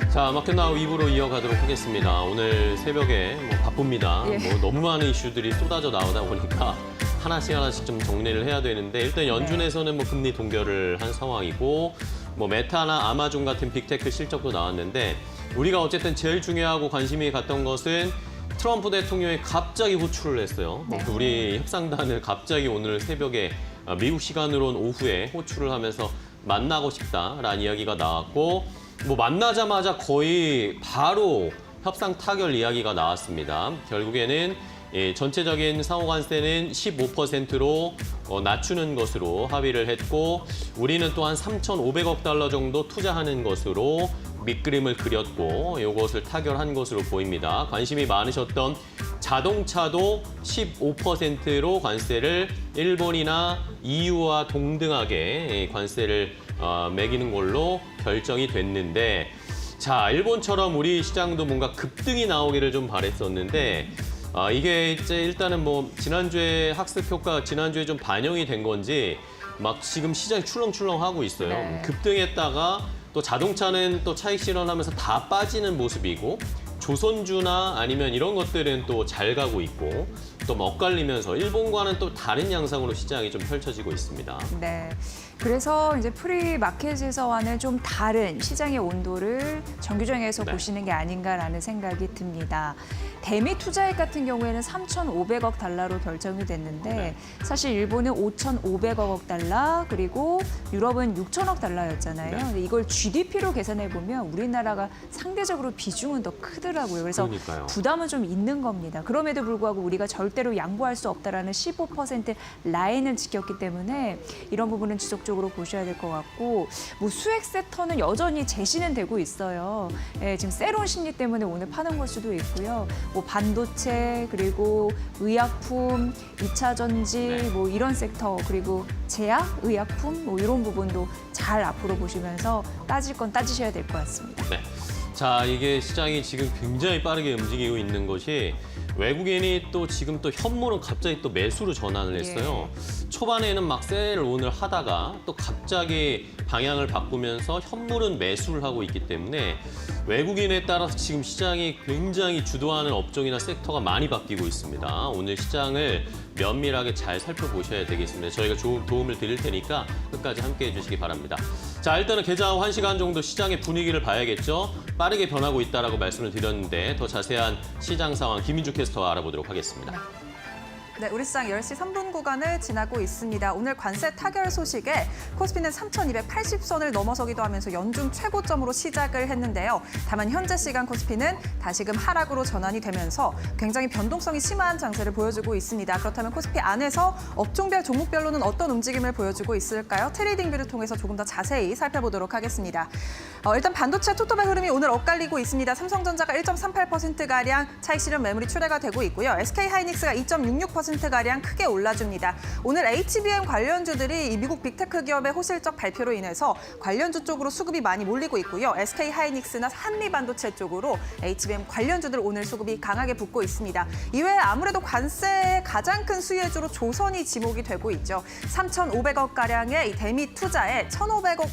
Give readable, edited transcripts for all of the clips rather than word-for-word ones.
자, 마켓나우 2부로 이어가도록 하겠습니다. 오늘 새벽에 바쁩니다. 너무 많은 이슈들이 쏟아져 나오다 보니까 하나씩 좀 정리를 해야 되는데 일단 연준에서는 금리 동결을 한 상황이고 메타나 아마존 같은 빅테크 실적도 나왔는데 우리가 어쨌든 제일 중요하고 관심이 갔던 것은 트럼프 대통령이 갑자기 호출을 했어요. 우리 협상단을 갑자기 오늘 새벽에 미국 시간으로는 오후에 호출을 하면서 만나고 싶다라는 이야기가 나왔고 만나자마자 거의 바로 협상 타결 이야기가 나왔습니다. 결국에는 전체적인 상호 관세는 15%로 낮추는 것으로 합의를 했고 우리는 또한 3,500억 달러 정도 투자하는 것으로 밑그림을 그렸고 이것을 타결한 것으로 보입니다. 관심이 많으셨던 자동차도 15%로 관세를 일본이나 EU와 동등하게 관세를 매기는 걸로 결정이 됐는데 자, 일본처럼 우리 시장도 뭔가 급등이 나오기를 좀 바랬었는데 이게 이제 일단은 지난주에 학습 효과가 지난주에 좀 반영이 된 건지 지금 시장이 출렁출렁하고 있어요. 급등했다가 또 자동차는 또 차익 실현하면서 다 빠지는 모습이고 조선주나 아니면 이런 것들은 또 잘 가고 있고 또 엇갈리면서 일본과는 또 다른 양상으로 시장이 좀 펼쳐지고 있습니다. 네. 그래서 이제 프리마켓에서와는 좀 다른 시장의 온도를 정규장에서 보시는 게 아닌가라는 생각이 듭니다. 대미 투자액 같은 경우에는 3,500억 달러로 결정이 됐는데 사실 일본은 5,500억 달러 그리고 유럽은 6천억 달러였잖아요. 근데 이걸 GDP로 계산해 보면 우리나라가 상대적으로 비중은 더 크더라고요. 그래서 그러니까요. 부담은 좀 있는 겁니다. 그럼에도 불구하고 우리가 절대로 양보할 수 없다라는 15% 라인을 지켰기 때문에 이런 부분은 지속적으로 보셔야 될 것 같고 수액 섹터는 여전히 제시는 되고 있어요. 지금 세론 심리 때문에 오늘 파는 걸 수도 있고요. 반도체 그리고 의약품, 2차 전지 이런 섹터 그리고 제약, 의약품 이런 부분도 잘 앞으로 보시면서 따질 건 따지셔야 될 것 같습니다. 네. 자, 이게 시장이 지금 굉장히 빠르게 움직이고 있는 것이 외국인이 또 지금 또 현물은 갑자기 또 매수로 전환을 했어요. 초반에는 막 세일을 오늘 하다가 또 갑자기 방향을 바꾸면서 현물은 매수를 하고 있기 때문에 외국인에 따라서 지금 시장이 굉장히 주도하는 업종이나 섹터가 많이 바뀌고 있습니다. 오늘 시장을 면밀하게 잘 살펴보셔야 되겠습니다. 저희가 도움을 드릴 테니까 끝까지 함께해 주시기 바랍니다. 자, 일단은 개장 후 1시간 정도 시장의 분위기를 봐야겠죠. 빠르게 변하고 있다라고 말씀을 드렸는데 더 자세한 시장 상황 김민주 캐스터와 알아보도록 하겠습니다. 네, 우리 시장 10시 3분 구간을 지나고 있습니다. 오늘 관세 타결 소식에 코스피는 3,280선을 넘어서기도 하면서 연중 최고점으로 시작을 했는데요. 다만 현재 시간 코스피는 다시금 하락으로 전환이 되면서 굉장히 변동성이 심한 장세를 보여주고 있습니다. 그렇다면 코스피 안에서 업종별 종목별로는 어떤 움직임을 보여주고 있을까요? 트레이딩뷰를 통해서 조금 더 자세히 살펴보도록 하겠습니다. 일단 반도체 토토의 흐름이 오늘 엇갈리고 있습니다. 삼성전자가 1.38%가량 차익 실현 매물이 출회가 되고 있고요. SK하이닉스가 2.66%가량 크게 올라줍니다. 오늘 HBM 관련주들이 이 미국 빅테크 기업의 호실적 발표로 인해서 관련주 쪽으로 수급이 많이 몰리고 있고요. SK하이닉스나 한미반도체 쪽으로 HBM 관련주들 오늘 수급이 강하게 붙고 있습니다. 이외에 아무래도 관세의 가장 큰 수혜주로 조선이 지목이 되고 있죠. 3,500억가량의 대미 투자에 1,500억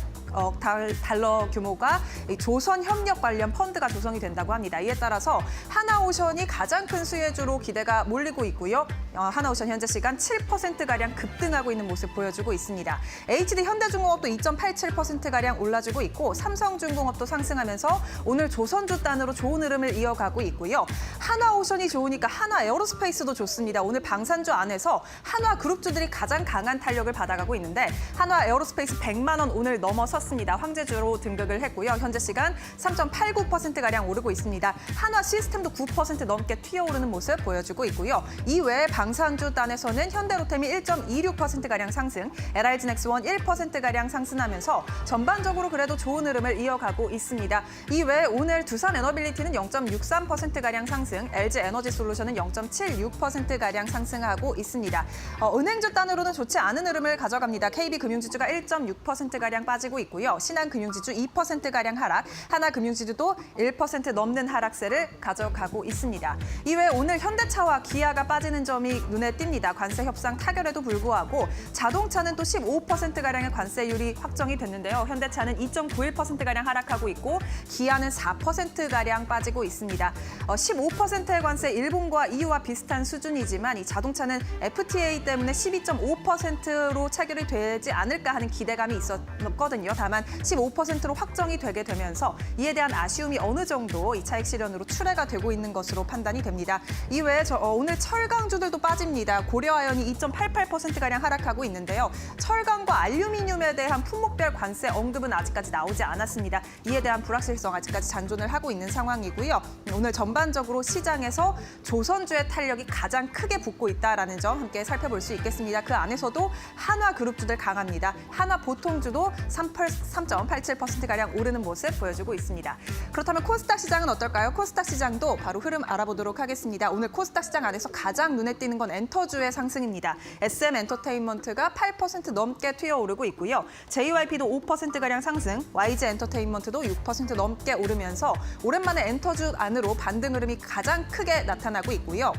달러 규모가 조선협력 관련 펀드가 조성이 된다고 합니다. 이에 따라서 하나오션이 가장 큰 수혜주로 기대가 몰리고 있고요. 하나오션 현재 시간 7%가량 급등하고 있는 모습 보여주고 있습니다. HD 현대중공업도 2.87%가량 올라주고 있고 삼성중공업도 상승하면서 오늘 조선주 단으로 좋은 흐름을 이어가고 있고요. 하나오션이 좋으니까 한화에어로스페이스도 좋습니다. 오늘 방산주 안에서 한화그룹주들이 가장 강한 탄력을 받아가고 있는데 한화에어로스페이스 100만 원 오늘 넘어섰습니다. 황제주로 등극을 했고요. 현재 시간 3.89%가량 오르고 있습니다. 한화시스템도 9% 넘게 튀어오르는 모습 보여주고 있고요. 이외에 방산주 단에서는 현대로템이 1.26%가량 상승, LRG넥스원 1%가량 상승하면서 전반적으로 그래도 좋은 흐름을 이어가고 있습니다. 이외에 오늘 두산에너빌리티는 0.63%가량 상승, LG에너지솔루션은 0.76%가량 상승하고 있습니다. 은행주 단으로는 좋지 않은 흐름을 가져갑니다. KB금융지주가 1.6%가량 빠지고 있고요. 있고요. 신한금융지주 2%가량 하락, 하나금융지주도 1% 넘는 하락세를 가져가고 있습니다. 이외에 오늘 현대차와 기아가 빠지는 점이 눈에 띕니다. 관세 협상 타결에도 불구하고 자동차는 또 15%가량의 관세율이 확정이 됐는데요. 현대차는 2.91%가량 하락하고 있고 기아는 4%가량 빠지고 있습니다. 15%의 관세 일본과 EU와 비슷한 수준이지만 이 자동차는 FTA 때문에 12.5%로 체결이 되지 않을까 하는 기대감이 있었거든요. 다만 15%로 확정이 되게 되면서 이에 대한 아쉬움이 어느 정도 이 차익 실현으로 출회가 되고 있는 것으로 판단이 됩니다. 이외에 오늘 철강주들도 빠집니다. 고려아연이 2.88%가량 하락하고 있는데요. 철강과 알루미늄에 대한 품목별 관세 언급은 아직까지 나오지 않았습니다. 이에 대한 불확실성 아직까지 잔존을 하고 있는 상황이고요. 오늘 전반적으로 시장에서 조선주의 탄력이 가장 크게 붙고 있다는 점 함께 살펴볼 수 있겠습니다. 그 안에서도 한화그룹주들 강합니다. 하나보통주도 3.87%가량 오르는 모습 보여주고 있습니다. 그렇다면 코스닥 시장은 어떨까요? 코스닥 시장도 바로 흐름 알아보도록 하겠습니다. 오늘 코스닥 시장 안에서 가장 눈에 띄는 건 엔터주의 상승입니다. SM엔터테인먼트가 8% 넘게 튀어오르고 있고요. JYP도 5%가량 상승, YG엔터테인먼트도 6% 넘게 오르면서 오랜만에 엔터주 안으로 반등 흐름이 가장 크게 나타나고 있고요.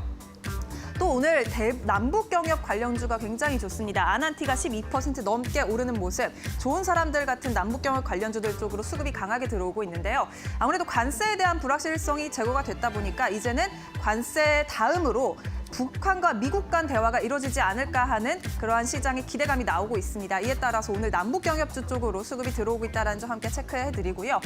또 오늘 남북 경협 관련주가 굉장히 좋습니다. 아난티가 12% 넘게 오르는 모습, 좋은 사람들 같은 남북 경협 관련주들 쪽으로 수급이 강하게 들어오고 있는데요. 아무래도 관세에 대한 불확실성이 제거가 됐다 보니까 이제는 관세 다음으로 북한과 미국 간 대화가 이루어지지 않을까 하는 그러한 시장의 기대감이 나오고 있습니다. 이에 따라서 오늘 남북 경협주 쪽으로 수급이 들어오고 있다는 점 함께 체크해드리고요.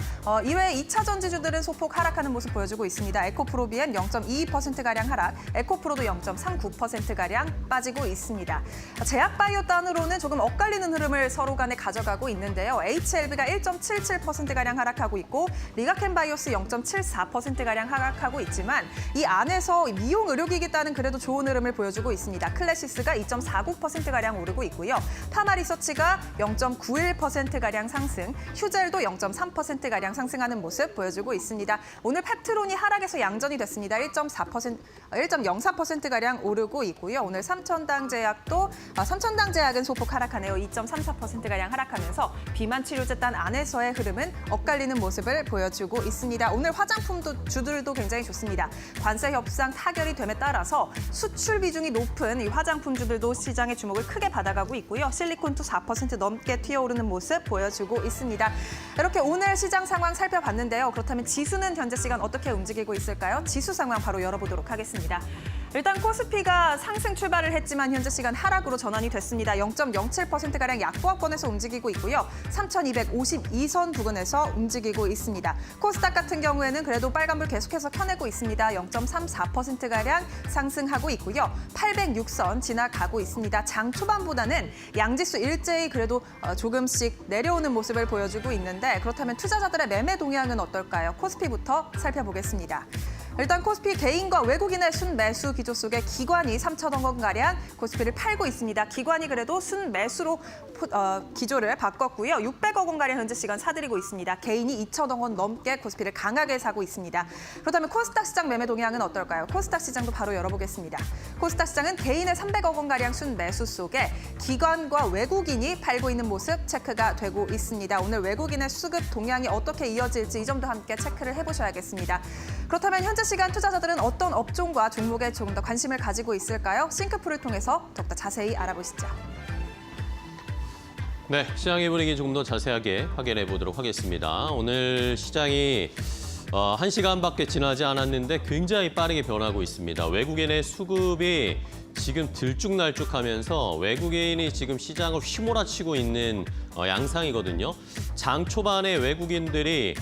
이외에 2차 전지주들은 소폭 하락하는 모습 보여주고 있습니다. 에코프로비엔 0.22%가량 하락, 에코프로도 0.39%가량 빠지고 있습니다. 제약바이오 단으로는 조금 엇갈리는 흐름을 서로 간에 가져가고 있는데요. HLB가 1.77%가량 하락하고 있고 리가켄바이오스 0.74%가량 하락하고 있지만 이 안에서 미용 의료기기 따는 그래도 좋은 흐름을 보여주고 있습니다. 클래시스가 2.49%가량 오르고 있고요. 파마리서치가 0.91%가량 상승, 휴젤도 0.3%가량 상승하는 모습 보여주고 있습니다. 오늘 펩트론이 하락해서 양전이 됐습니다. 1.04%가량 오르고 있고요. 오늘 삼천당제약도 삼천당제약은 소폭 하락하네요. 2.34%가량 하락하면서 비만 치료제 단 안에서의 흐름은 엇갈리는 모습을 보여주고 있습니다. 오늘 화장품 주들도 굉장히 좋습니다. 관세 협상 타결이 됨에 따라서 수출 비중이 높은 이 화장품주들도 시장의 주목을 크게 받아가고 있고요. 실리콘도 4% 넘게 튀어오르는 모습 보여주고 있습니다. 이렇게 오늘 시장 상황 살펴봤는데요. 그렇다면 지수는 현재 시간 어떻게 움직이고 있을까요? 지수 상황 바로 열어보도록 하겠습니다. 일단 코스피가 상승 출발을 했지만 현재 시간 하락으로 전환이 됐습니다. 0.07%가량 약보합권에서 움직이고 있고요. 3,252선 부근에서 움직이고 있습니다. 코스닥 같은 경우에는 그래도 빨간불 계속해서 켜내고 있습니다. 0.34%가량 상승하고 있고요. 806선 지나가고 있습니다. 장 초반보다는 양지수 일제히 그래도 조금씩 내려오는 모습을 보여주고 있는데 그렇다면 투자자들의 매매 동향은 어떨까요? 코스피부터 살펴보겠습니다. 일단 코스피 개인과 외국인의 순매수 기조 속에 기관이 3천억 원가량 코스피를 팔고 있습니다. 기관이 그래도 순매수로 기조를 바꿨고요. 600억 원가량 현재 시간 사들이고 있습니다. 개인이 2천억 원 넘게 코스피를 강하게 사고 있습니다. 그렇다면 코스닥 시장 매매 동향은 어떨까요? 코스닥 시장도 바로 열어보겠습니다. 코스닥 시장은 개인의 300억 원가량 순매수 속에 기관과 외국인이 팔고 있는 모습 체크가 되고 있습니다. 오늘 외국인의 수급 동향이 어떻게 이어질지 이 점도 함께 체크를 해보셔야겠습니다. 그렇다면 현재 시간 투자자들은 어떤 업종과 종목에 조금 더 관심을 가지고 있을까요? 싱크풀을 통해서 더욱더 자세히 알아보시죠. 네, 시장의 분위기 조금 더 자세하게 확인해 보도록 하겠습니다. 오늘 시장이 1시간밖에 지나지 않았는데 굉장히 빠르게 변하고 있습니다. 외국인의 수급이 지금 들쭉날쭉하면서 외국인이 지금 시장을 휘몰아치고 있는 양상이거든요. 장 초반에 외국인들이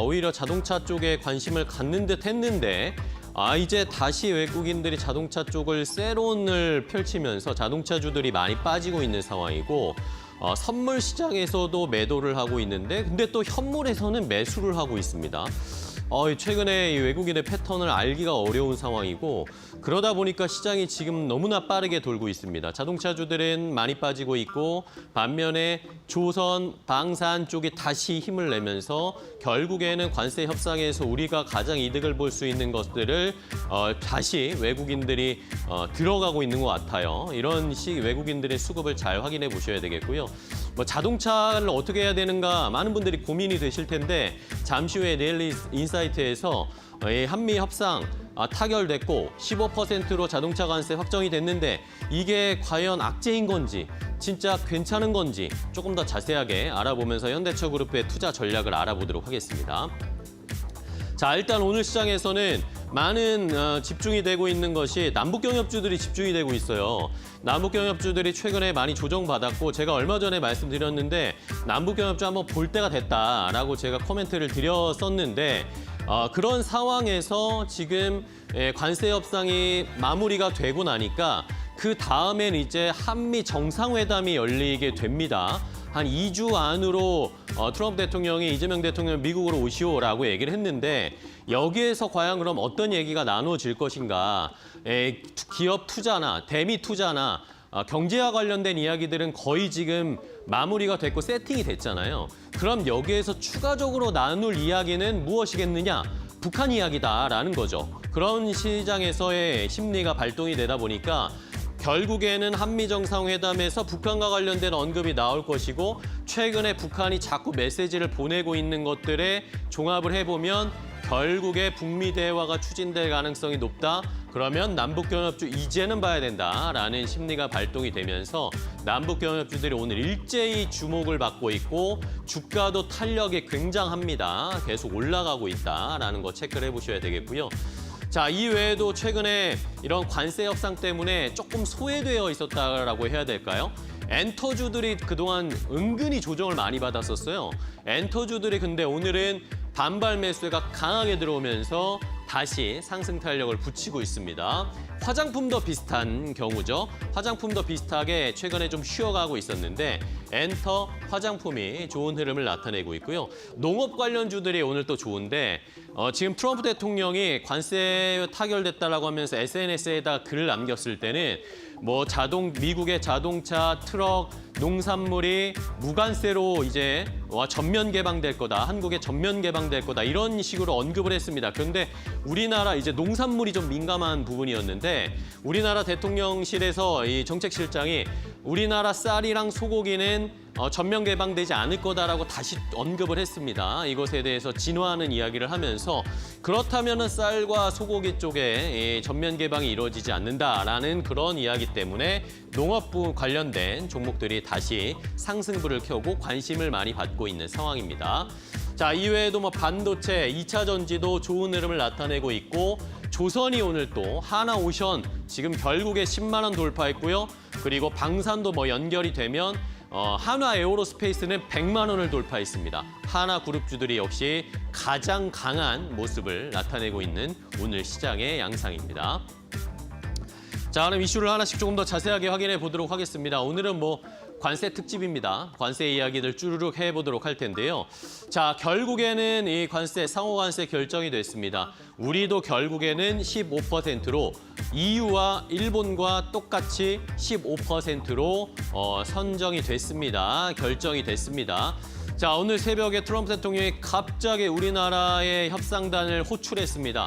오히려 자동차 쪽에 관심을 갖는 듯 했는데 이제 다시 외국인들이 자동차 쪽을 세론을 펼치면서 자동차주들이 많이 빠지고 있는 상황이고 선물 시장에서도 매도를 하고 있는데 근데 또 현물에서는 매수를 하고 있습니다. 최근에 이 외국인의 패턴을 알기가 어려운 상황이고 그러다 보니까 시장이 지금 너무나 빠르게 돌고 있습니다. 자동차주들은 많이 빠지고 있고 반면에 조선, 방산 쪽이 다시 힘을 내면서 결국에는 관세 협상에서 우리가 가장 이득을 볼 수 있는 것들을 다시 외국인들이 들어가고 있는 것 같아요. 이런 외국인들의 수급을 잘 확인해 보셔야 되겠고요. 뭐 자동차를 어떻게 해야 되는가 많은 분들이 고민이 되실 텐데 잠시 후에 데일리 인사이트에서 이 한미 협상 타결됐고 15%로 자동차 관세 확정이 됐는데 이게 과연 악재인 건지 진짜 괜찮은 건지 조금 더 자세하게 알아보면서 현대차그룹의 투자 전략을 알아보도록 하겠습니다. 자, 일단 오늘 시장에서는 많은 집중이 되고 있는 것이 남북경협주들이 집중이 되고 있어요. 남북경협주들이 최근에 많이 조정받았고 제가 얼마 전에 말씀드렸는데 남북경협주 한번 볼 때가 됐다라고 제가 코멘트를 드렸었는데 그런 상황에서 지금 관세 협상이 마무리가 되고 나니까 그 다음엔 이제 한미 정상회담이 열리게 됩니다. 한 2주 안으로 트럼프 대통령이 이재명 대통령 미국으로 오시오라고 얘기를 했는데 여기에서 과연 그럼 어떤 얘기가 나눠질 것인가. 기업 투자나 대미 투자나 경제와 관련된 이야기들은 거의 지금 마무리가 됐고 세팅이 됐잖아요. 그럼 여기에서 추가적으로 나눌 이야기는 무엇이겠느냐? 북한 이야기다라는 거죠. 그런 시장에서의 심리가 발동이 되다 보니까 결국에는 한미 정상회담에서 북한과 관련된 언급이 나올 것이고 최근에 북한이 자꾸 메시지를 보내고 있는 것들에 종합을 해보면 결국에 북미 대화가 추진될 가능성이 높다. 그러면 남북경협주 이제는 봐야 된다라는 심리가 발동이 되면서 남북경협주들이 오늘 일제히 주목을 받고 있고 주가도 탄력이 굉장합니다. 계속 올라가고 있다라는 거 체크를 해보셔야 되겠고요. 자, 이외에도 최근에 이런 관세 협상 때문에 조금 소외되어 있었다라고 해야 될까요? 엔터주들이 그동안 은근히 조정을 많이 받았었어요. 엔터주들이 근데 오늘은 반발 매수가 강하게 들어오면서 다시 상승 탄력을 붙이고 있습니다. 화장품도 비슷한 경우죠. 화장품도 비슷하게 최근에 좀 쉬어가고 있었는데 엔터 화장품이 좋은 흐름을 나타내고 있고요. 농업 관련주들이 오늘 또 좋은데 지금 트럼프 대통령이 관세 타결됐다라고 하면서 SNS에다 글을 남겼을 때는 뭐 미국의 자동차, 트럭, 농산물이 무관세로 이제 전면 개방될 거다. 한국에 전면 개방될 거다. 이런 식으로 언급을 했습니다. 그런데 우리나라 이제 농산물이 좀 민감한 부분이었는데 우리나라 대통령실에서 이 정책실장이 우리나라 쌀이랑 소고기는 전면 개방되지 않을 거다라고 다시 언급을 했습니다. 이것에 대해서 진화하는 이야기를 하면서 그렇다면은 쌀과 소고기 쪽에 전면 개방이 이루어지지 않는다라는 그런 이야기 때문에 농업부 관련된 종목들이 다시 상승부를 켜고 관심을 많이 받고 있는 상황입니다. 자, 이외에도 뭐 반도체, 2차 전지도 좋은 흐름을 나타내고 있고 조선이 오늘 또 하나오션 지금 결국에 10만 원 돌파했고요. 그리고 방산도 뭐 연결이 되면 한화 에어로스페이스는 100만 원을 돌파했습니다. 하나 그룹주들이 역시 가장 강한 모습을 나타내고 있는 오늘 시장의 양상입니다. 자, 그럼 이슈를 하나씩 조금 더 자세하게 확인해 보도록 하겠습니다. 오늘은 뭐 관세 특집입니다. 관세 이야기들 쭈르륵 해보도록 할 텐데요. 자, 결국에는 이 관세, 상호관세 결정이 됐습니다. 우리도 결국에는 15%로 EU와 일본과 똑같이 15%로 선정이 됐습니다. 결정이 됐습니다. 자, 오늘 새벽에 트럼프 대통령이 갑자기 우리나라의 협상단을 호출했습니다.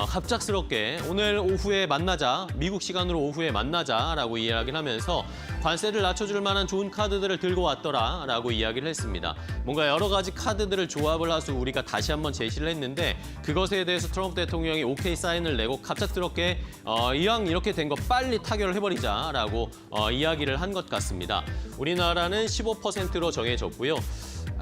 갑작스럽게 오늘 오후에 만나자, 미국 시간으로 오후에 만나자라고 이야기를 하면서 관세를 낮춰줄 만한 좋은 카드들을 들고 왔더라라고 이야기를 했습니다. 뭔가 여러 가지 카드들을 조합을 해서 우리가 다시 한번 제시를 했는데 그것에 대해서 트럼프 대통령이 오케이 사인을 내고 갑작스럽게 이왕 이렇게 된 거 빨리 타결을 해버리자라고 이야기를 한 것 같습니다. 우리나라는 15%로 정해졌고요.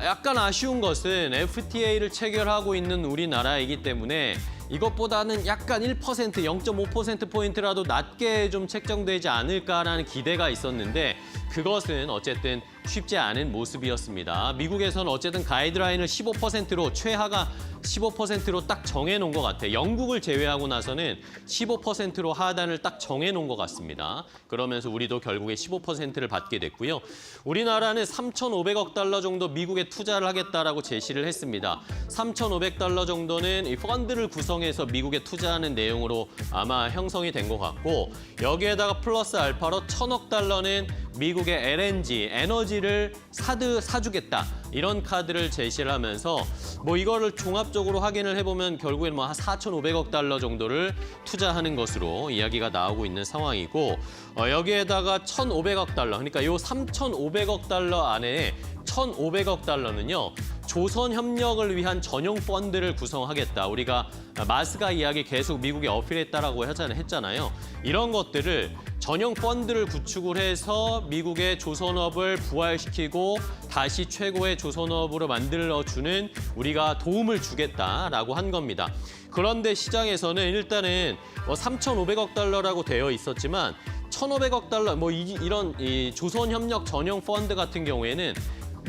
약간 아쉬운 것은 FTA를 체결하고 있는 우리나라이기 때문에 이것보다는 약간 1%, 0.5%포인트라도 낮게 좀 책정되지 않을까라는 기대가 있었는데 그것은 어쨌든 쉽지 않은 모습이었습니다. 미국에서는 어쨌든 가이드라인을 15%로 최하가 15%로 딱 정해놓은 것 같아요. 영국을 제외하고 나서는 15%로 하단을 딱 정해놓은 것 같습니다. 그러면서 우리도 결국에 15%를 받게 됐고요. 우리나라는 3,500억 달러 정도 미국에 투자를 하겠다라고 제시를 했습니다. 3,500달러 정도는 이 펀드를 구성해 결정해서 미국에 투자하는 내용으로 아마 형성이 된 것 같고 여기에다가 플러스 알파로 1,000억 달러는 미국의 LNG, 에너지를 사주겠다. 이런 카드를 제시를 하면서 뭐 이거를 종합적으로 확인을 해보면 결국엔 뭐 한 4,500억 달러 정도를 투자하는 것으로 이야기가 나오고 있는 상황이고 여기에다가 1,500억 달러, 그러니까 요 3,500억 달러 안에 1,500억 달러는요. 조선협력을 위한 전용 펀드를 구성하겠다. 우리가 마스가 이야기 계속 미국에 어필했다라고 했잖아요. 이런 것들을 전용 펀드를 구축을 해서 미국의 조선업을 부활시키고 다시 최고의 조선업으로 만들어주는 우리가 도움을 주겠다라고 한 겁니다. 그런데 시장에서는 일단은 3,500억 달러라고 되어 있었지만 1,500억 달러 이런 조선협력 전용 펀드 같은 경우에는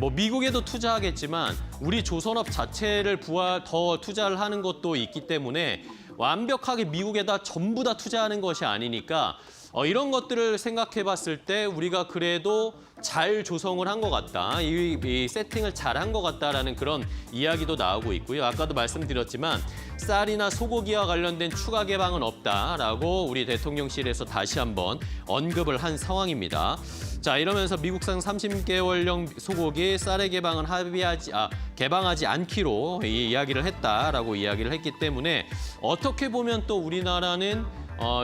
뭐 미국에도 투자하겠지만 우리 조선업 자체를 더 투자를 하는 것도 있기 때문에 완벽하게 미국에다 전부 다 투자하는 것이 아니니까 이런 것들을 생각해 봤을 때 우리가 그래도 잘 조성을 한 것 같다. 이 세팅을 잘 한 것 같다라는 그런 이야기도 나오고 있고요. 아까도 말씀드렸지만 쌀이나 소고기와 관련된 추가 개방은 없다라고 우리 대통령실에서 다시 한번 언급을 한 상황입니다. 자, 이러면서 미국산 30개월령 소고기 쌀의 개방은 개방하지 않기로 이 이야기를 했다라고 이야기를 했기 때문에 어떻게 보면 또 우리나라는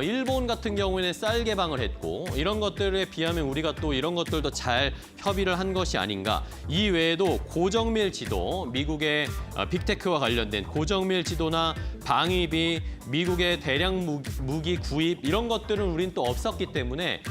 일본 같은 경우에는 쌀 개방을 했고 이런 것들에 비하면 우리가 또 이런 것들도 잘 협의를 한 것이 아닌가. 이 외에도 고정밀 지도, 미국의 빅테크와 관련된 고정밀 지도나 방위비, 미국의 대량 무기 구입 이런 것들은 우린 또 없었기 때문에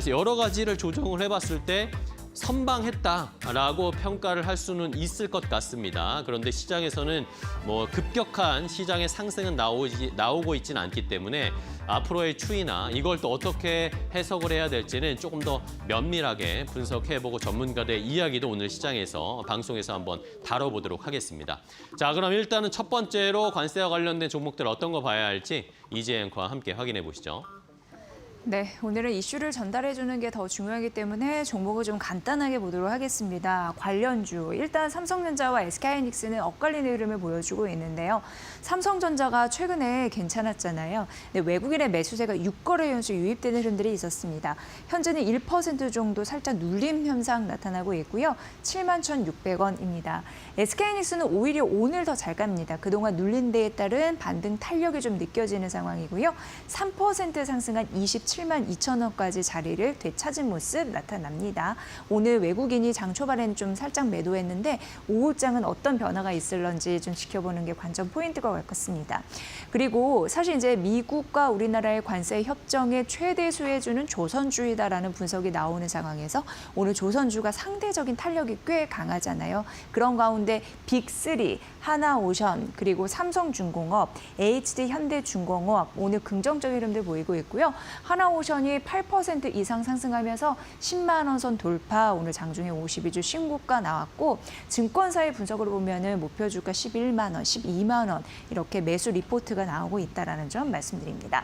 여러 가지를 조정을 해봤을 때 선방했다라고 평가를 할 수는 있을 것 같습니다. 그런데 시장에서는 뭐 급격한 시장의 상승은 나오고 있지는 않기 때문에 앞으로의 추이나 이걸 또 어떻게 해석을 해야 될지는 조금 더 면밀하게 분석해보고 전문가들의 이야기도 오늘 시장에서 방송에서 한번 다뤄보도록 하겠습니다. 자, 그럼 일단은 첫 번째로 관세와 관련된 종목들 어떤 거 봐야 할지 이재 앵커와 함께 확인해 보시죠. 네, 오늘은 이슈를 전달해주는 게 더 중요하기 때문에 종목을 좀 간단하게 보도록 하겠습니다. 관련주, 일단 삼성전자와 SK하이닉스는 엇갈리는 흐름을 보여주고 있는데요. 삼성전자가 최근에 괜찮았잖아요. 근데 외국인의 매수세가 6거래 연속 유입되는 흐름들이 있었습니다. 현재는 1% 정도 살짝 눌림 현상 나타나고 있고요. 71,600원입니다. SK하이닉스는 오히려 오늘 더 잘 갑니다. 그동안 눌린 데에 따른 반등 탄력이 좀 느껴지는 상황이고요. 3% 상승한 27만 2천 원까지 자리를 되찾은 모습 나타납니다. 오늘 외국인이 장 초반에는 좀 살짝 매도했는데 오후장은 어떤 변화가 있을런지 좀 지켜보는 게 관전 포인트가 될 것 같습니다. 그리고 사실 이제 미국과 우리나라의 관세 협정에 최대 수혜주는 조선주이다라는 분석이 나오는 상황에서 오늘 조선주가 상대적인 탄력이 꽤 강하잖아요. 그런 가운데 빅3, 하나오션, 그리고 삼성중공업, HD 현대중공업 오늘 긍정적인 흐름들 보이고 있고요. 하나오션이 8% 이상 상승하면서 10만 원 선 돌파, 오늘 장중에 52주 신고가 나왔고 증권사의 분석으로 보면은 목표 주가 11만 원, 12만 원 이렇게 매수 리포트가 나오고 있다라는 점 말씀드립니다.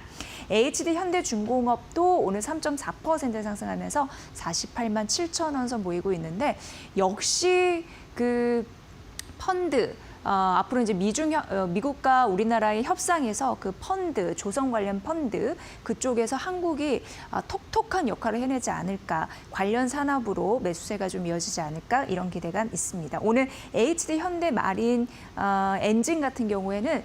HD 현대중공업도 오늘 3.4% 상승하면서 48만 7천 원 선 보이고 있는데 역시 그 펀드 앞으로 이제 미국과 우리나라의 협상에서 그 펀드, 조선 관련 펀드 그쪽에서 한국이 톡톡한 역할을 해내지 않을까, 관련 산업으로 매수세가 좀 이어지지 않을까 이런 기대가 있습니다. 오늘 HD 현대 마린 엔진 같은 경우에는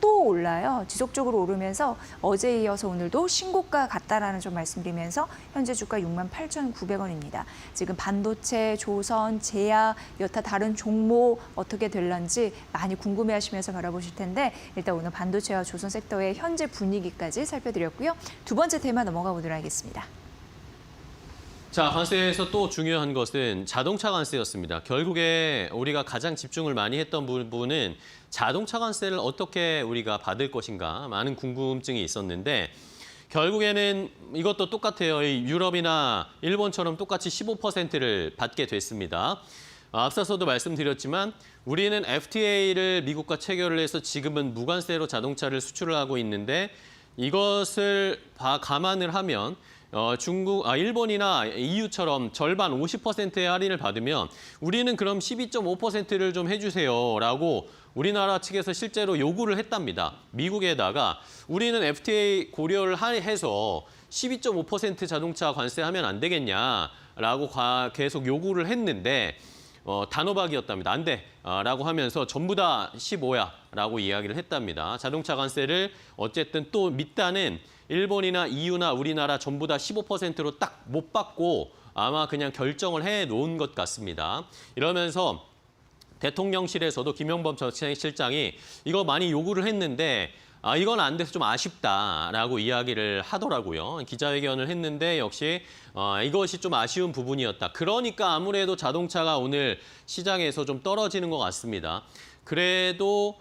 또 올라요. 지속적으로 오르면서 어제에 이어서 오늘도 신고가 같다라는 점 말씀드리면서 현재 주가 68,900원입니다. 지금 반도체, 조선, 제약, 여타 다른 종목 어떻게 될런지 많이 궁금해하시면서 바라보실 텐데 일단 오늘 반도체와 조선 섹터의 현재 분위기까지 살펴드렸고요. 두 번째 테마 넘어가 보도록 하겠습니다. 자, 관세에서 또 중요한 것은 자동차 관세였습니다. 결국에 우리가 가장 집중을 많이 했던 부분은 자동차 관세를 어떻게 우리가 받을 것인가 많은 궁금증이 있었는데 결국에는 이것도 똑같아요. 유럽이나 일본처럼 똑같이 15%를 받게 됐습니다. 앞서서도 말씀드렸지만 우리는 FTA를 미국과 체결을 해서 지금은 무관세로 자동차를 수출을 하고 있는데 이것을 감안을 하면 일본이나 EU처럼 절반 50%의 할인을 받으면 우리는 그럼 12.5%를 좀 해주세요라고 우리나라 측에서 실제로 요구를 했답니다. 미국에다가 우리는 FTA 고려를 해서 12.5% 자동차 관세하면 안 되겠냐라고 계속 요구를 했는데 단호박이었답니다. 안 돼! 라고 하면서 전부 다 15야! 라고 이야기를 했답니다. 자동차 관세를 어쨌든 또 밑단은 일본이나 EU나 우리나라 전부 다 15%로 딱 못 받고 아마 그냥 결정을 해놓은 것 같습니다. 이러면서 대통령실에서도 김영범 전 실장이 이거 많이 요구를 했는데 이건 안 돼서 좀 아쉽다라고 이야기를 하더라고요. 기자회견을 했는데 역시 이것이 좀 아쉬운 부분이었다. 그러니까 아무래도 자동차가 오늘 시장에서 좀 떨어지는 것 같습니다. 그래도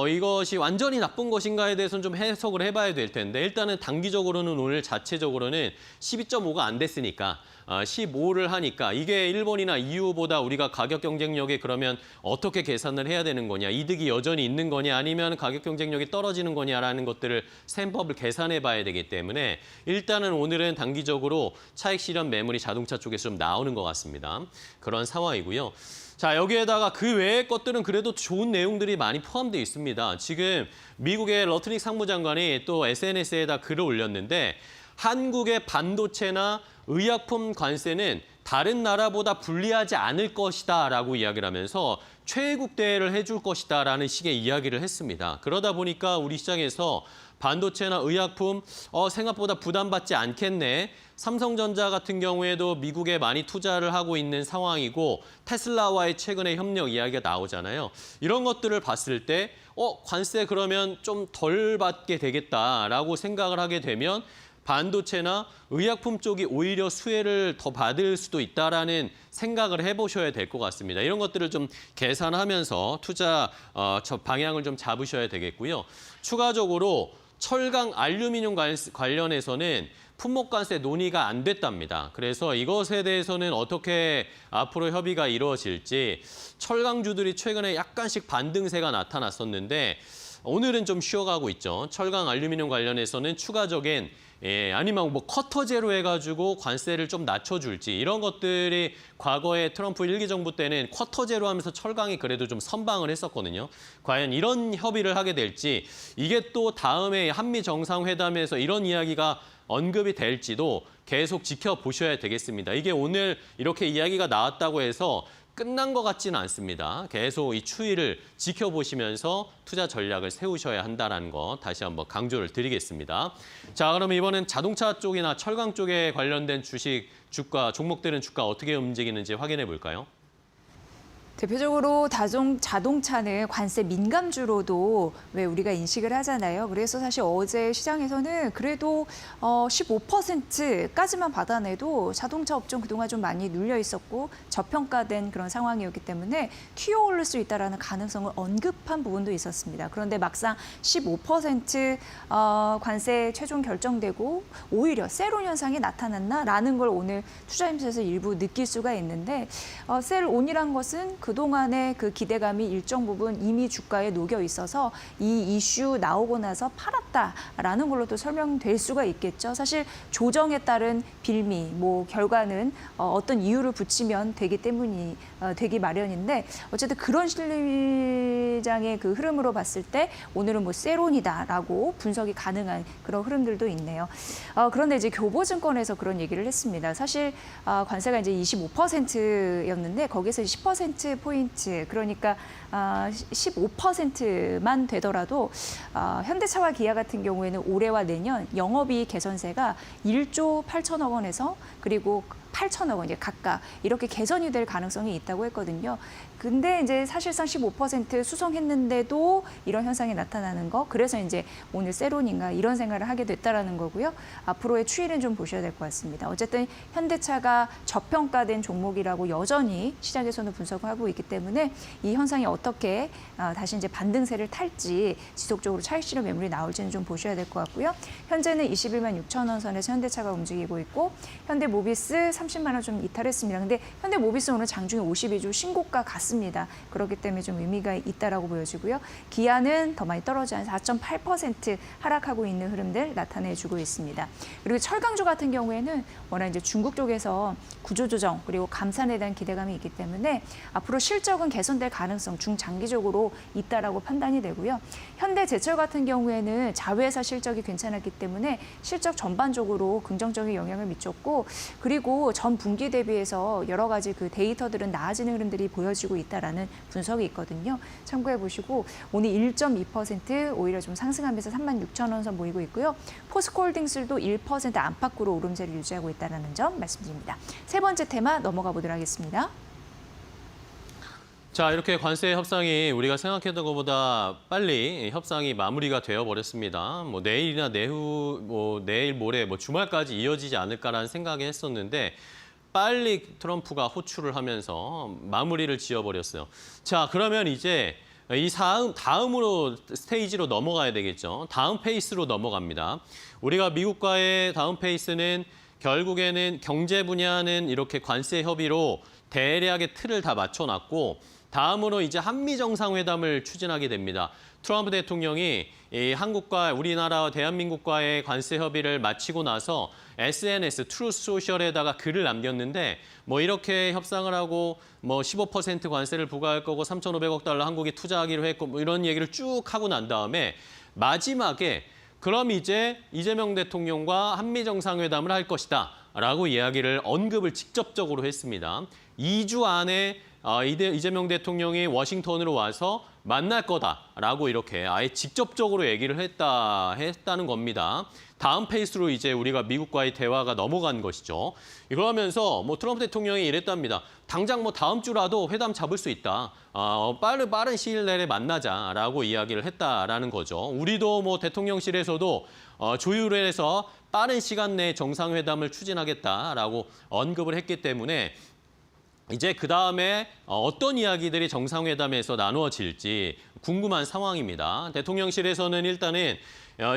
이것이 완전히 나쁜 것인가에 대해서는 좀 해석을 해봐야 될 텐데 일단은 단기적으로는 오늘 자체적으로는 12.5가 안 됐으니까 15를 하니까 이게 일본이나 EU보다 우리가 가격 경쟁력에 그러면 어떻게 계산을 해야 되는 거냐, 이득이 여전히 있는 거냐 아니면 가격 경쟁력이 떨어지는 거냐라는 것들을 셈법을 계산해 봐야 되기 때문에 일단은 오늘은 단기적으로 차익 실현 매물이 자동차 쪽에서 좀 나오는 것 같습니다. 그런 상황이고요. 자, 여기에다가 그 외의 것들은 그래도 좋은 내용들이 많이 포함되어 있습니다. 지금 미국의 러트닉 상무장관이 또 SNS에다 글을 올렸는데 한국의 반도체나 의약품 관세는 다른 나라보다 불리하지 않을 것이다라고 이야기를 하면서 최애국 대회를 해줄 것이다라는 식의 이야기를 했습니다. 그러다 보니까 우리 시장에서 반도체나 의약품 생각보다 부담받지 않겠네. 삼성전자 같은 경우에도 미국에 많이 투자를 하고 있는 상황이고 테슬라와의 최근의 협력 이야기가 나오잖아요. 이런 것들을 봤을 때 관세 그러면 좀 덜 받게 되겠다라고 생각을 하게 되면 반도체나 의약품 쪽이 오히려 수혜를 더 받을 수도 있다라는 생각을 해보셔야 될 것 같습니다. 이런 것들을 좀 계산하면서 투자 방향을 좀 잡으셔야 되겠고요. 추가적으로 철강, 알루미늄 관련해서는 품목관세 논의가 안 됐답니다. 그래서 이것에 대해서는 어떻게 앞으로 협의가 이루어질지 철강주들이 최근에 약간씩 반등세가 나타났었는데 오늘은 좀 쉬어가고 있죠. 철강, 알루미늄 관련해서는 추가적인 아니면 뭐 커터제로 해가지고 관세를 좀 낮춰줄지 이런 것들이 과거에 트럼프 1기 정부 때는 커터제로 하면서 철강이 그래도 좀 선방을 했었거든요. 과연 이런 협의를 하게 될지 이게 또 다음에 한미 정상회담에서 이런 이야기가 언급이 될지도 계속 지켜보셔야 되겠습니다. 이게 오늘 이렇게 이야기가 나왔다고 해서 끝난 것 같지는 않습니다. 계속 이 추이를 지켜보시면서 투자 전략을 세우셔야 한다는 거 다시 한번 강조를 드리겠습니다. 자, 그럼 이번엔 자동차 쪽이나 철강 쪽에 관련된 주식, 주가, 종목들은 주가 어떻게 움직이는지 확인해 볼까요? 대표적으로 자동차는 관세 민감주로도 왜 우리가 인식을 하잖아요. 그래서 사실 어제 시장에서는 그래도 15%까지만 받아내도 자동차 업종 그동안 좀 많이 눌려 있었고 저평가된 그런 상황이었기 때문에 튀어오를 수 있다는 가능성을 언급한 부분도 있었습니다. 그런데 막상 15% 관세 최종 결정되고 오히려 세론 현상이 나타났나라는 걸 오늘 투자임에서 일부 느낄 수가 있는데 셀온이란 것은 그동안의 그 기대감이 일정 부분 이미 주가에 녹여 있어서 이 이슈 나오고 나서 팔았다라는 걸로도 설명될 수가 있겠죠. 사실 조정에 따른 빌미, 결과는 어떤 이유를 붙이면 되기 마련인데 어쨌든 그런 시장의 그 흐름으로 봤을 때 오늘은 세론이다라고 분석이 가능한 그런 흐름들도 있네요. 그런데 이제 교보증권에서 그런 얘기를 했습니다. 사실 관세가 이제 25%였는데 거기서 10%포인트, 그러니까 15%만 되더라도 현대차와 기아 같은 경우에는 올해와 내년 영업이익 개선세가 1조 8천억 원에서 그리고 8천억 원 각각 이렇게 개선이 될 가능성이 있다고 했거든요. 근데 이제 사실상 15% 수성했는데도 이런 현상이 나타나는 거, 그래서 이제 오늘 세론인가 이런 생각을 하게 됐다라는 거고요. 앞으로의 추이는 좀 보셔야 될 것 같습니다. 어쨌든 현대차가 저평가된 종목이라고 여전히 시장에서는 분석하고 있기 때문에 이 현상이 어떻게 다시 이제 반등세를 탈지 지속적으로 차익 실현 매물이 나올지는 좀 보셔야 될 것 같고요. 현재는 21만 6천 원 선에서 현대차가 움직이고 있고 현대모비스 30만 원 좀 이탈했습니다. 근데 현대모비스 오늘 장중에 52주 신고가 같습니다. 그렇기 때문에 좀 의미가 있다라고 보여지고요. 기아는 더 많이 떨어져 한 4.8% 하락하고 있는 흐름들 나타내주고 있습니다. 그리고 철강주 같은 경우에는 워낙 이제 중국 쪽에서 구조조정 그리고 감산에 대한 기대감이 있기 때문에 앞으로 실적은 개선될 가능성 중장기적으로 있다라고 판단이 되고요. 현대제철 같은 경우에는 자회사 실적이 괜찮았기 때문에 실적 전반적으로 긍정적인 영향을 미쳤고 그리고 전 분기 대비해서 여러 가지 그 데이터들은 나아지는 흐름들이 보여지고 있다라는 분석이 있거든요. 참고해 보시고 오늘 1.2% 오히려 좀 상승하면서 36,000원 선 보이고 있고요. 포스코홀딩스도 1% 안팎으로 오름세를 유지하고 있다는 점 말씀드립니다. 세 번째 테마 넘어가 보도록 하겠습니다. 자, 이렇게 관세 협상이 우리가 생각했던 것보다 빨리 협상이 마무리가 되어 버렸습니다. 뭐 내일이나 내후, 뭐 내일 모레, 뭐 주말까지 이어지지 않을까라는 생각을 했었는데 빨리 트럼프가 호출을 하면서 마무리를 지어버렸어요. 자, 그러면 이제 이 다음으로 스테이지로 넘어가야 되겠죠. 다음 페이스로 넘어갑니다. 우리가 미국과의 다음 페이스는 결국에는 경제 분야는 이렇게 관세 협의로 대략의 틀을 다 맞춰놨고 다음으로 이제 한미 정상회담을 추진하게 됩니다. 트럼프 대통령이 이 한국과 우리나라와 대한민국과의 관세 협의를 마치고 나서 SNS 트루스 소셜에다가 글을 남겼는데 뭐 이렇게 협상을 하고 뭐 15% 관세를 부과할 거고 3,500억 달러 한국이 투자하기로 했고 뭐 이런 얘기를 쭉 하고 난 다음에 마지막에 그럼 이제 이재명 대통령과 한미 정상회담을 할 것이다 라고 이야기를 언급을 직접적으로 했습니다. 2주 안에 이재명 대통령이 워싱턴으로 와서 만날 거다라고 이렇게 아예 직접적으로 얘기를 했다는 겁니다. 다음 페이스로 이제 우리가 미국과의 대화가 넘어간 것이죠. 그러면서 뭐 트럼프 대통령이 이랬답니다. 당장 뭐 다음 주라도 회담 잡을 수 있다. 빠른 시일 내에 만나자라고 이야기를 했다라는 거죠. 우리도 뭐 대통령실에서도 조율을 해서 빠른 시간 내에 정상회담을 추진하겠다라고 언급을 했기 때문에 이제 그다음에 어떤 이야기들이 정상회담에서 나누어질지 궁금한 상황입니다. 대통령실에서는 일단은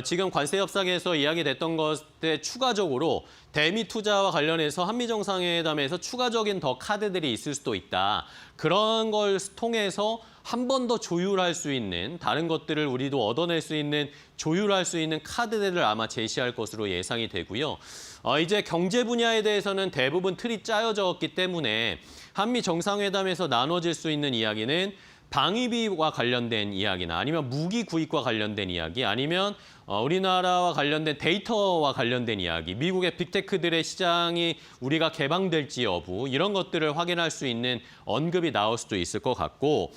지금 관세 협상에서 이야기됐던 것에 추가적으로 대미 투자와 관련해서 한미 정상회담에서 추가적인 더 카드들이 있을 수도 있다. 그런 걸 통해서 한 번 더 조율할 수 있는 다른 것들을 우리도 얻어낼 수 있는 조율할 수 있는 카드들을 아마 제시할 것으로 예상이 되고요. 이제 경제 분야에 대해서는 대부분 틀이 짜여졌기 때문에 한미 정상회담에서 나눠질 수 있는 이야기는 방위비와 관련된 이야기나 아니면 무기 구입과 관련된 이야기 아니면 우리나라와 관련된 데이터와 관련된 이야기, 미국의 빅테크들의 시장이 우리가 개방될지 여부 이런 것들을 확인할 수 있는 언급이 나올 수도 있을 것 같고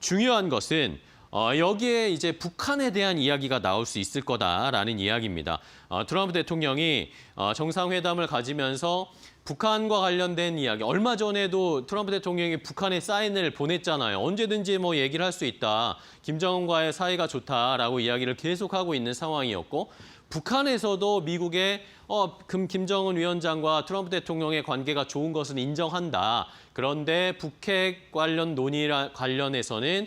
중요한 것은 여기에 이제 북한에 대한 이야기가 나올 수 있을 거다라는 이야기입니다. 트럼프 대통령이 정상회담을 가지면서 북한과 관련된 이야기, 얼마 전에도 트럼프 대통령이 북한에 사인을 보냈잖아요. 언제든지 뭐 얘기를 할 수 있다. 김정은과의 사이가 좋다라고 이야기를 계속하고 있는 상황이었고 북한에서도 미국의 김정은 위원장과 트럼프 대통령의 관계가 좋은 것은 인정한다. 그런데 북핵 관련 논의 관련해서는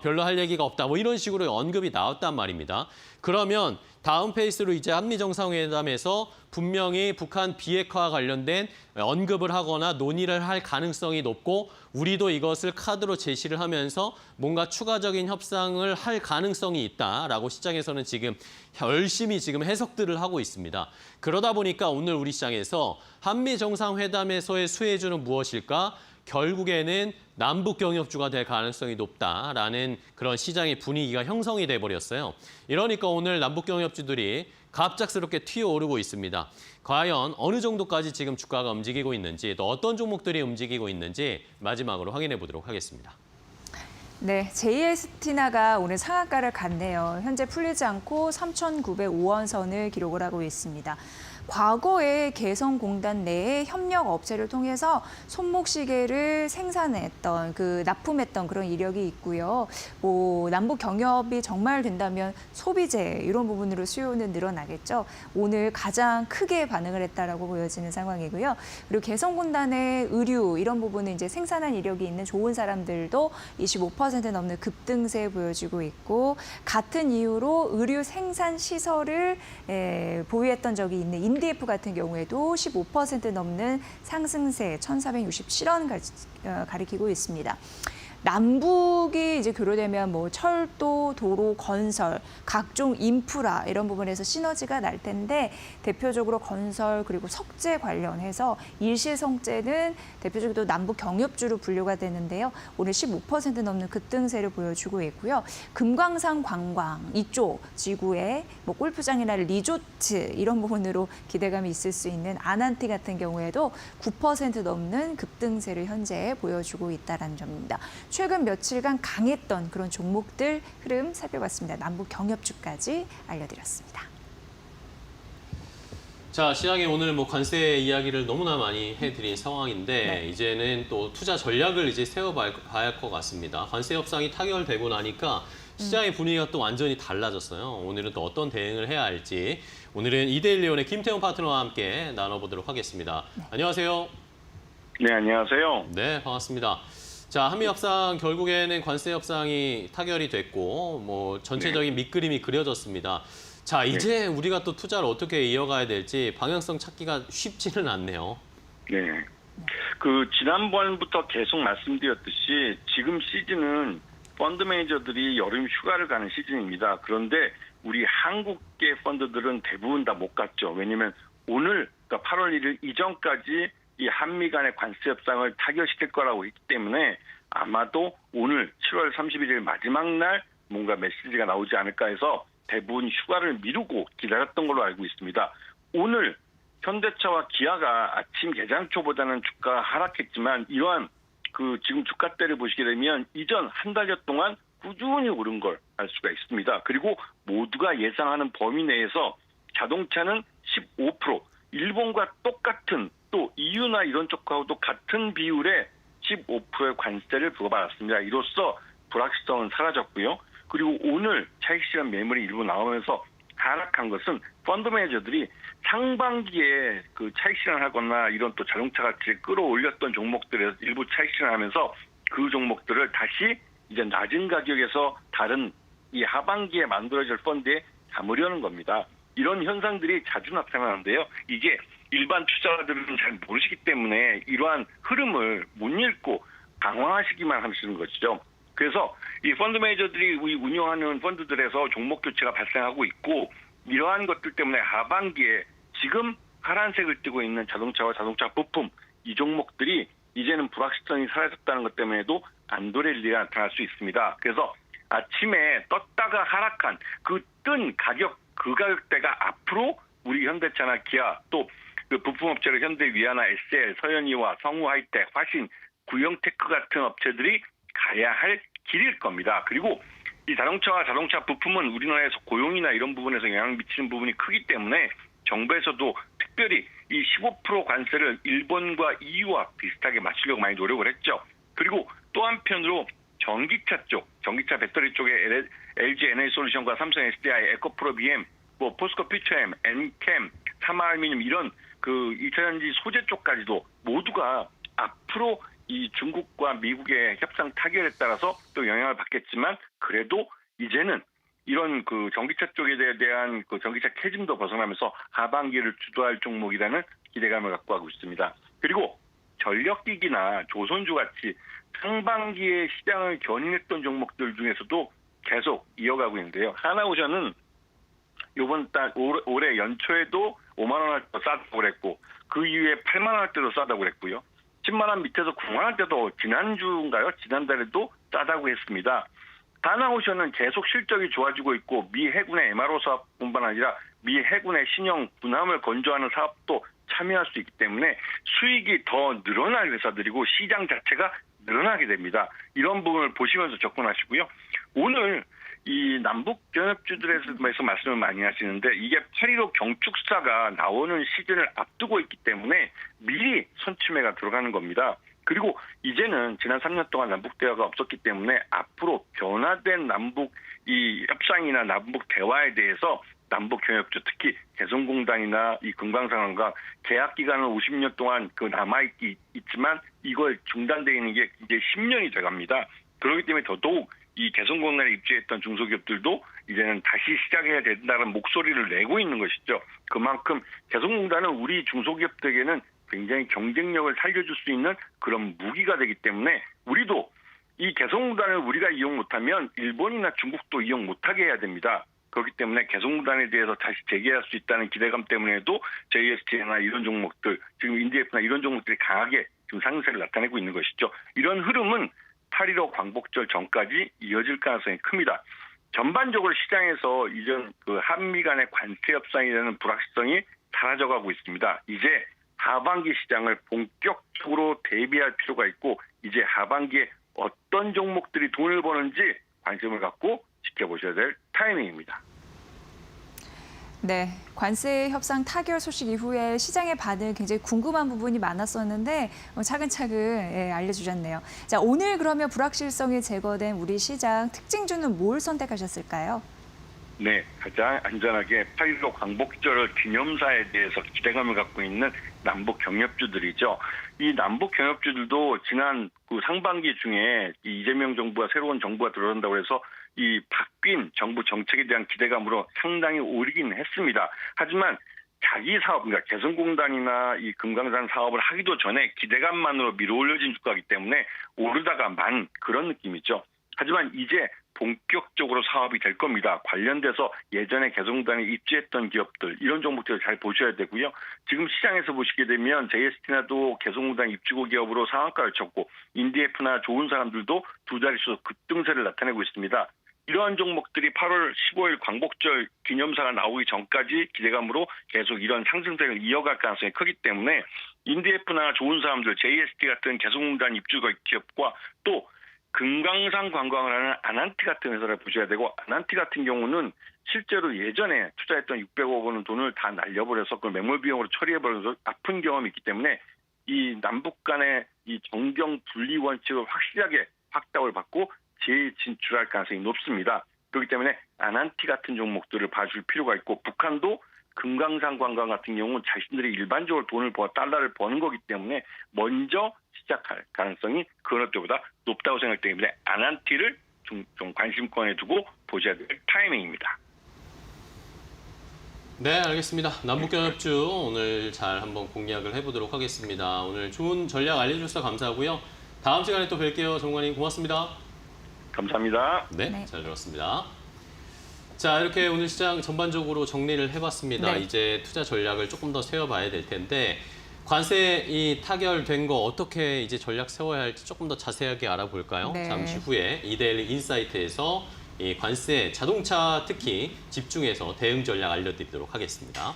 별로 할 얘기가 없다. 뭐 이런 식으로 언급이 나왔단 말입니다. 그러면 다음 페이스로 이제 한미 정상회담에서 분명히 북한 비핵화와 관련된 언급을 하거나 논의를 할 가능성이 높고 우리도 이것을 카드로 제시를 하면서 뭔가 추가적인 협상을 할 가능성이 있다라고 시장에서는 지금 열심히 지금 해석들을 하고 있습니다. 그러다 보니까 오늘 우리 시장에서 한미 정상회담에서의 수혜주는 무엇일까? 결국에는 남북 경협주가 될 가능성이 높다라는 그런 시장의 분위기가 형성이 돼버렸어요. 이러니까 오늘 남북 경협주들이 갑작스럽게 튀어오르고 있습니다. 과연 어느 정도까지 지금 주가가 움직이고 있는지 또 어떤 종목들이 움직이고 있는지 마지막으로 확인해 보도록 하겠습니다. 네, JS티나가 오늘 상한가를 갔네요. 현재 풀리지 않고 3,905원 선을 기록을 하고 있습니다. 과거에 개성공단 내에 협력 업체를 통해서 손목시계를 생산했던 납품했던 그런 이력이 있고요. 뭐 남북 경협이 정말 된다면 소비재 이런 부분으로 수요는 늘어나겠죠. 오늘 가장 크게 반응을 했다라고 보여지는 상황이고요. 그리고 개성공단의 의류 이런 부분은 이제 생산한 이력이 있는 좋은 사람들도 25% 넘는 급등세 보여지고 있고 같은 이유로 의류 생산 시설을 보유했던 적이 있는 MDF 같은 경우에도 15% 넘는 상승세 1,467원 가리키고 있습니다. 남북이 이제 교류되면 뭐 철도, 도로, 건설, 각종 인프라 이런 부분에서 시너지가 날 텐데 대표적으로 건설 그리고 석재 관련해서 일시성재는 대표적으로 남북 경협주로 분류가 되는데요. 오늘 15% 넘는 급등세를 보여주고 있고요. 금광산 관광 이쪽 지구에 뭐 골프장이나 리조트 이런 부분으로 기대감이 있을 수 있는 아난티 같은 경우에도 9% 넘는 급등세를 현재 보여주고 있다는 점입니다. 최근 며칠간 강했던 그런 종목들 흐름 살펴봤습니다. 남북 경협주까지 알려드렸습니다. 자, 시장에 오늘 뭐 관세 이야기를 너무나 많이 해드린 상황인데 네. 이제는 또 투자 전략을 이제 세워봐야 할 것 같습니다. 관세 협상이 타결되고 나니까 시장의 분위기가 또 완전히 달라졌어요. 오늘은 또 어떤 대응을 해야 할지 오늘은 이데일리온의 김태훈 파트너와 함께 나눠보도록 하겠습니다. 네. 안녕하세요. 네, 안녕하세요. 네, 반갑습니다. 자, 한미 협상 결국에는 관세 협상이 타결이 됐고 뭐 전체적인 밑그림이 그려졌습니다. 자, 이제 우리가 또 투자를 어떻게 이어가야 될지 방향성 찾기가 쉽지는 않네요. 네. 지난번부터 계속 말씀드렸듯이 지금 시즌은 펀드 매니저들이 여름 휴가를 가는 시즌입니다. 그런데 우리 한국계 펀드들은 대부분 다 못 갔죠. 왜냐면 오늘, 그러니까 8월 1일 이전까지 이 한미 간의 관세 협상을 타결시킬 거라고 했기 때문에 아마도 오늘 7월 31일 마지막 날 뭔가 메시지가 나오지 않을까 해서 대부분 휴가를 미루고 기다렸던 걸로 알고 있습니다. 오늘 현대차와 기아가 아침 개장 초보다는 주가가 하락했지만 이러한 지금 주가대를 보시게 되면 이전 한 달여 동안 꾸준히 오른 걸 알 수가 있습니다. 그리고 모두가 예상하는 범위 내에서 자동차는 15%, 일본과 똑같은 또 EU나 이런 쪽하고도 같은 비율의 15%의 관세를 부과받았습니다. 이로써 불확실성은 사라졌고요. 그리고 오늘 차익 실현 매물이 일부 나오면서 하락한 것은 펀드 매니저들이 상반기에 차익 실현하거나 이런 또 자동차 가치를 끌어올렸던 종목들에서 일부 차익 실현하면서 그 종목들을 다시 이제 낮은 가격에서 다른 이 하반기에 만들어질 펀드에 담으려는 겁니다. 이런 현상들이 자주 나타나는데요. 이게 일반 투자자들은 잘 모르시기 때문에 이러한 흐름을 못 읽고 강화하시기만 하시는 것이죠. 그래서 이 펀드 매니저들이 운영하는 펀드들에서 종목 교체가 발생하고 있고 이러한 것들 때문에 하반기에 지금 파란색을 띠고 있는 자동차와 자동차 부품 이 종목들이 이제는 불확실성이 사라졌다는 것 때문에도 안도렐리가 나타날 수 있습니다. 그래서 아침에 떴다가 하락한 뜬 가격 그 가격대가 앞으로 우리 현대차나 기아 또 부품업체로 현대 위아나 SL, 서현이와 성우 하이텍, 화신, 구형테크 같은 업체들이 가야 할 길일 겁니다. 그리고 이 자동차와 자동차 부품은 우리나라에서 고용이나 이런 부분에서 영향을 미치는 부분이 크기 때문에 정부에서도 특별히 이 15% 관세를 일본과 EU와 비슷하게 맞추려고 많이 노력을 했죠. 그리고 또 한편으로 전기차 쪽, 전기차 배터리 쪽에 LG 에너지솔루션과 삼성 SDI, 에코프로 BM, 포스코 퓨처엠, 엔캠, 삼화알미늄 이런 2차전지 소재 쪽까지도 모두가 앞으로 이 중국과 미국의 협상 타결에 따라서 또 영향을 받겠지만 그래도 이제는 이런 전기차 쪽에 대한 전기차 캐즘도 벗어나면서 하반기를 주도할 종목이라는 기대감을 갖고 하고 있습니다. 그리고 전력기기나 조선주 같이 상반기에 시장을 견인했던 종목들 중에서도 계속 이어가고 있는데요. 하나오션은 이번 달 올해 연초에도 5만 원대도 싸다고 그랬고 그 이후에 8만 원대도 싸다고 그랬고요. 10만 원 밑에서 9만 원대도 지난달에도 싸다고 했습니다. 하나오션은 계속 실적이 좋아지고 있고 미 해군의 MRO 사업뿐만 아니라 미 해군의 신형 군함을 건조하는 사업도 참여할 수 있기 때문에 수익이 더 늘어날 회사들이고 시장 자체가 늘어나게 됩니다. 이런 부분을 보시면서 접근하시고요. 오늘 이 남북 경협주들에서 말씀을 많이 하시는데 이게 8.15 경축사가 나오는 시즌을 앞두고 있기 때문에 미리 선취매가 들어가는 겁니다. 그리고 이제는 지난 3년 동안 남북 대화가 없었기 때문에 앞으로 변화된 남북 이 협상이나 남북 대화에 대해서 남북 경협주 특히 개성공단이나 이 금강산업과 계약 기간은 50년 동안 남아있지만 이걸 중단되어 있는 게 이제 10년이 돼갑니다. 그렇기 때문에 더더욱 이 개성공단에 입주했던 중소기업들도 이제는 다시 시작해야 된다는 목소리를 내고 있는 것이죠. 그만큼 개성공단은 우리 중소기업들에게는 굉장히 경쟁력을 살려줄 수 있는 그런 무기가 되기 때문에 우리도 이 개성공단을 우리가 이용 못하면 일본이나 중국도 이용 못하게 해야 됩니다. 그렇기 때문에 개성공단에 대해서 다시 재개할 수 있다는 기대감 때문에도 JST나 이런 종목들, 지금 인디에프나 이런 종목들이 강하게 지금 상승세를 나타내고 있는 것이죠. 이런 흐름은 8.15 광복절 전까지 이어질 가능성이 큽니다. 전반적으로 시장에서 이전 그 한미 간의 관세 협상이라는 불확실성이 사라져가고 있습니다. 이제 하반기 시장을 본격적으로 대비할 필요가 있고 이제 하반기에 어떤 종목들이 돈을 버는지 관심을 갖고 지켜보셔야 될 타이밍입니다. 네, 관세 협상 타결 소식 이후에 시장의 반응 굉장히 궁금한 부분이 많았었는데 차근차근 알려주셨네요. 자, 오늘 그러면 불확실성이 제거된 우리 시장 특징주는 뭘 선택하셨을까요? 네, 가장 안전하게 8.15 광복절 기념사에 대해서 기대감을 갖고 있는 남북 경협주들이죠. 이 남북 경협주들도 지난 그 상반기 중에 이 이재명 정부가 새로운 정부가 들어온다고 해서 이 바뀐 정부 정책에 대한 기대감으로 상당히 오르긴 했습니다. 하지만 자기 사업, 그러니까 개성공단이나 이 금강산 사업을 하기도 전에 기대감만으로 밀어올려진 주가이기 때문에 오르다가 만 그런 느낌이죠. 하지만 이제 본격적으로 사업이 될 겁니다. 관련돼서 예전에 개성공단에 입주했던 기업들 이런 종목들을 잘 보셔야 되고요. 지금 시장에서 보시게 되면 JST나도 개성공단 입주고 기업으로 상한가를 쳤고 인디에프나 좋은 사람들도 두 자릿수 급등세를 나타내고 있습니다. 이러한 종목들이 8월 15일 광복절 기념사가 나오기 전까지 기대감으로 계속 이런 상승세를 이어갈 가능성이 크기 때문에 인디에프나 좋은 사람들, JST 같은 개성공단 입주 기업과 또 금강산 관광을 하는 아난티 같은 회사를 보셔야 되고 아난티 같은 경우는 실제로 예전에 투자했던 600억 원의 돈을 다 날려버려서 그 매몰 비용으로 처리해버려서 아픈 경험이 있기 때문에 이 남북 간의 이 정경 분리 원칙을 확실하게 확답을 받고 재진출할 가능성이 높습니다. 그렇기 때문에 아난티 같은 종목들을 봐줄 필요가 있고 북한도 금강산 관광 같은 경우는 자신들이 일반적으로 달러를 버는 거기 때문에 먼저 시작할 가능성이 그 어느 때보다 높다고 생각되기 때문에 아난티를 좀 관심권에 두고 보셔야 될 타이밍입니다. 네, 알겠습니다. 남북경협주 오늘 잘 한번 공략을 해보도록 하겠습니다. 오늘 좋은 전략 알려주셔서 감사하고요. 다음 시간에 또 뵐게요. 정관님 고맙습니다. 감사합니다. 네, 잘 들었습니다. 자, 이렇게 오늘 시장 전반적으로 정리를 해봤습니다. 네. 이제 투자 전략을 조금 더 세워봐야 될 텐데 관세 이 타결된 거 어떻게 이제 전략 세워야 할지 조금 더 자세하게 알아볼까요? 네. 잠시 후에 이데일리 인사이트에서 이 관세 자동차 특히 집중해서 대응 전략 알려드리도록 하겠습니다.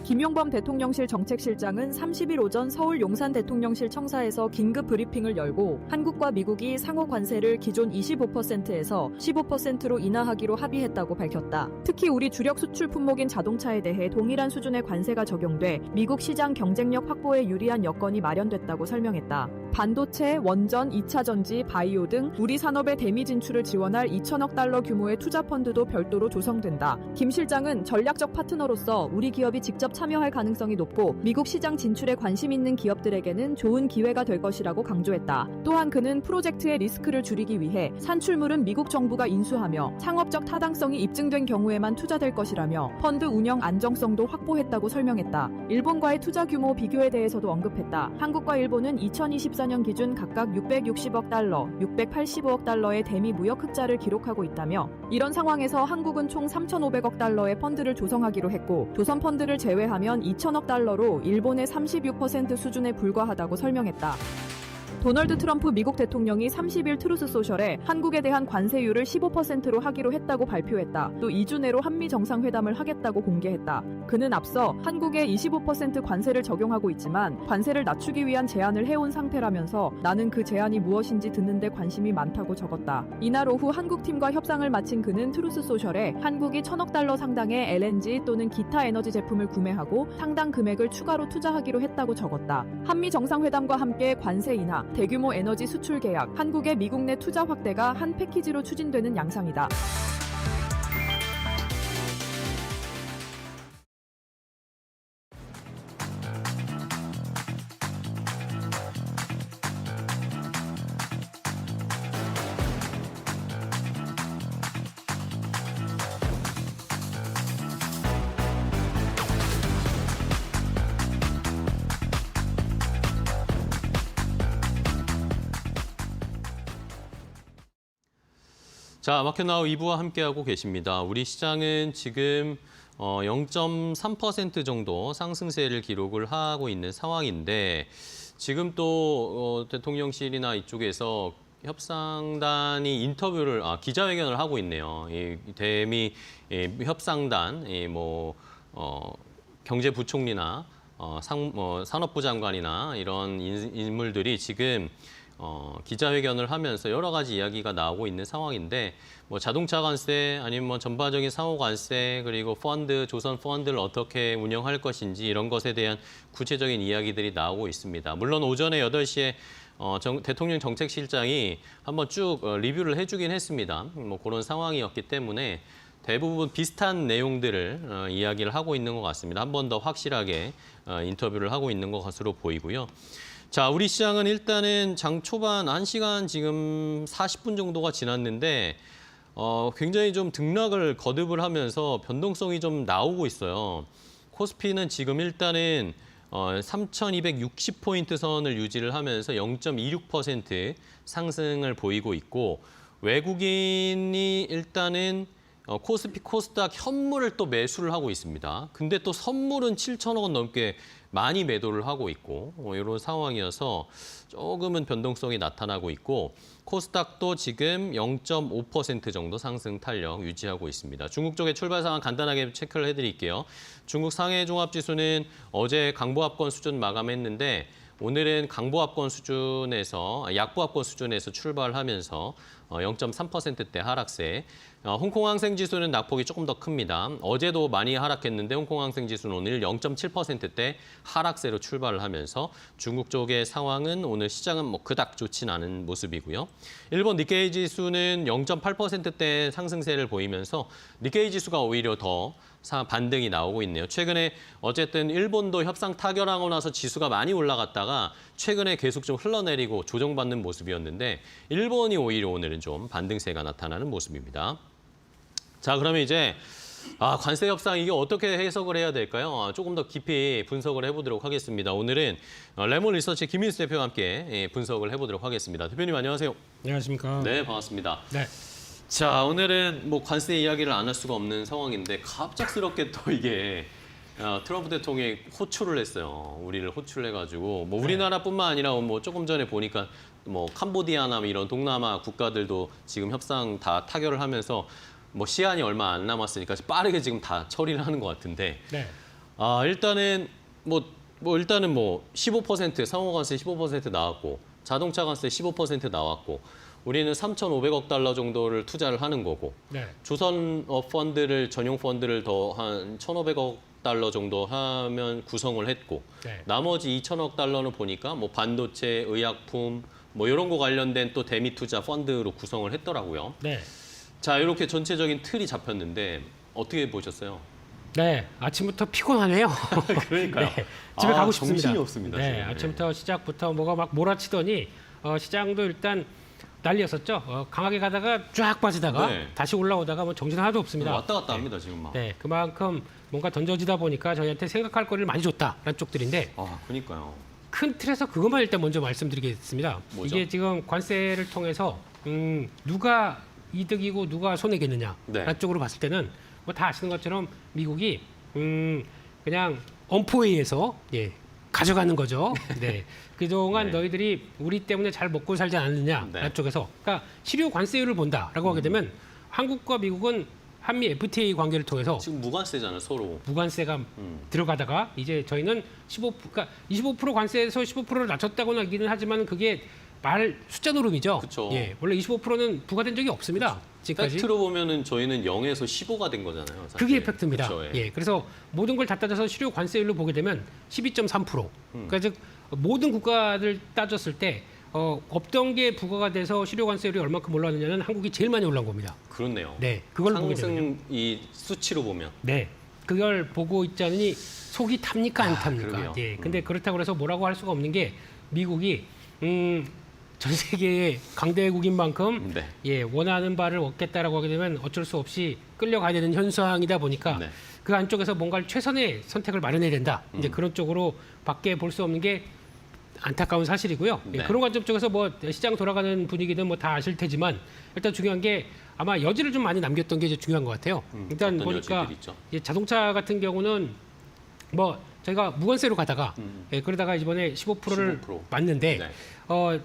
김용범 대통령실 정책실장은 30일 오전 서울 용산 대통령실 청사에서 긴급 브리핑을 열고 한국과 미국이 상호 관세를 기존 25%에서 15%로 인하하기로 합의했다고 밝혔다. 특히 우리 주력 수출 품목인 자동차에 대해 동일한 수준의 관세가 적용돼 미국 시장 경쟁력 확보에 유리한 여건이 마련됐다고 설명했다. 반도체, 원전, 2차 전지, 바이오 등 우리 산업의 대미 진출을 지원할 2천억 달러 규모의 투자 펀드도 별도로 조성된다. 김 실장은 전략적 파트너로서 우리 기업이 직접 참여할 가능성이 높고 미국 시장 진출에 관심 있는 기업들에게는 좋은 기회가 될 것이라고 강조했다. 또한 그는 프로젝트의 리스크를 줄이기 위해 산출물은 미국 정부가 인수하며 창업적 타당성이 입증된 경우에만 투자될 것이라며 펀드 운영 안정성도 확보했다고 설명했다. 일본과의 투자 규모 비교에 대해서도 언급했다. 한국과 일본은 2024년 기준 각각 660억 달러, 685억 달러의 대미 무역 흑자를 기록하고 있다며 이런 상황에서 한국은 총 3,500억 달러의 펀드를 조성하기로 했고 조선 펀드를 제외하면 2천억 달러로 일본의 36% 수준에 불과하다고 설명했다. 도널드 트럼프 미국 대통령이 30일 트루스 소셜에 한국에 대한 관세율을 15%로 하기로 했다고 발표했다. 또 2주 내로 한미 정상회담을 하겠다고 공개했다. 그는 앞서 한국에 25% 관세를 적용하고 있지만 관세를 낮추기 위한 제안을 해온 상태라면서 나는 그 제안이 무엇인지 듣는 데 관심이 많다고 적었다. 이날 오후 한국팀과 협상을 마친 그는 트루스 소셜에 한국이 1,000억 달러 상당의 LNG 또는 기타 에너지 제품을 구매하고 상당 금액을 추가로 투자하기로 했다고 적었다. 한미 정상회담과 함께 관세 인하, 대규모 에너지 수출 계약, 한국의 미국 내 투자 확대가 한 패키지로 추진되는 양상이다. 자, 마켓나우 2부와 함께하고 계십니다. 우리 시장은 지금 0.3% 정도 상승세를 기록을 하고 있는 상황인데 지금 또 대통령실이나 이쪽에서 협상단이 기자회견을 하고 있네요. 이 대미 협상단, 경제부총리나 산업부 장관이나 이런 인물들이 지금 기자회견을 하면서 여러 가지 이야기가 나오고 있는 상황인데 자동차 관세 아니면 전반적인 상호 관세 그리고 조선 펀드를 어떻게 운영할 것인지 이런 것에 대한 구체적인 이야기들이 나오고 있습니다. 물론 오전에 8시에 대통령 정책실장이 한번 쭉 리뷰를 해주긴 했습니다. 그런 상황이었기 때문에 대부분 비슷한 내용들을 이야기를 하고 있는 것 같습니다. 한 번 더 확실하게 인터뷰를 하고 있는 것으로 보이고요. 자, 우리 시장은 일단은 장 초반 1시간 지금 40분 정도가 지났는데 굉장히 좀 등락을 거듭을 하면서 변동성이 좀 나오고 있어요. 코스피는 지금 일단은 3,260포인트 선을 유지를 하면서 0.26% 상승을 보이고 있고 외국인이 일단은 코스피, 코스닥 현물을 또 매수를 하고 있습니다. 근데 또 선물은 7천억 원 넘게 많이 매도를 하고 있고 이런 상황이어서 조금은 변동성이 나타나고 있고 코스닥도 지금 0.5% 정도 상승 탄력 유지하고 있습니다. 중국 쪽의 출발 상황 간단하게 체크를 해드릴게요. 중국 상해 종합지수는 어제 강보합권 수준 마감했는데 오늘은 강보합권 수준에서 약보합권 수준에서 출발하면서 0.3%대 하락세. 홍콩 항생지수는 낙폭이 조금 더 큽니다. 어제도 많이 하락했는데 홍콩 항생지수는 오늘 0.7%대 하락세로 출발을 하면서 중국 쪽의 상황은 오늘 시장은 그닥 좋진 않은 모습이고요. 일본 니케이 지수는 0.8%대 상승세를 보이면서 니케이 지수가 오히려 더 반등이 나오고 있네요. 최근에 어쨌든 일본도 협상 타결하고 나서 지수가 많이 올라갔다가 최근에 계속 좀 흘러내리고 조정받는 모습이었는데 일본이 오히려 오늘은 좀 반등세가 나타나는 모습입니다. 자, 그러면 이제 관세 협상 이게 어떻게 해석을 해야 될까요? 조금 더 깊이 분석을 해보도록 하겠습니다. 오늘은 레몬 리서치 김민수 대표와 함께 분석을 해보도록 하겠습니다. 대표님 안녕하세요. 안녕하십니까. 네, 반갑습니다. 네. 자, 오늘은 관세 이야기를 안 할 수가 없는 상황인데 갑작스럽게 또 이게 트럼프 대통령이 호출을 했어요. 우리를 호출해가지고 우리나라뿐만 아니라 조금 전에 보니까 캄보디아나 이런 동남아 국가들도 지금 협상 다 타결을 하면서 시한이 얼마 안 남았으니까 빠르게 지금 다 처리를 하는 것 같은데 네. 일단은 일단은 15% 상호관세 15% 나왔고 자동차 관세 15% 나왔고 우리는 3,500억 달러 정도를 투자를 하는 거고 네. 조선 펀드를 전용 펀드를 더 한 1,500억 달러 정도 하면 구성을 했고 네. 나머지 2천억 달러는 보니까 뭐 반도체, 의약품 뭐 이런 거 관련된 또 대미 투자 펀드로 구성을 했더라고요. 네. 자, 이렇게 전체적인 틀이 잡혔는데 어떻게 보셨어요? 네, 아침부터 피곤하네요. 그러니까요. 네, 집에 가고 싶습니다. 정신이 없습니다. 네, 지금. 아침부터 시작부터 뭐가 막 몰아치더니 시장도 일단 난리였었죠. 강하게 가다가 쫙 빠지다가 네. 다시 올라오다가 뭐 정신 하나도 없습니다. 왔다 갔다 합니다, 지금 막. 네, 그만큼 뭔가 던져지다 보니까 저희한테 생각할 거리를 많이 줬다라는 쪽들인데 아, 그러니까요. 큰 틀에서 그것만 일단 먼저 말씀드리겠습니다. 뭐죠? 이게 지금 관세를 통해서 누가 이득이고 누가 손해겠느냐 네. 쪽으로 봤을 때는 뭐 다 아시는 것처럼 미국이 그냥 엄포에이에서 가져가는 거죠. 네. 그동안 네. 너희들이 우리 때문에 잘 먹고 살지 않았느냐 네. 쪽에서 그러니까 실효 관세율을 본다라고 하게 되면 한국과 미국은 한미 FTA 관계를 통해서 지금 무관세잖아요, 서로. 무관세가 들어가다가 이제 저희는 15%, 그러니까 25% 관세에서 15%를 낮췄다고는 하기는 하지만 그게 말 숫자 노름이죠. 그쵸. 예, 원래 25%는 부과된 적이 없습니다. 지금까지. 팩트로 보면은 저희는 0에서 15가 된 거잖아요. 사실. 그게 팩트입니다. 그쵸, 예, 그래서 모든 걸 다 따져서 실효 관세율로 보게 되면 12.3%. 그러니까 즉 모든 국가들 따졌을 때 없던 게 부과가 돼서 실효 관세율이 얼마큼 올라왔느냐는 한국이 제일 많이 올라온 겁니다. 그렇네요. 네, 그걸 보게 되면요. 상승 이 수치로 보면. 네. 그걸 보고 있자니 속이 탑니까 안 탑니까? 그러게요. 예. 근데 그렇다고 해서 뭐라고 할 수가 없는 게 미국이 전 세계의 강대국인 만큼 네. 원하는 바를 얻겠다라고 하게 되면 어쩔 수 없이 끌려가야 되는 현상이다 보니까 네. 그 안쪽에서 뭔가 최선의 선택을 마련해야 된다. 이제 그런 쪽으로 밖에 볼 수 없는 게 안타까운 사실이고요. 네. 그런 관점 쪽에서 뭐 시장 돌아가는 분위기는 뭐 다 아실 테지만 일단 중요한 게 아마 여지를 좀 많이 남겼던 게 이제 중요한 것 같아요. 일단 어떤 보니까 여지들이 있죠? 자동차 같은 경우는 뭐 저희가 무관세로 가다가 그러다가 이번에 15%를 15%. 맞는데 네.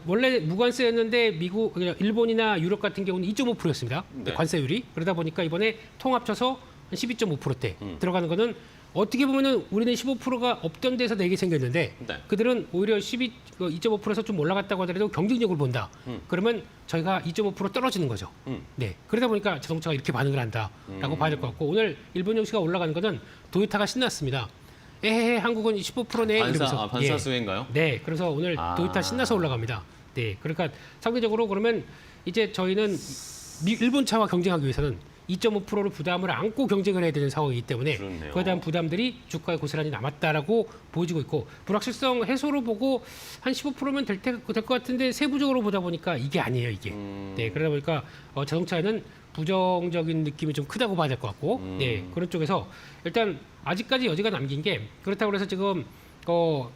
원래 무관세였는데 미국, 일본이나 유럽 같은 경우는 2.5%였습니다. 네. 관세율이. 그러다 보니까 이번에 통 합쳐서 한 12.5%대 들어가는 거는 어떻게 보면은 우리는 15%가 없던 데서 내게 생겼는데 네. 그들은 오히려 2.5%에서 좀 올라갔다고 하더라도 경쟁력을 본다. 그러면 저희가 2.5% 떨어지는 거죠. 네. 그러다 보니까 자동차가 이렇게 반응을 한다라고 봐야 될 것 같고 오늘 일본 증시가 올라가는 거는 도요타가 신났습니다. 에헤헤 한국은 15%네 이러면서. 반사 수혜인가요? 네. 그래서 오늘 도요타 신나서 올라갑니다. 네. 그러니까 상대적으로 그러면 이제 저희는 일본 차와 경쟁하기 위해서는 2.5%를 부담을 안고 경쟁을 해야 되는 상황이기 때문에 그렇네요. 그에 대한 부담들이 주가에 고스란히 남았다라고 보여지고 있고 불확실성 해소로 보고 한 15%면 될 것 같은데 세부적으로 보다 보니까 이게 아니에요 이게. 네 그러다 보니까 자동차에는 부정적인 느낌이 좀 크다고 봐야 될 것 같고 네 그런 쪽에서 일단 아직까지 여지가 남긴 게 그렇다고 해서 지금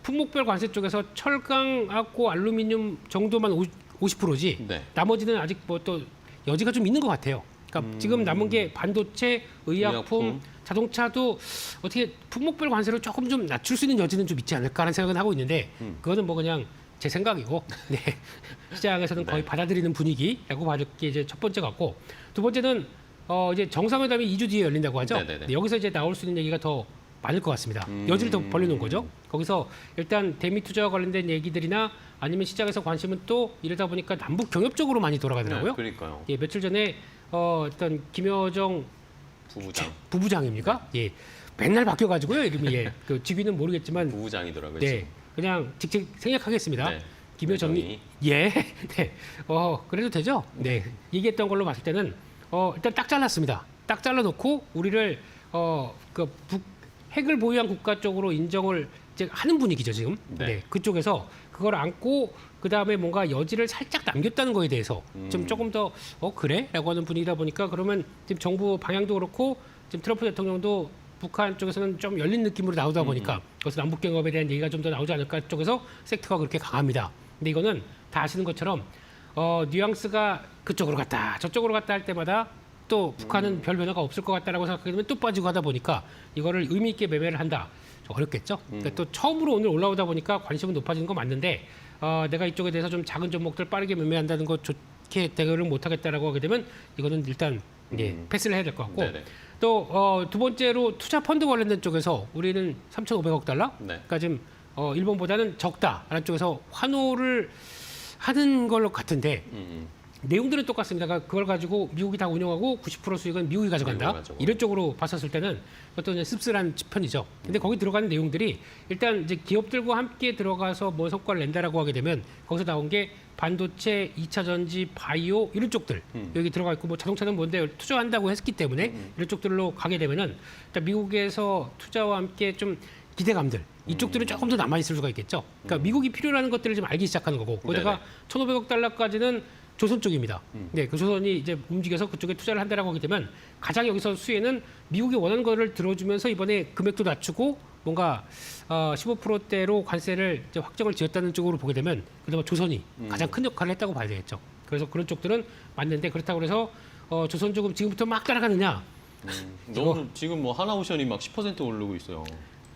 품목별 관세 쪽에서 철강하고 알루미늄 정도만 50%지 네. 나머지는 아직 뭐 또 여지가 좀 있는 것 같아요. 그러니까 지금 남은 게 반도체, 의약품, 자동차도 어떻게 품목별 관세로 조금 좀 낮출 수 있는 여지는 좀 있지 않을까라는 생각은 하고 있는데 그거는 뭐 그냥 제 생각이고 네. 시장에서는 거의 받아들이는 분위기라고 봐줄 게 이제 첫 번째 같고 두 번째는 이제 정상회담이 2주 뒤에 열린다고 하죠. 네네네. 네, 여기서 이제 나올 수 있는 얘기가 더 많을 것 같습니다. 여지를 더 벌려놓은 거죠. 거기서 일단 대미 투자와 관련된 얘기들이나 아니면 시장에서 관심은 또 이러다 보니까 남북 경협 쪽으로 많이 돌아가더라고요. 네, 그러니까요. 예, 며칠 전에 일단 김여정 부부장. 부부장입니까? 예, 맨날 바뀌어가지고요 이름이 그 직위는 모르겠지만 부부장이더라고요. 네, 지금. 그냥 직책 생략하겠습니다. 네. 김여정이 예, 네, 그래도 되죠? 네, 얘기했던 걸로 봤을 때는 일단 딱 잘랐습니다. 딱 잘라놓고 우리를 핵을 보유한 국가 쪽으로 인정을 이제 하는 분위기죠 지금. 네. 네, 그쪽에서 그걸 안고 그 다음에 뭔가 여지를 살짝 남겼다는 거에 대해서 좀 조금 더 그래라고 하는 분위기다 보니까 그러면 지금 정부 방향도 그렇고 지금 트럼프 대통령도 북한 쪽에서는 좀 열린 느낌으로 나오다 보니까 그래서 남북 경협에 대한 얘기가 좀 더 나오지 않을까 쪽에서 섹터가 그렇게 강합니다. 근데 이거는 다 아시는 것처럼 뉘앙스가 그쪽으로 갔다 저쪽으로 갔다 할 때마다 또 북한은 별 변화가 없을 것 같다라고 생각하게 되면 또 빠지고 하다 보니까 이거를 의미 있게 매매를 한다. 좀 어렵겠죠. 그러니까 또 처음으로 오늘 올라오다 보니까 관심은 높아지는 건 맞는데 내가 이쪽에 대해서 좀 작은 종목들 빠르게 매매한다는 거 좋게 대응을 못하겠다라고 하게 되면 이거는 일단 패스를 해야 될 것 같고 네네. 또 두 번째로 투자 펀드 관련된 쪽에서 우리는 3,500억 달러 네. 그러니까 지금 일본보다는 적다라는 쪽에서 환호를 하는 걸로 같은데 내용들은 똑같습니다. 그러니까 그걸 가지고 미국이 다 운영하고 90% 수익은 미국이 가져간다. 미국이 가져가. 이런 쪽으로 봤었을 때는 어떤 이제 씁쓸한 편이죠. 근데 거기 들어가는 내용들이 일단 이제 기업들과 함께 들어가서 뭐 성과를 낸다라고 하게 되면 거기서 나온 게 반도체, 2차 전지, 바이오 이런 쪽들 여기 들어가 있고 뭐 자동차는 뭔데 투자한다고 했기 때문에 이런 쪽들로 가게 되면은 일단 미국에서 투자와 함께 좀 기대감들 이쪽들은 조금 더 남아 있을 수가 있겠죠. 그러니까 미국이 필요로 것들을 좀 알기 시작하는 거고 거기다가 1,500억 달러까지는 조선 쪽입니다. 네, 그 조선이 이제 움직여서 그쪽에 투자를 한다라고 하게 되면 가장 여기서 수혜는 미국이 원하는 거를 들어주면서 이번에 금액도 낮추고 뭔가 15%대로 관세를 이제 확정을 지었다는 쪽으로 보게 되면 그나마 조선이 가장 큰 역할을 했다고 봐야 되겠죠. 그래서 그런 쪽들은 맞는데 그렇다고 해서 조선 조금 지금부터 막 따라가느냐? 너무 지금 뭐 하나오션이 막 10% 오르고 있어요.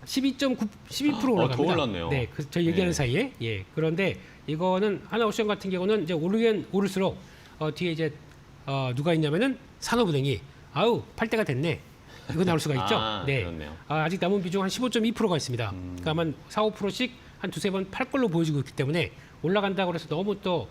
12% 올라갑니다. 더 올랐네요. 네, 저희 얘기하는 네. 사이에 예. 그런데 이거는 하나옵션 같은 경우는 이제 오르면 오를수록 뒤에 이제 누가 있냐면은 산업은행이 아우 팔 때가 됐네. 이거 나올 수가 있죠. 네. 그렇네요. 아직 남은 비중 한 15.2%가 있습니다. 그러니까 한 4, 5%씩 한 두세 번 팔 걸로 보여지고 있기 때문에 올라간다고 해서 너무 또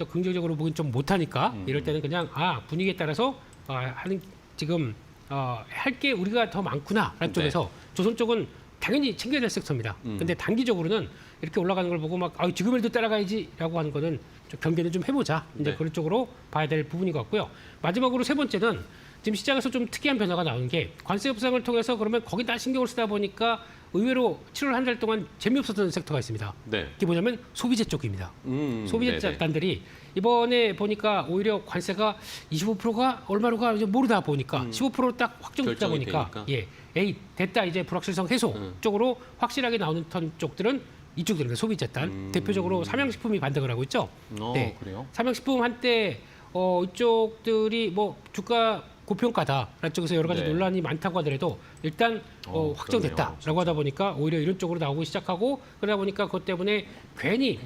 긍정적으로 보긴 좀 못하니까 이럴 때는 그냥 분위기에 따라서 하는 지금 할 게 우리가 더 많구나라는 쪽에서 조선 쪽은 당연히 챙겨야 될 섹터입니다. 근데 단기적으로는 이렇게 올라가는 걸 보고 막 지금이라도 따라가야지라고 하는 거는 좀 경계는 좀 해보자. 이제 네. 그런 쪽으로 봐야 될 부분인 것 같고요. 마지막으로 세 번째는 지금 시장에서 좀 특이한 변화가 나오는 게 관세 협상을 통해서 그러면 거기다 신경을 쓰다 보니까 의외로 7월 한 달 동안 재미없었던 섹터가 있습니다. 네. 그게 뭐냐면 소비재 쪽입니다. 소비재단들이 이번에 보니까 오히려 관세가 25%가 얼마로가 이제 모르다 보니까 15% 딱 확정됐다 결정이 보니까 되니까. 됐다 이제 불확실성 해소 쪽으로 확실하게 나오는 쪽들은 이쪽들입니다. 소비재단 대표적으로 삼양식품이 반등을 하고 있죠. 네. 그래요? 삼양식품 한때 이쪽들이 뭐 주가 고평가다라는 쪽에서 여러 가지 네. 논란이 많다고 하더라도 일단 확정됐다라고 그러네요. 하다 보니까 오히려 이런 쪽으로 나오기 시작하고 그러다 보니까 그것 때문에 괜히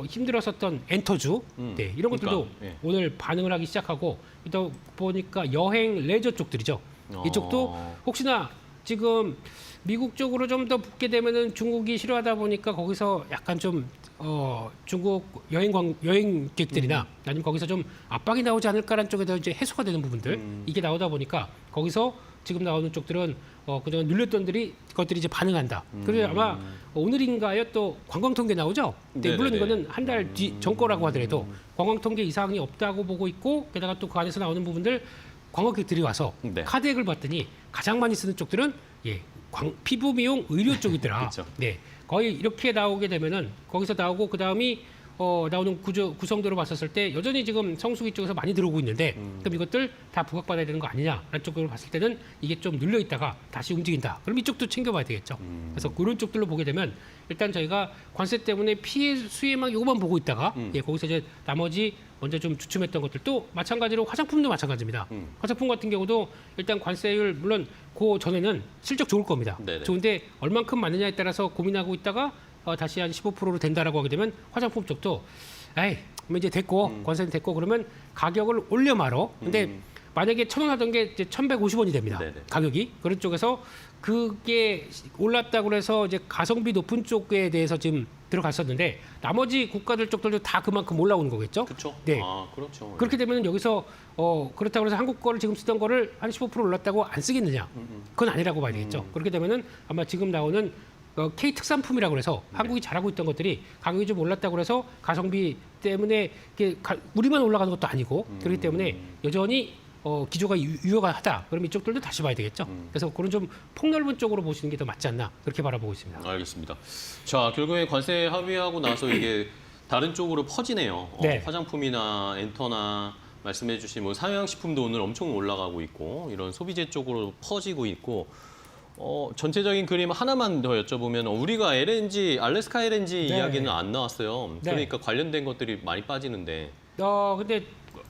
힘들었었던 엔터주 네, 이런 것들도 그러니까, 예. 오늘 반응을 하기 시작하고 또 보니까 여행 레저 쪽들이죠. 이쪽도 혹시나 지금 미국 쪽으로 좀 더 붙게 되면은 중국이 싫어하다 보니까 거기서 약간 좀 중국 여행객들이나 아니면 거기서 좀 압박이 나오지 않을까라는 쪽에서 이제 해소가 되는 부분들 이게 나오다 보니까 거기서 지금 나오는 쪽들은 그동안 눌렸던 것들이 이제 반응한다. 그리고 아마 오늘인가요 또 관광 통계 나오죠. 네, 물론 네네네. 이거는 한 달 뒤 전 거라고 하더라도 관광 통계 이상이 없다고 보고 있고 게다가 또 그 안에서 나오는 부분들 관광객들이 와서 네. 카드액을 봤더니 가장 많이 쓰는 쪽들은 피부 미용 의료 쪽이더라. 그쵸. 네, 거의 이렇게 나오게 되면은 거기서 나오고 그 다음이 나오는 구성도로 봤었을 때 여전히 지금 성수기 쪽에서 많이 들어오고 있는데 그럼 이것들 다 부각받아야 되는 거 아니냐라는 쪽으로 봤을 때는 이게 좀 눌려 있다가 다시 움직인다. 그럼 이쪽도 챙겨봐야 되겠죠. 그래서 그런 쪽들로 보게 되면 일단 저희가 관세 때문에 피해 수혜만 요것만 보고 있다가 거기서 이제 나머지 먼저 좀 주춤했던 것들도 마찬가지로 화장품도 마찬가지입니다. 화장품 같은 경우도 일단 관세율 물론 그 전에는 실적 좋을 겁니다. 네네. 좋은데 얼만큼 맞느냐에 따라서 고민하고 있다가 다시 한 15%로 된다라고 하게 되면 화장품 쪽도 뭐 이제 됐고 관세는 됐고 그러면 가격을 올려 말어. 근데 만약에 1,000원 하던 게 이제 1,150원이 됩니다. 네네. 가격이 그런 쪽에서 그게 올랐다고 해서 이제 가성비 높은 쪽에 대해서 지금 들어갔었는데 나머지 국가들 쪽들도 다 그만큼 올라오는 거겠죠. 그렇죠. 네. 그렇죠. 그렇게 되면 여기서 그렇다고 해서 한국 거를 지금 쓰던 거를 한 15% 올랐다고 안 쓰겠느냐? 그건 아니라고 봐야 되겠죠. 그렇게 되면은 아마 지금 나오는 K 특산품이라고 그래서 한국이 잘하고 있던 것들이 가격이 좀 올랐다고 그래서 가성비 때문에 우리만 올라가는 것도 아니고 그렇기 때문에 여전히 기조가 유효하다. 그럼 이쪽들도 다시 봐야 되겠죠. 그래서 그런 좀 폭넓은 쪽으로 보시는 게 더 맞지 않나 그렇게 바라보고 있습니다. 알겠습니다. 자, 결국에 관세 합의하고 나서 이게 다른 쪽으로 퍼지네요. 네. 화장품이나 엔터나 말씀해주신 뭐 삼양식품도 오늘 엄청 올라가고 있고 이런 소비재 쪽으로 퍼지고 있고 전체적인 그림 하나만 더 여쭤보면 우리가 LNG, 알래스카 LNG 네. 이야기는 안 나왔어요. 네. 그러니까 관련된 것들이 많이 빠지는데. 근데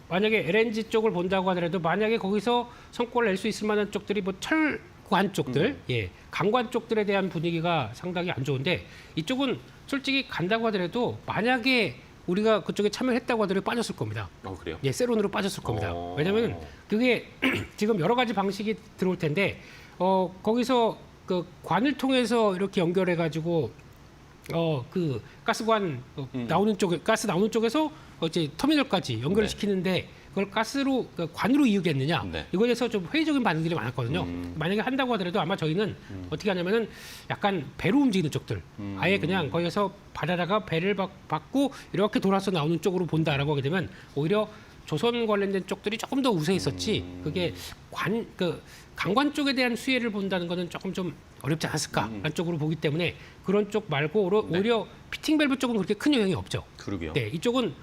만약에 LNG 쪽을 본다고 하더라도 만약에 거기서 성과를 낼 수 있을 만한 쪽들이 뭐 철관 쪽들, 강관 쪽들에 대한 분위기가 상당히 안 좋은데 이쪽은 솔직히 간다고 하더라도 만약에 우리가 그쪽에 참여했다고 하더라도 빠졌을 겁니다. 그래요? 세론으로 빠졌을 겁니다. 왜냐하면 그게 지금 여러 가지 방식이 들어올 텐데 거기서 그 관을 통해서 이렇게 연결해 가지고 그 가스관 나오는 쪽에 가스 나오는 쪽에서 이제 터미널까지 연결을 네. 시키는데 그걸 가스로 관으로 이용했느냐 네. 이거에 대해서 좀 회의적인 반응들이 많았거든요. 만약에 한다고 하더라도 아마 저희는 어떻게 하냐면은 약간 배로 움직이는 쪽들 아예 그냥 거기서 바다다가 배를 받고 이렇게 돌아서 나오는 쪽으로 본다라고 하게 되면 오히려 조선 관련된 쪽들이 조금 더 우세해 있었지 그게 강관 쪽에 대한 수혜를 본다는 거는 조금 좀 어렵지 않았을까라는 쪽으로 보기 때문에 그런 쪽 말고 오히려 피팅 밸브 쪽은 그렇게 큰 영향이 없죠. 그러게요. 네, 이쪽은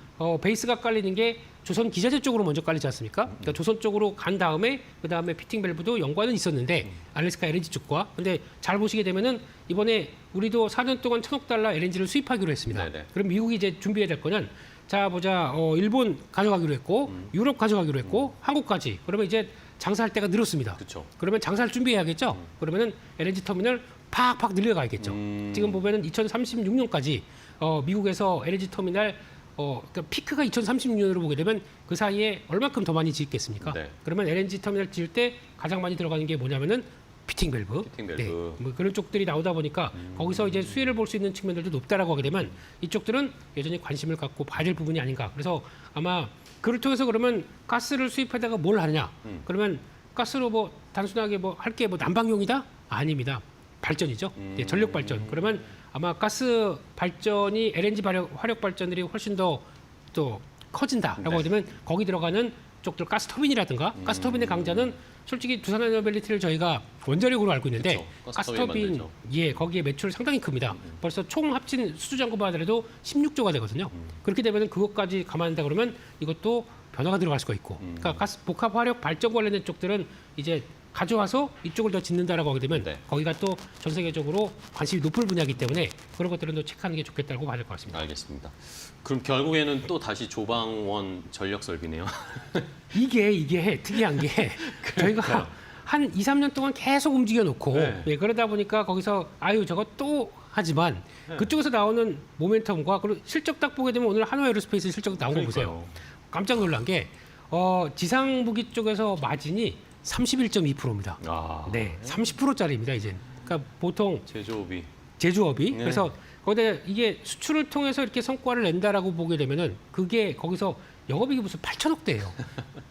베이스가 깔리는 게 조선 기자재 쪽으로 먼저 깔리지 않습니까? 그러니까 조선 쪽으로 간 다음에 그 다음에 피팅 밸브도 연관은 있었는데 알래스카 LNG 쪽과 근데 잘 보시게 되면은 이번에 우리도 4년 동안 1,000억 달러 LNG를 수입하기로 했습니다. 네네. 그럼 미국이 이제 준비해야 될 거는 자 보자 일본 가져가기로 했고 유럽 가져가기로 했고 한국까지 그러면 이제 장사할 때가 늘었습니다. 그렇죠. 그러면 장사를 준비해야겠죠. 그러면은 LNG 터미널 팍팍 늘려가야겠죠. 지금 보면은 2036년까지 미국에서 LNG 터미널 그러니까 피크가 2036년으로 보게 되면 그 사이에 얼마큼 더 많이 짓겠습니까? 네. 그러면 LNG 터미널 지을 때 가장 많이 들어가는 게 뭐냐면은 피팅 밸브. 피팅 밸브. 네. 뭐 그런 쪽들이 나오다 보니까 거기서 이제 수혜를 볼 수 있는 측면들도 높다라고 하게 되면 이쪽들은 여전히 관심을 갖고 봐야 될 부분이 아닌가. 그래서 아마 그를 통해서 그러면 가스를 수입하다가 뭘 하느냐? 그러면 가스로 뭐 단순하게 뭐 할 게 뭐 난방용이다? 아닙니다. 발전이죠. 네, 전력 발전. 그러면 아마 가스 발전이 LNG 화력 발전들이 훨씬 더 또 커진다라고 네. 하게 되면 거기 들어가는 쪽들 가스 터빈이라든가 가스 터빈의 강자는 솔직히 두산에너빌리티를 저희가 원자력으로 알고 있는데 그쵸. 가스 가스 터빈 터빈 만들죠. 거기에 매출 상당히 큽니다. 벌써 총 합친 수주 잔고만 하더라도 16조가 되거든요. 그렇게 되면 그것까지 감안한다 그러면 이것도 변화가 들어갈 수가 있고, 그러니까 가스 복합 화력 발전 관련된 쪽들은 이제 가져와서 이쪽을 더 짓는다라고 하게 되면 네. 거기가 또 전 세계적으로 관심이 높을 분야이기 때문에 그런 것들은 또 체크하는 게 좋겠다고 봐야 될 것 같습니다. 알겠습니다. 그럼 결국에는 또 다시 조방원 전력 설비네요. 이게 특이한 게 저희가 한 2, 3년 동안 계속 움직여 놓고 네. 그러다 보니까 거기서 저거 또 하지만 그쪽에서 나오는 모멘텀과 그리고 실적 딱 보게 되면 오늘 한화 에어로스페이스 실적 나온 거 보세요. 깜짝 놀란 게 지상 무기 쪽에서 마진이 31.2%입니다. 아, 네, 30%짜리입니다 이제. 그러니까 보통 제조업이 네. 그래서 거기다 이게 수출을 통해서 이렇게 성과를 낸다라고 보게 되면은 그게 거기서 영업이익이 무슨 8천억대예요.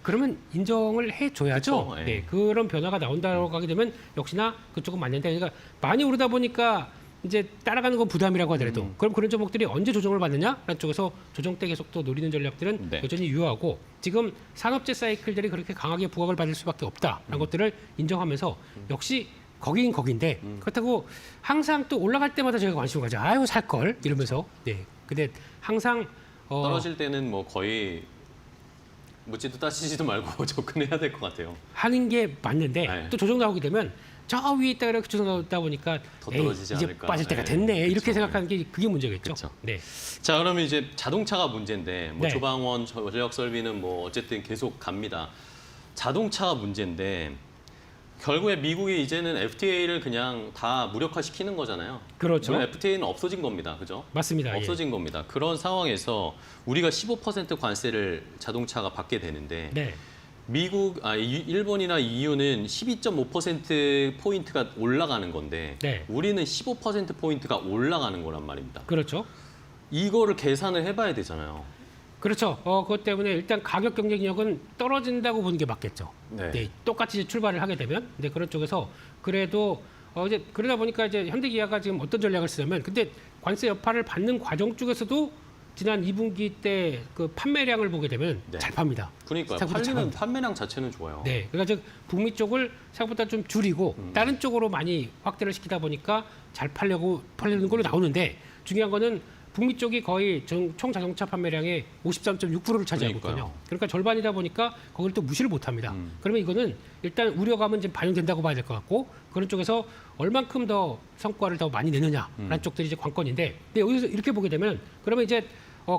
그러면 인정을 해줘야죠. 그쵸, 예. 네, 그런 변화가 나온다고 하게 되면 역시나 그쪽은 맞는데 그러니까 많이 오르다 보니까 이제 따라가는 건 부담이라고 하더라도 그럼 그런 종목들이 언제 조정을 받느냐라는 쪽에서 조정 때 계속 또 노리는 전략들은 네. 여전히 유효하고 지금 산업재 사이클들이 그렇게 강하게 부각을 받을 수밖에 없다라는 것들을 인정하면서 역시 거긴 거긴데 그렇다고 항상 또 올라갈 때마다 저희가 관심을 가져. 아유 살 걸 이러면서 네. 근데 항상 떨어질 때는 뭐 거의 묻지도 따지지도 말고 접근해야 될 것 같아요. 하는 게 맞는데 네. 또 조정 나오게 되면 저 위에 있다가 이렇게 조정 나오다 보니까 더 떨어지지 이제 않을까. 빠질 때가 네. 됐네 이렇게 그쵸. 생각하는 게 그게 문제겠죠. 그쵸. 네. 자, 그러면 이제 자동차가 문제인데 뭐 네. 조방원 전력 설비는 뭐 어쨌든 계속 갑니다. 자동차가 문제인데 결국에 미국이 이제는 FTA를 그냥 다 무력화시키는 거잖아요. 그렇죠. 물론 FTA는 없어진 겁니다. 그죠? 맞습니다. 예. 없어진 겁니다. 그런 상황에서 우리가 15% 관세를 자동차가 받게 되는데 네. 일본이나 EU는 12.5% 포인트가 올라가는 건데 네. 우리는 15% 포인트가 올라가는 거란 말입니다. 그렇죠. 이거를 계산을 해봐야 되잖아요. 그렇죠. 그것 때문에 일단 가격 경쟁력은 떨어진다고 보는 게 맞겠죠. 네. 똑같이 이제 출발을 하게 되면, 근데 그런 쪽에서 그래도 이제 그러다 보니까 이제 현대기아가 지금 어떤 전략을 쓰냐면, 근데 관세 여파를 받는 과정 쪽에서도 지난 2분기 때 그 판매량을 보게 되면 네. 잘 팝니다. 그러니까 생각보다 잘 팔리는 팝니다. 판매량 자체는 좋아요. 네, 그러니까 즉 북미 쪽을 생각보다 좀 줄이고 다른 쪽으로 많이 확대를 시키다 보니까 잘 팔리는 걸로 나오는데 중요한 거는 북미 쪽이 거의 총 자동차 판매량의 53.6%를 차지하고 그러니까요. 있거든요. 그러니까 절반이다 보니까 거기를 또 무시를 못합니다. 그러면 이거는 일단 우려감은 지금 반영된다고 봐야 될 것 같고 그런 쪽에서 얼만큼 더 성과를 더 많이 내느냐라는 쪽들이 이제 관건인데 근데 여기서 이렇게 보게 되면 그러면 이제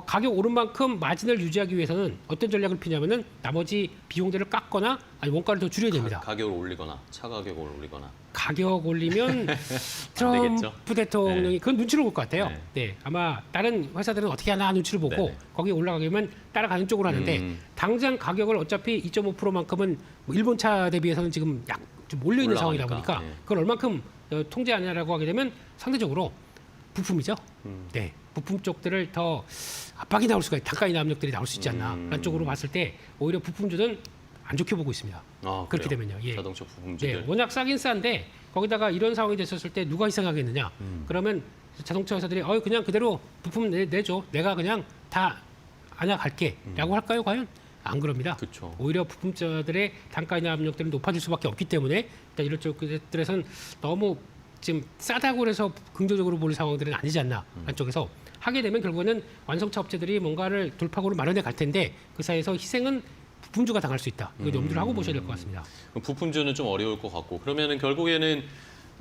가격 오른 만큼 마진을 유지하기 위해서는 어떤 전략을 피냐면은 나머지 비용들을 깎거나 아니 원가를 더 줄여야 됩니다. 가격을 올리거나 차 가격을 올리거나. 가격 올리면 되겠죠. 트럼프 대통령이 네. 그건 눈치를 볼 것 같아요. 네. 네. 아마 다른 회사들은 어떻게 하나 눈치를 보고 네네. 거기에 올라가면 따라가는 쪽으로 하는데 당장 가격을 어차피 2.5%만큼은 뭐 일본 차 대비해서는 지금 좀 몰려 있는 상황이다 올라가니까. 보니까 네. 그걸 얼만큼 통제하냐라고 하게 되면 상대적으로 부품이죠. 네, 부품 쪽들을 더 압박이 나올 수가 있, 단가 인하 압력들이 나올 수 있지 않나라는 쪽으로 봤을 때 오히려 부품주는 안 좋게 보고 있습니다. 아, 그렇게 그래요? 되면요. 예. 자동차 네, 부품주들. 워낙 싸긴 싼데 거기다가 이런 상황이 됐었을 때 누가 희생하겠느냐? 그러면 자동차 회사들이 그냥 그대로 부품 내줘. 내가 그냥 다 안아갈게라고 할까요? 과연? 안 그럽니다. 그쵸. 오히려 부품자들의 단가 인하 압력들은 높아질 수밖에 없기 때문에 일단 이런 쪽들에서는 너무 지금 싸다고 해서 긍정적으로 볼 상황들은 아니지 않나 한쪽에서 하게 되면 결국에는 완성차 업체들이 뭔가를 돌파구를 마련해 갈 텐데 그 사이에서 희생은 부품주가 당할 수 있다. 이거 염두를 하고 보셔야 될 것 같습니다. 그럼 부품주는 좀 어려울 것 같고 그러면은 결국에는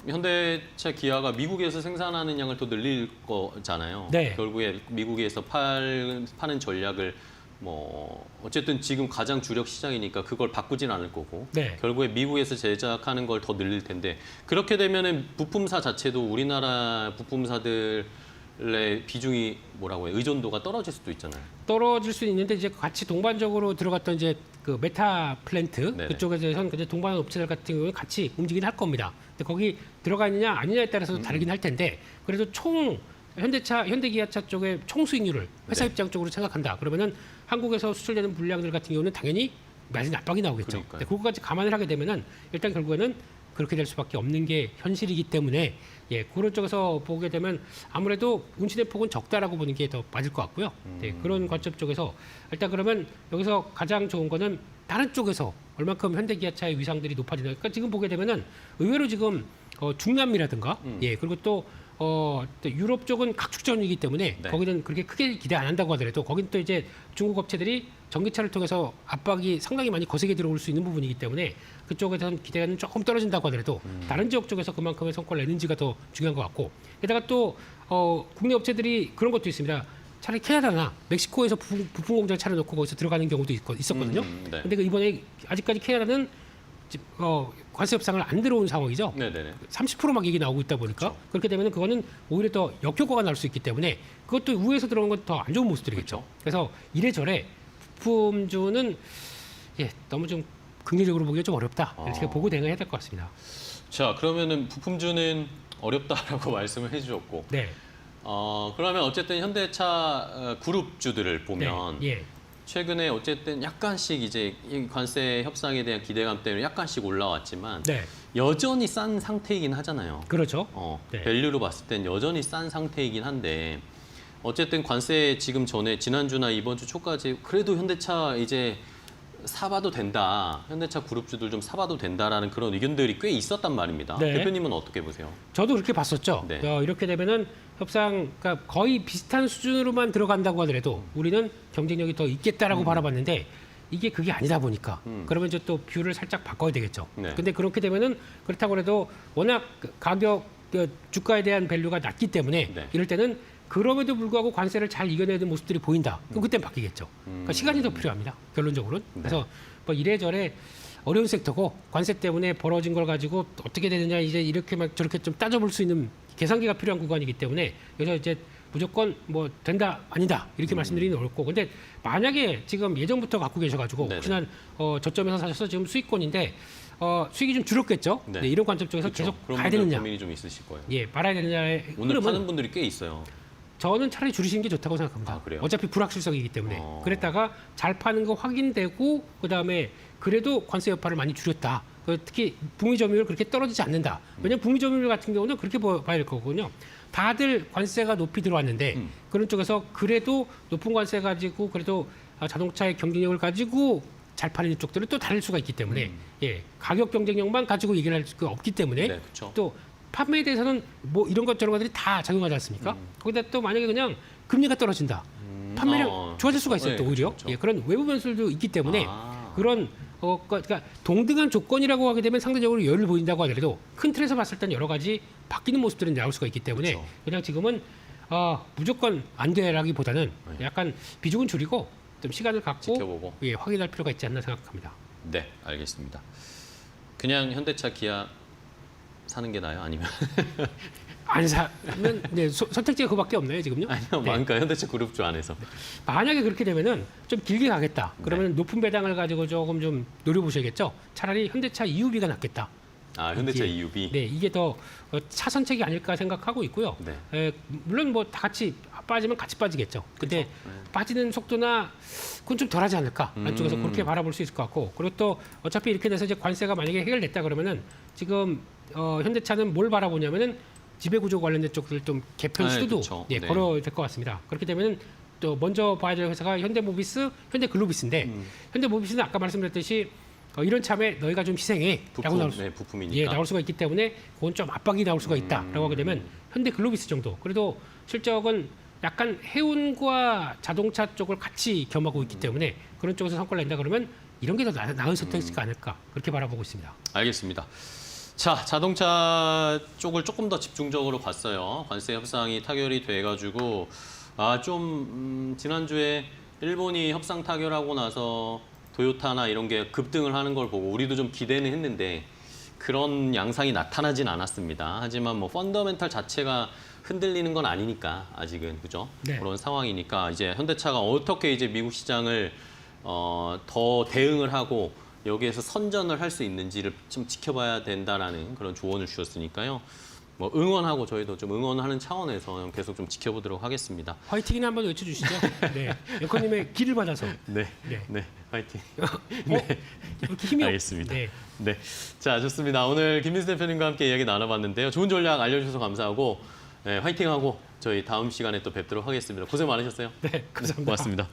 현대차, 기아가 미국에서 생산하는 양을 또 늘릴 거잖아요. 네. 결국에 미국에서 파는 전략을 뭐 어쨌든 지금 가장 주력 시장이니까 그걸 바꾸진 않을 거고 네. 결국에 미국에서 제작하는 걸 더 늘릴 텐데 그렇게 되면은 부품사 자체도 우리나라 부품사들의 비중이 뭐라고 해요? 의존도가 떨어질 수도 있잖아요. 떨어질 수 있는데 이제 같이 동반적으로 들어갔던 이제 그 메타 플랜트 네네. 그쪽에서는 이제 동반 업체들 같은 경우는 같이 움직이긴 할 겁니다. 근데 거기 들어가 있느냐 아니냐에 따라서 다르긴 할 텐데 그래도 총 현대기아차 쪽의 총 수익률을 회사 네. 입장 쪽으로 생각한다. 그러면은 한국에서 수출되는 물량들 같은 경우는 당연히 마진 압박이 나오겠죠. 그러니까요. 근데 그거까지 감안을 하게 되면은 일단 결국에는 그렇게 될 수밖에 없는 게 현실이기 때문에 그런 쪽에서 보게 되면 아무래도 운신의 폭은 적다라고 보는 게 더 맞을 것 같고요. 그런 관점 쪽에서 일단 그러면 여기서 가장 좋은 거는 다른 쪽에서 얼만큼 현대기아차의 위상들이 높아지나. 그러니까 지금 보게 되면은 의외로 지금 중남미라든가 그리고 또 유럽 쪽은 각축전이기 때문에 네. 거기는 그렇게 크게 기대 안 한다고 하더라도 거기는 또 이제 중국 업체들이 전기차를 통해서 압박이 상당히 많이 거세게 들어올 수 있는 부분이기 때문에 그쪽에서는 기대가 조금 떨어진다고 하더라도 다른 지역 쪽에서 그만큼의 성과를 내는지가 더 중요한 것 같고 게다가 또 국내 업체들이 그런 것도 있습니다. 차라리 캐나다나 멕시코에서 부품 공장 차려놓고 거기서 들어가는 경우도 있었거든요. 네. 근데 이번에 아직까지 캐나다는 관세 협상을 안 들어온 상황이죠. 네네네. 30%막 얘기 나오고 있다 보니까 그렇죠. 그렇게 되면 그거는 오히려 더 역효과가 날 수 있기 때문에 그것도 우에서 들어오는 건 더 안 좋은 모습들이겠죠. 그렇죠. 그래서 이래저래 부품주는 너무 좀 긍정적으로 보기가 좀 어렵다. 이렇게 보고 대응해야 될 것 같습니다. 자, 그러면은 부품주는 어렵다라고 말씀을 해주셨고, 네. 그러면 어쨌든 현대차 그룹주들을 보면 네. 최근에 어쨌든 약간씩 이제 이 관세 협상에 대한 기대감 때문에 약간씩 올라왔지만 네. 여전히 싼 상태이긴 하잖아요. 그렇죠. 네. 밸류로 봤을 땐 여전히 싼 상태이긴 한데 어쨌든 관세 지금 전에 지난주나 이번 주 초까지 그래도 현대차 이제 사봐도 된다. 현대차 그룹주들 좀 사봐도 된다라는 그런 의견들이 꽤 있었단 말입니다. 네. 대표님은 어떻게 보세요? 저도 그렇게 봤었죠. 네. 이렇게 되면은 협상, 그러니까 거의 비슷한 수준으로만 들어간다고 하더라도 우리는 경쟁력이 더 있겠다라고 바라봤는데 이게 그게 아니다 보니까 그러면 이제 또 뷰를 살짝 바꿔야 되겠죠. 네. 근데 그렇게 되면은 그렇다고 해도 워낙 가격, 주가에 대한 밸류가 낮기 때문에 네. 이럴 때는 그럼에도 불구하고 관세를 잘 이겨내는 모습들이 보인다. 그럼 그땐 바뀌겠죠. 그러니까 시간이 더 필요합니다. 결론적으로는. 그래서 뭐 이래저래 어려운 섹터고 관세 때문에 벌어진 걸 가지고 어떻게 되느냐 이제 이렇게 막 저렇게 좀 따져볼 수 있는 계산기가 필요한 구간이기 때문에 여기서 이제 무조건 뭐 된다 아니다 이렇게 말씀드리기는 어렵고 근데 만약에 지금 예전부터 갖고 계셔가지고 네네. 혹시나 저점에서 사셔서 지금 수익권인데 수익이 좀 줄었겠죠. 네. 네, 이런 관점 쪽에서 그렇죠. 계속 그런 가야 분들 되느냐, 고민이 좀 있으실 거예요. 말아야 되느냐의 오늘 흐름은 파는 분들이 꽤 있어요. 저는 차라리 줄이시는 게 좋다고 생각합니다. 아, 그래요? 어차피 불확실성이기 때문에. 그랬다가 잘 파는 거 확인되고 그다음에 그래도 관세 여파를 많이 줄였다. 특히 북미 점유율 그렇게 떨어지지 않는다. 왜냐하면 북미 점유율 같은 경우는 그렇게 봐야 될 거거든요. 다들 관세가 높이 들어왔는데 그런 쪽에서 그래도 높은 관세 가지고 그래도 자동차의 경쟁력을 가지고 잘 파는 쪽들은 또 다를 수가 있기 때문에 가격 경쟁력만 가지고 얘기를 할 수가 없기 때문에 네, 그렇죠. 또 판매에 대해서는 뭐 이런 것 저런 것들이 다 작용하지 않습니까? 거기다 또 만약에 그냥 금리가 떨어진다. 판매량 좋아질 수가 있어요. 네, 또 오히려. 그렇죠. 그런 외부 변수도 있기 때문에 아. 그런 그러니까 동등한 조건이라고 하게 되면 상대적으로 여유를 보인다고 하더라도 큰 틀에서 봤을 때는 여러 가지 바뀌는 모습들은 나올 수가 있기 때문에 그렇죠. 그냥 지금은 무조건 안 돼라기보다는 약간 비중은 줄이고 좀 시간을 갖고 지켜보고. 확인할 필요가 있지 않나 생각합니다. 네, 알겠습니다. 그냥 현대차, 기아 사는 게 나아요? 아니면 안 사면 선택지가 그밖에 없나요 지금요? 아니요, 네. 그러니까 현대차 그룹주 안에서. 만약에 그렇게 되면은 좀 길게 가겠다. 그러면 높은 배당을 가지고 조금 좀 노려보셔야겠죠. 차라리 현대차 EUV가 낫겠다. 현대차 EUV. 네, 이게 더 차선책이 아닐까 생각하고 있고요. 네. 물론 뭐 다 같이 빠지면 같이 빠지겠죠. 근데 빠지는 속도나 그건 좀 덜하지 않을까 안쪽에서 그렇게 바라볼 수 있을 것 같고, 그리고 또 어차피 이렇게 돼서 이제 관세가 만약에 해결됐다 그러면은 지금 현대차는 뭘 바라보냐면은 지배구조 관련된 쪽들 좀 개편 시도도 그렇죠. 예, 네. 걸어야 될 것 같습니다. 그렇게 되면은 또 먼저 봐야 될 회사가 현대모비스, 현대글로비스인데 현대모비스는 아까 말씀드렸듯이 이런 참에 너희가 좀 희생해라고 나올 수, 부품이니까. 예, 나올 수가 있기 때문에 그건 좀 압박이 나올 수가 있다라고 하게 되면 현대글로비스 정도. 그래도 실적은 약간 해운과 자동차 쪽을 같이 겸하고 있기 때문에 그런 쪽에서 성과를 낸다 그러면 이런 게 더 나은 선택지가 아닐까 그렇게 바라보고 있습니다. 알겠습니다. 자, 자동차 쪽을 조금 더 집중적으로 봤어요. 관세 협상이 타결이 돼가지고 지난주에 일본이 협상 타결하고 나서 도요타나 이런 게 급등을 하는 걸 보고 우리도 좀 기대는 했는데 그런 양상이 나타나진 않았습니다. 하지만 뭐 펀더멘탈 자체가 흔들리는 건 아니니까 아직은, 그죠? 네. 그런 상황이니까 이제 현대차가 어떻게 이제 미국 시장을 더 대응을 하고 여기에서 선전을 할 수 있는지를 좀 지켜봐야 된다라는 그런 조언을 주셨으니까요. 뭐 응원하고 저희도 좀 응원하는 차원에서 계속 좀 지켜보도록 하겠습니다. 화이팅이나 한번 외쳐주시죠. 네, 앵커님의 길을 받아서. 네, 네. 네, 화이팅. 이렇게 힘이 알겠습니다. 네. 네, 자 좋습니다. 오늘 김민수 대표님과 함께 이야기 나눠봤는데요. 좋은 전략 알려주셔서 감사하고 네, 화이팅하고 저희 다음 시간에 또 뵙도록 하겠습니다. 고생 많으셨어요. 네, 감사합니다. 고맙습니다.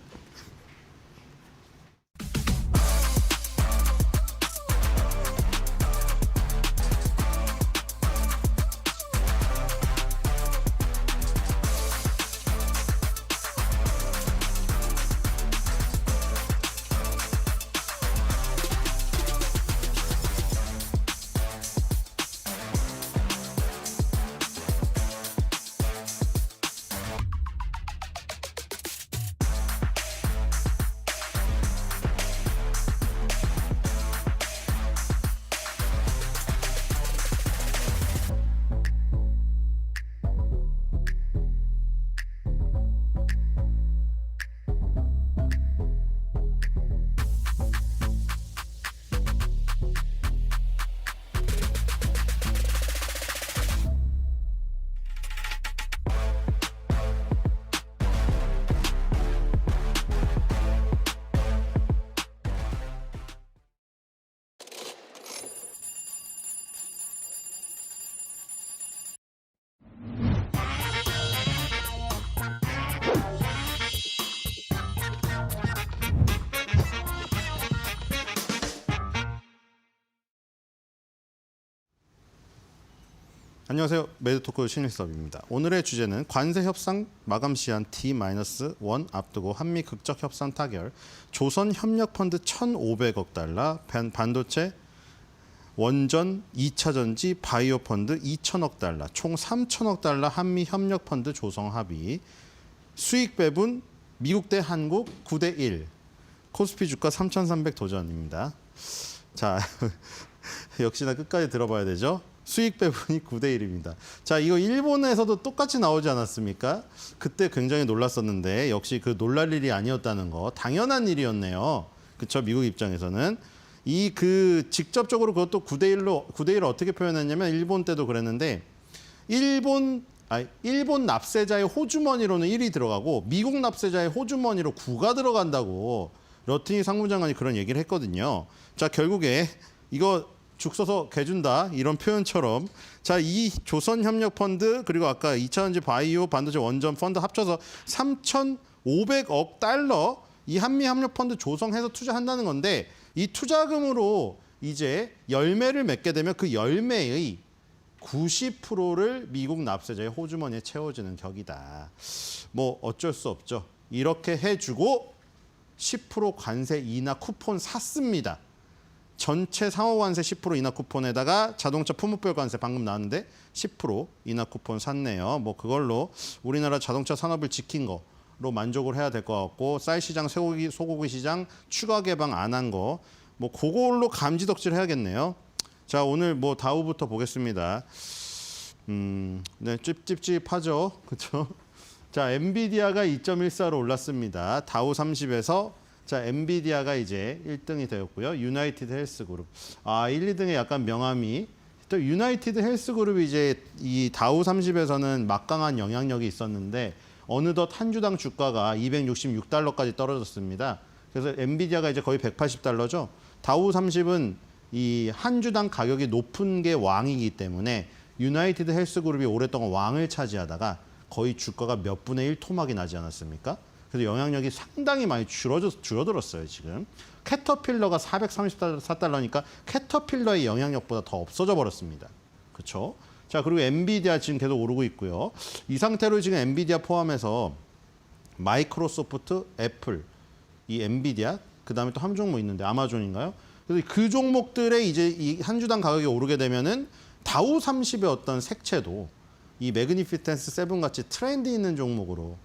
안녕하세요. 매드토크 신일섭입니다. 오늘의 주제는 관세 협상 마감 시한 T-1 앞두고 한미 극적 협상 타결, 조선 협력 펀드 1,500억 달러, 반도체 원전 2차 전지 바이오 펀드 2천억 달러, 총 3천억 달러 한미 협력 펀드 조성 합의, 수익 배분 미국 대 한국 9대 1, 코스피 주가 3,300 도전입니다. 자, 역시나 끝까지 들어봐야 되죠. 수익 배분이 9대 1입니다. 자, 이거 일본에서도 똑같이 나오지 않았습니까? 그때 굉장히 놀랐었는데 역시 그 놀랄 일이 아니었다는 거, 당연한 일이었네요. 그렇죠? 미국 입장에서는 직접적으로 그것도 9대 1을 어떻게 표현했냐면 일본 때도 그랬는데 일본 납세자의 호주머니로는 1이 들어가고 미국 납세자의 호주머니로 9가 들어간다고 러트니 상무장관이 그런 얘기를 했거든요. 자, 결국에 이거 죽 써서 개준다 이런 표현처럼, 자, 이 조선협력펀드 그리고 아까 2차전지 바이오 반도체 원전 펀드 합쳐서 3,500억 달러 이 한미협력펀드 조성해서 투자한다는 건데, 이 투자금으로 이제 열매를 맺게 되면 그 열매의 90%를 미국 납세자의 호주머니에 채워지는 격이다. 뭐 어쩔 수 없죠. 이렇게 해주고 10% 관세 인하 쿠폰 샀습니다. 전체 상호관세 10% 인하 쿠폰에다가 자동차 품목별 관세 방금 나왔는데 10% 인하 쿠폰 샀네요. 뭐 그걸로 우리나라 자동차 산업을 지킨 거로 만족을 해야 될 것 같고, 쌀 시장, 소고기 시장 추가 개방 안 한 거, 뭐 그걸로 감지덕질 해야겠네요. 자, 오늘 뭐 다우부터 보겠습니다. 네, 찝찝하죠, 그렇죠? 자, 엔비디아가 2.14로 올랐습니다. 다우 30에서 자, 엔비디아가 이제 1등이 되었고요. 유나이티드 헬스그룹. 1, 2등에 약간 명암이 또 유나이티드 헬스그룹이 이제 이 다우 30에서는 막강한 영향력이 있었는데 어느덧 한 주당 주가가 266달러까지 떨어졌습니다. 그래서 엔비디아가 이제 거의 180달러죠. 다우 30은 이 한 주당 가격이 높은 게 왕이기 때문에 유나이티드 헬스그룹이 오랫동안 왕을 차지하다가 거의 주가가 몇 분의 1 토막이 나지 않았습니까? 그래서 영향력이 상당히 많이 줄어들었어요, 지금. 캐터필러가 434달러니까 캐터필러의 영향력보다 더 없어져 버렸습니다. 그렇죠? 자, 그리고 엔비디아 지금 계속 오르고 있고요. 이 상태로 지금 엔비디아 포함해서 마이크로소프트, 애플, 이 엔비디아, 그다음에 또 한 종목 있는데 아마존인가요? 그래서 그 종목들의 이제 이 한 주당 가격이 오르게 되면은 다우 30의 어떤 색채도 이 매그니피센스 7 같이 트렌드 있는 종목으로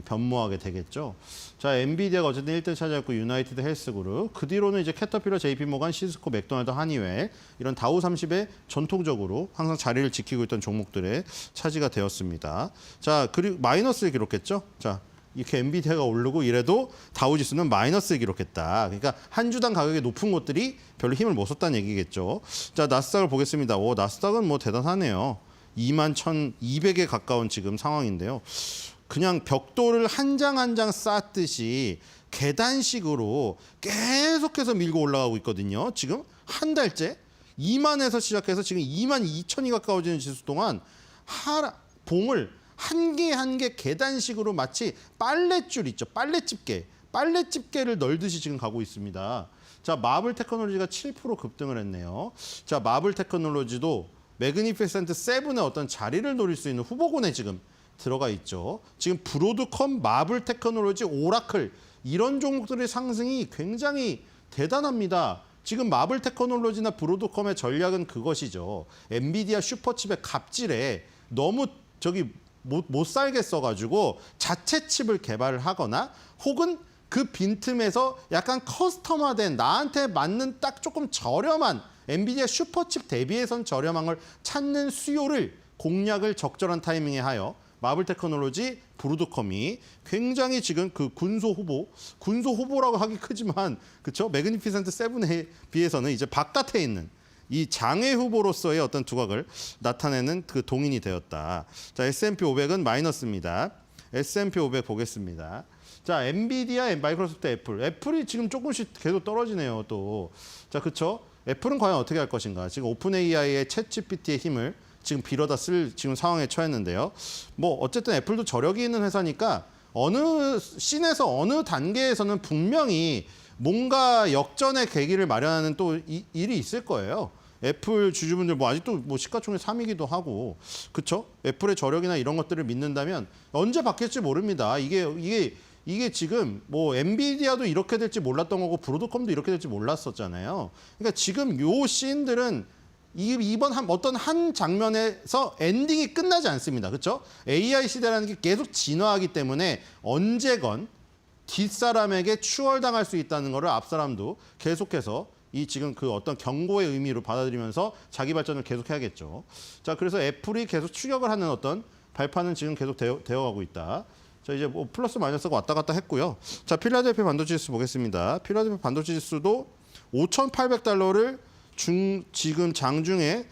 변모하게 되겠죠. 자, 엔비디아가 어쨌든 1등 차지했고 유나이티드 헬스그룹, 그 뒤로는 이제 캐터필러, JP모간, 시스코, 맥도날드, 하니웰 이런 다우 30에 전통적으로 항상 자리를 지키고 있던 종목들의 차지가 되었습니다. 자, 그리고 마이너스를 기록했죠. 자, 이렇게 엔비디아가 오르고 이래도 다우지수는 마이너스를 기록했다. 그러니까 한 주당 가격이 높은 곳들이 별로 힘을 못 썼다는 얘기겠죠. 자, 나스닥을 보겠습니다. 오, 나스닥은 뭐 대단하네요. 21,200에 가까운 지금 상황인데요. 그냥 벽돌을 한 장 한 장 쌓듯이 계단식으로 계속해서 밀고 올라가고 있거든요. 지금 한 달째 2만에서 시작해서 지금 2만 2천이 가까워지는 지수 동안 봉을 한 개 한 개 계단식으로 마치 빨랫줄 있죠. 빨랫집게를 널듯이 지금 가고 있습니다. 자, 마블 테크놀로지가 7% 급등을 했네요. 자, 마블 테크놀로지도 매그니피센트 7의 어떤 자리를 노릴 수 있는 후보군에 지금 들어가 있죠. 지금 브로드컴, 마블 테크놀로지, 오라클 이런 종목들의 상승이 굉장히 대단합니다. 지금 마블 테크놀로지나 브로드컴의 전략은 그것이죠. 엔비디아 슈퍼칩의 갑질에 너무 못 살겠어가지고 자체 칩을 개발을 하거나 혹은 그 빈틈에서 약간 커스텀화된 나한테 맞는 딱 조금 저렴한 엔비디아 슈퍼칩 대비해선 저렴한 걸 찾는 수요를 공략을 적절한 타이밍에 하여 마블 테크놀로지, 브로드컴이 굉장히 지금 그 군소 후보라고 하기 크지만 그렇죠? 매그니피센트 7에 비해서는 이제 바깥에 있는 이 장애 후보로서의 어떤 두각을 나타내는 그 동인이 되었다. 자, S&P 500은 마이너스입니다. S&P 500 보겠습니다. 자, 엔비디아, 마이크로소프트, 애플이 지금 조금씩 계속 떨어지네요. 또, 자, 그렇죠? 애플은 과연 어떻게 할 것인가? 지금 오픈 AI의 챗GPT의 힘을 지금 빌어다 쓸 지금 상황에 처했는데요. 뭐 어쨌든 애플도 저력이 있는 회사니까 어느 씬에서 어느 단계에서는 분명히 뭔가 역전의 계기를 마련하는 또 일이 있을 거예요. 애플 주주분들 뭐 아직도 뭐 시가총액 3위기도 하고, 그렇죠? 애플의 저력이나 이런 것들을 믿는다면 언제 바뀔지 모릅니다. 이게 지금 뭐 엔비디아도 이렇게 될지 몰랐던 거고 브로드컴도 이렇게 될지 몰랐었잖아요. 그러니까 지금 요 씬들은 이번 어떤 한 장면에서 엔딩이 끝나지 않습니다. 그렇죠? AI 시대라는 게 계속 진화하기 때문에 언제건 뒷사람에게 추월당할 수 있다는 거를 앞사람도 계속해서 이 지금 그 어떤 경고의 의미로 받아들이면서 자기 발전을 계속해야겠죠. 자, 그래서 애플이 계속 추격을 하는 어떤 발판은 지금 계속 되어가고 있다. 자, 이제 뭐 플러스 마이너스가 왔다 갔다 했고요. 자, 필라델피아 반도체 지수 보겠습니다. 필라델피아 반도체 지수도 5,800달러를 지금 장중에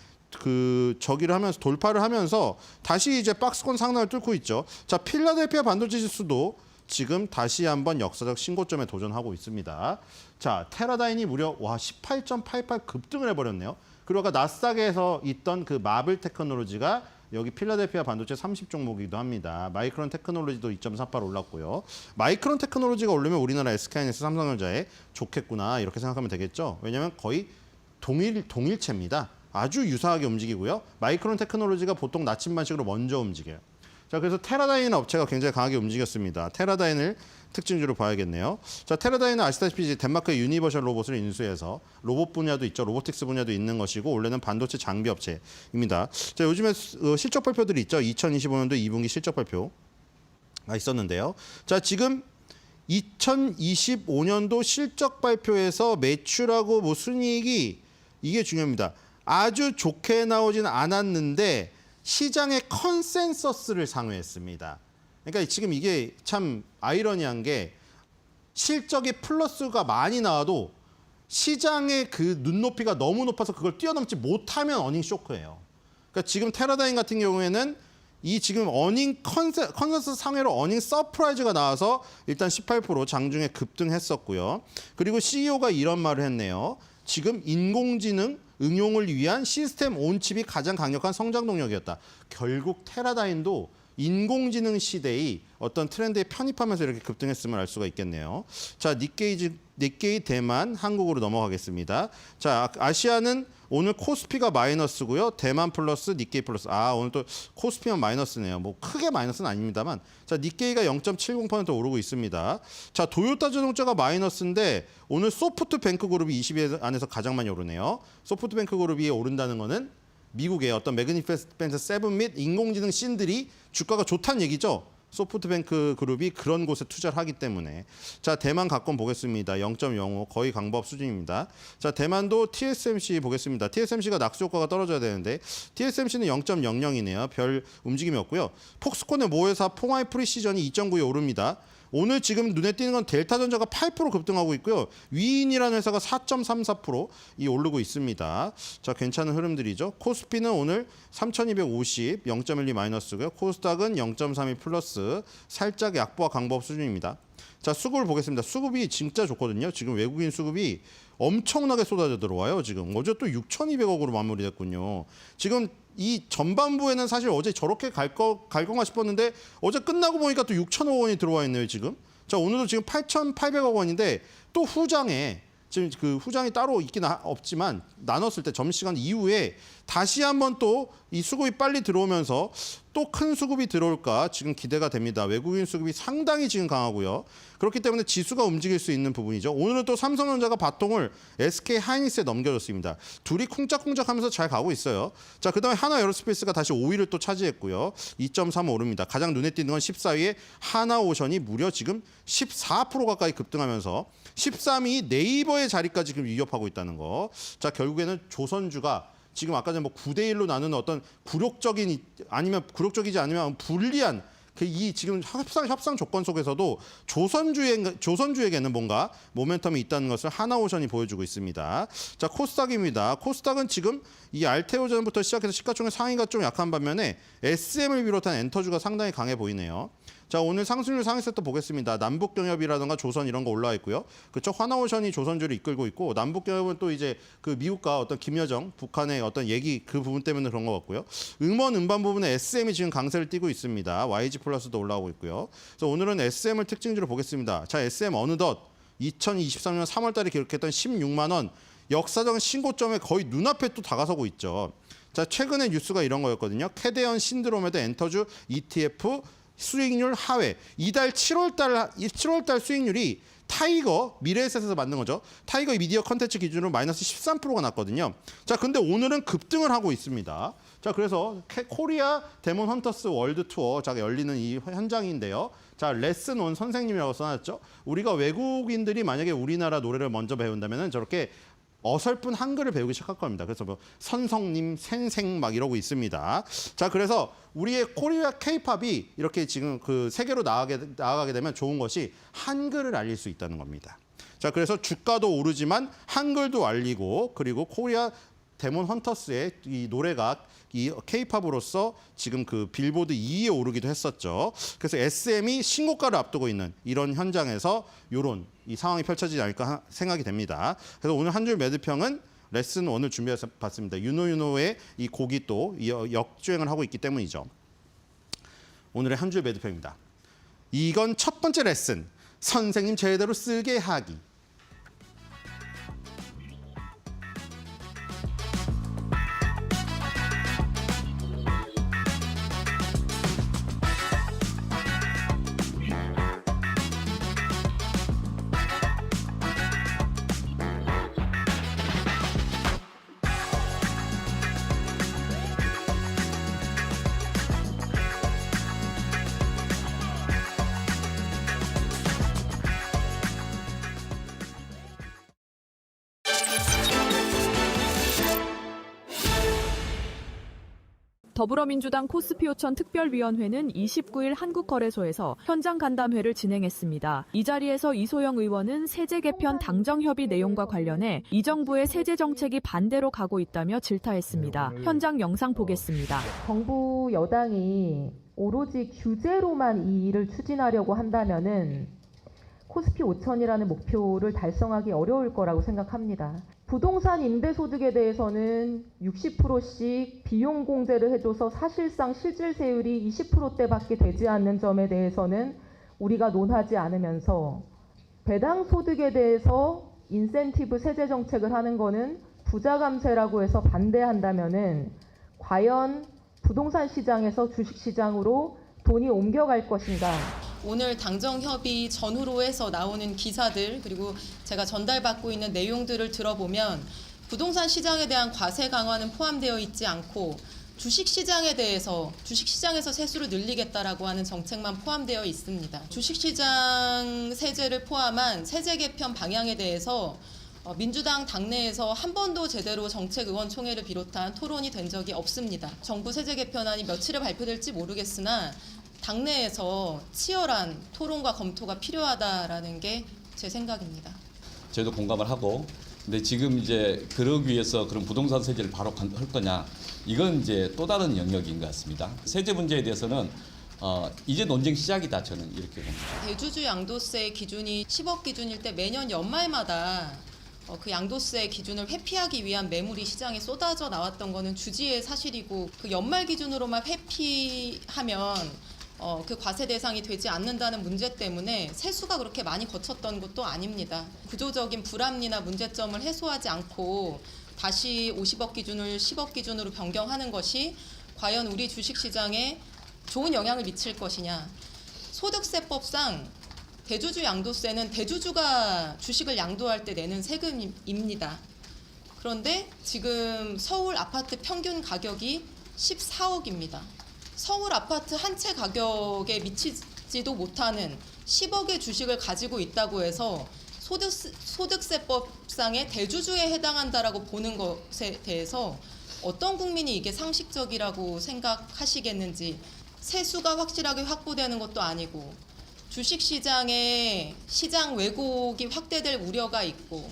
저기를 하면서 돌파를 하면서 다시 이제 박스권 상단을 뚫고 있죠. 자, 필라델피아 반도체 지수도 지금 다시 한번 역사적 신고점에 도전하고 있습니다. 자, 테라다인이 무려 18.88 급등을 해버렸네요. 그리고 아까 나스닥에서 있던 그 마블 테크놀로지가 여기 필라델피아 반도체 30 종목이기도 합니다. 마이크론 테크놀로지도 2.48 올랐고요. 마이크론 테크놀로지가 오르면 우리나라 SK하이닉스, 삼성전자에 좋겠구나 이렇게 생각하면 되겠죠. 왜냐하면 거의 동일체입니다. 아주 유사하게 움직이고요. 마이크론 테크놀로지가 보통 나침반식으로 먼저 움직여요. 자, 그래서 테라다인 업체가 굉장히 강하게 움직였습니다. 테라다인을 특징주로 봐야겠네요. 자, 테라다인은 아시다시피 이제 덴마크의 유니버셜 로봇을 인수해서 로봇 분야도 있죠. 로보틱스 분야도 있는 것이고 원래는 반도체 장비 업체입니다. 자, 요즘에 실적 발표들이 있죠. 2025년도 2분기 실적 발표가 있었는데요. 자, 지금 2025년도 실적 발표에서 매출하고 뭐 순이익이 이게 중요합니다. 아주 좋게 나오진 않았는데 시장의 컨센서스를 상회했습니다. 그러니까 지금 이게 참 아이러니한 게 실적이 플러스가 많이 나와도 시장의 그 눈높이가 너무 높아서 그걸 뛰어넘지 못하면 어닝 쇼크예요. 그러니까 지금 테라다임 같은 경우에는 이 지금 어닝 컨센서스 상회로 어닝 서프라이즈가 나와서 일단 18% 장중에 급등했었고요. 그리고 CEO가 이런 말을 했네요. 지금 인공지능 응용을 위한 시스템 온 칩이 가장 강력한 성장 동력이었다. 결국 테라다임도 인공지능 시대의 어떤 트렌드에 편입하면서 이렇게 급등했음을 알 수가 있겠네요. 자, 니케이 대만 한국으로 넘어가겠습니다. 자, 아시아는 오늘 코스피가 마이너스고요. 대만 플러스 니케이 플러스. 오늘 또 코스피만 마이너스네요. 뭐 크게 마이너스는 아닙니다만. 자, 니케이가 0.70% 오르고 있습니다. 자, 도요타 자동차가 마이너스인데 오늘 소프트뱅크 그룹이 20위 안에서 가장 많이 오르네요. 소프트뱅크 그룹이 오른다는 거는 미국의 어떤 매그니피센트 세븐 및 인공지능 씬들이 주가가 좋다는 얘기죠. 소프트뱅크 그룹이 그런 곳에 투자를 하기 때문에. 자, 대만 갖고 보겠습니다. 0.05 거의 강보합 수준입니다. 자, 대만도 TSMC 보겠습니다. TSMC가 낙수 효과가 떨어져야 되는데 TSMC는 0.00이네요. 별 움직임이 없고요. 폭스콘의 모회사 퐁아이 프리시전이 2.9에 오릅니다. 오늘 지금 눈에 띄는 건 델타전자가 8% 급등하고 있고요. 위인이라는 회사가 4.34% 오르고 있습니다. 자, 괜찮은 흐름들이죠. 코스피는 오늘 3,250, 0.12 마이너스고요. 코스닥은 0.32 플러스, 살짝 약보와 강보합 수준입니다. 자, 수급을 보겠습니다. 수급이 진짜 좋거든요. 지금 외국인 수급이 엄청나게 쏟아져 들어와요. 지금 어제 또 6,200억으로 마무리됐군요. 지금 이 전반부에는 사실 어제 저렇게 갈 건가 싶었는데 어제 끝나고 보니까 또 6,000억 원이 들어와 있네요, 지금. 자, 오늘도 지금 8,800억 원인데 또 후장에 지금 그 후장이 따로 있긴 없지만 나눴을 때 점심시간 이후에 다시 한번 또 이 수급이 빨리 들어오면서 또 큰 수급이 들어올까 지금 기대가 됩니다. 외국인 수급이 상당히 지금 강하고요. 그렇기 때문에 지수가 움직일 수 있는 부분이죠. 오늘은 또 삼성전자가 바통을 SK 하이닉스에 넘겨줬습니다. 둘이 쿵짝쿵짝하면서 잘 가고 있어요. 자, 그다음에 하나 에어로스페이스가 다시 5위를 또 차지했고요. 2.3 오릅니다. 가장 눈에 띄는 건 14위에 하나오션이 무려 지금 14% 가까이 급등하면서 13위 네이버의 자리까지 지금 위협하고 있다는 거. 자, 결국에는 조선주가 지금 아까 전에 뭐 9대1로 나누는 어떤 굴욕적이지 않으면 불리한 이 지금 협상 조건 속에서도 조선주에게는 뭔가 모멘텀이 있다는 것을 하나오션이 보여주고 있습니다. 자, 코스닥입니다. 코스닥은 지금 이 알테오전부터 시작해서 시가총액 상위가 좀 약한 반면에 SM을 비롯한 엔터주가 상당히 강해 보이네요. 자, 오늘 상승률 상위 세트 보겠습니다. 남북경협이라든가 조선 이런 거 올라와 있고요. 그쪽 하나오션이 조선주를 이끌고 있고 남북경협은 또 이제 그 미국과 어떤 김여정, 북한의 어떤 얘기 그 부분 때문에 그런 것 같고요. 음원 음반 부분에 SM이 지금 강세를 띠고 있습니다. YG 플러스도 올라오고 있고요. 그래서 오늘은 SM을 특징주로 보겠습니다. 자, SM 어느덧 2023년 3월 달에 기록했던 16만 원 역사적 신고점에 거의 눈앞에 또 다가서고 있죠. 자, 최근에 뉴스가 이런 거였거든요. 캐데언 신드롬에도 엔터주 ETF 수익률 하회. 이달 7월달 수익률이 타이거 미래에셋에서 만든 거죠. 타이거 미디어 컨텐츠 기준으로 마이너스 13%가 났거든요. 자, 근데 오늘은 급등을 하고 있습니다. 자, 그래서 코리아 데몬 헌터스 월드 투어 자 열리는 이 현장인데요. 자, 레슨 온 선생님이라고 써놨죠. 우리가 외국인들이 만약에 우리나라 노래를 먼저 배운다면은 저렇게 어설픈 한글을 배우기 시작할 겁니다. 그래서 뭐 선성님, 생생 막 이러고 있습니다. 자, 그래서 우리의 코리아 K-팝이 이렇게 지금 그 세계로 나아가게 되면 좋은 것이 한글을 알릴 수 있다는 겁니다. 자, 그래서 주가도 오르지만 한글도 알리고 그리고 코리아 데몬 헌터스의 이 노래가 이 K-팝으로서 지금 그 빌보드 2위에 오르기도 했었죠. 그래서 SM이 신고가를 앞두고 있는 이런 현장에서 이런 이 상황이 펼쳐지지 않을까 생각이 됩니다. 그래서 오늘 한 줄 매드평은 레슨 1을 준비해서 봤습니다. 유노의 이 곡이 또 역주행을 하고 있기 때문이죠. 오늘의 한 줄 매드평입니다. 이건 첫 번째 레슨. 선생님 제대로 쓰게 하기. 더불어민주당 코스피오천 특별위원회는 29일 한국거래소에서 현장 간담회를 진행했습니다. 이 자리에서 이소영 의원은 세제 개편 당정협의 내용과 관련해 이 정부의 세제 정책이 반대로 가고 있다며 질타했습니다. 현장 영상 보겠습니다. 정부 여당이 오로지 규제로만 이 일을 추진하려고 한다면은 코스피 5천이라는 목표를 달성하기 어려울 거라고 생각합니다. 부동산 임대소득에 대해서는 60%씩 비용 공제를 해줘서 사실상 실질세율이 20%대밖에 되지 않는 점에 대해서는 우리가 논하지 않으면서 배당 소득에 대해서 인센티브 세제 정책을 하는 거는 부자 감세라고 해서 반대한다면은 과연 부동산 시장에서 주식 시장으로 돈이 옮겨갈 것인가? 오늘 당정협의 전후로 해서 나오는 기사들 그리고 제가 전달받고 있는 내용들을 들어보면 부동산 시장에 대한 과세 강화는 포함되어 있지 않고 주식시장에 대해서 주식시장에서 세수를 늘리겠다라고 하는 정책만 포함되어 있습니다. 주식시장 세제를 포함한 세제 개편 방향에 대해서 민주당 당내에서 한 번도 제대로 정책의원총회를 비롯한 토론이 된 적이 없습니다. 정부 세제 개편안이 며칠에 발표될지 모르겠으나 당내에서 치열한 토론과 검토가 필요하다라는 게 제 생각입니다. 저희도 공감을 하고, 근데 지금 이제 그러기 위해서 그런 부동산 세제를 바로 할 거냐, 이건 이제 또 다른 영역인 것 같습니다. 세제 문제에 대해서는 이제 논쟁 시작이다, 저는 이렇게 봅니다. 대주주 양도세 기준이 10억 기준일 때 매년 연말마다 그 양도세 기준을 회피하기 위한 매물이 시장에 쏟아져 나왔던 거는 주지의 사실이고, 그 연말 기준으로만 회피하면 그 과세 대상이 되지 않는다는 문제 때문에 세수가 그렇게 많이 거쳤던 것도 아닙니다. 구조적인 불합리나 문제점을 해소하지 않고 다시 50억 기준을 10억 기준으로 변경하는 것이 과연 우리 주식시장에 좋은 영향을 미칠 것이냐. 소득세법상 대주주 양도세는 대주주가 주식을 양도할 때 내는 세금입니다. 그런데 지금 서울 아파트 평균 가격이 14억입니다. 서울 아파트 한 채 가격에 미치지도 못하는 10억의 주식을 가지고 있다고 해서 소득세법상의 대주주에 해당한다라고 보는 것에 대해서 어떤 국민이 이게 상식적이라고 생각하시겠는지, 세수가 확실하게 확보되는 것도 아니고 주식시장에 시장 왜곡이 확대될 우려가 있고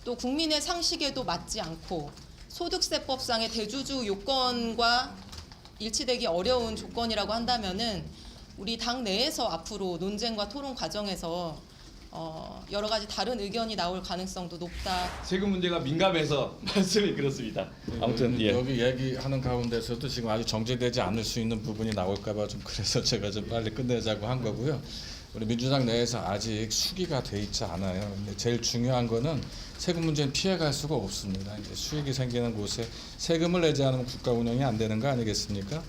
또 국민의 상식에도 맞지 않고 소득세법상의 대주주 요건과 일치되기 어려운 조건이라고 한다면은 우리 당 내에서 앞으로 논쟁과 토론 과정에서 여러 가지 다른 의견이 나올 가능성도 높다. 세금 문제가 민감해서 말씀이 그렇습니다. 아무튼 예. 여기 얘기하는 가운데서도 지금 아직 정제되지 않을 수 있는 부분이 나올까봐 좀 그래서 제가 좀 빨리 끝내자고 한 거고요. 우리 민주당 내에서 아직 수기가 돼 있지 않아요. 근데 제일 중요한 거는 세금 문제는 피해갈 수가 없습니다. 이제 수익이 생기는 곳에 세금을 내지 않으면 국가 운영이 안 되는 거 아니겠습니까?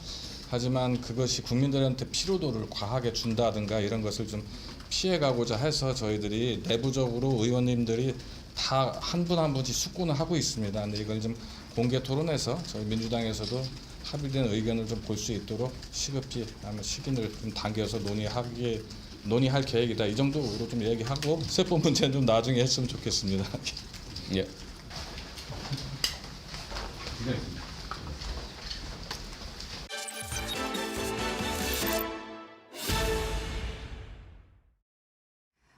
하지만 그것이 국민들한테 피로도를 과하게 준다든가 이런 것을 좀 피해가고자 해서 저희들이 내부적으로 의원님들이 다 한 분 한 분씩 숙고는 하고 있습니다. 근데 이걸 좀 공개 토론해서 저희 민주당에서도 합의된 의견을 좀 볼 수 있도록 시급히 시기를 좀 당겨서 논의할 계획이다. 이 정도로 좀 얘기하고 세법 문제는 좀 나중에 했으면 좋겠습니다. 예.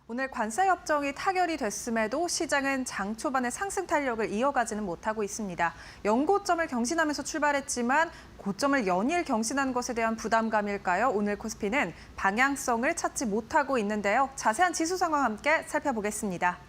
오늘 관세 협정이 타결이 됐음에도 시장은 장 초반에 상승 탄력을 이어가지는 못하고 있습니다. 연고점을 경신하면서 출발했지만 고점을 연일 경신한 것에 대한 부담감일까요? 오늘 코스피는 방향성을 찾지 못하고 있는데요. 자세한 지수 상황 함께 살펴보겠습니다.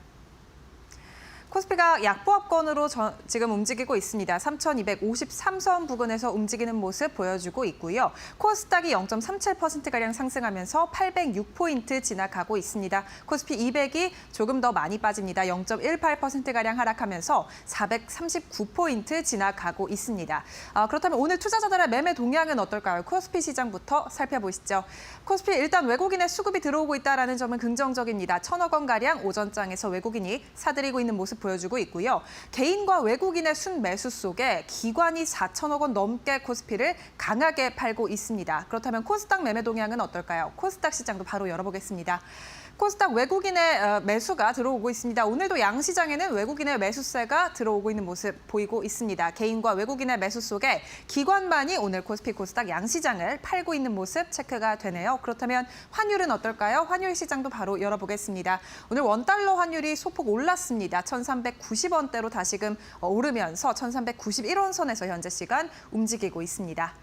코스피가 약보합권으로 지금 움직이고 있습니다. 3,253선 부근에서 움직이는 모습 보여주고 있고요. 코스닥이 0.37%가량 상승하면서 806포인트 진학하고 있습니다. 코스피 200이 조금 더 많이 빠집니다. 0.18%가량 하락하면서 439포인트 진학하고 있습니다. 그렇다면 오늘 투자자들의 매매 동향은 어떨까요? 코스피 시장부터 살펴보시죠. 코스피 일단 외국인의 수급이 들어오고 있다는 점은 긍정적입니다. 1,000억 원가량 오전장에서 외국인이 사들이고 있는 모습 보여주고 있고요. 개인과 외국인의 순매수 속에 기관이 4,000억 원 넘게 코스피를 강하게 팔고 있습니다. 그렇다면 코스닥 매매 동향은 어떨까요? 코스닥 시장도 바로 열어보겠습니다. 코스닥 외국인의 매수가 들어오고 있습니다. 오늘도 양시장에는 외국인의 매수세가 들어오고 있는 모습 보이고 있습니다. 개인과 외국인의 매수 속에 기관만이 오늘 코스피 코스닥 양시장을 팔고 있는 모습 체크가 되네요. 그렇다면 환율은 어떨까요? 환율 시장도 바로 열어보겠습니다. 오늘 원달러 환율이 소폭 올랐습니다. 1,390원대로 다시금 오르면서 1,391원 선에서 현재 시간 움직이고 있습니다.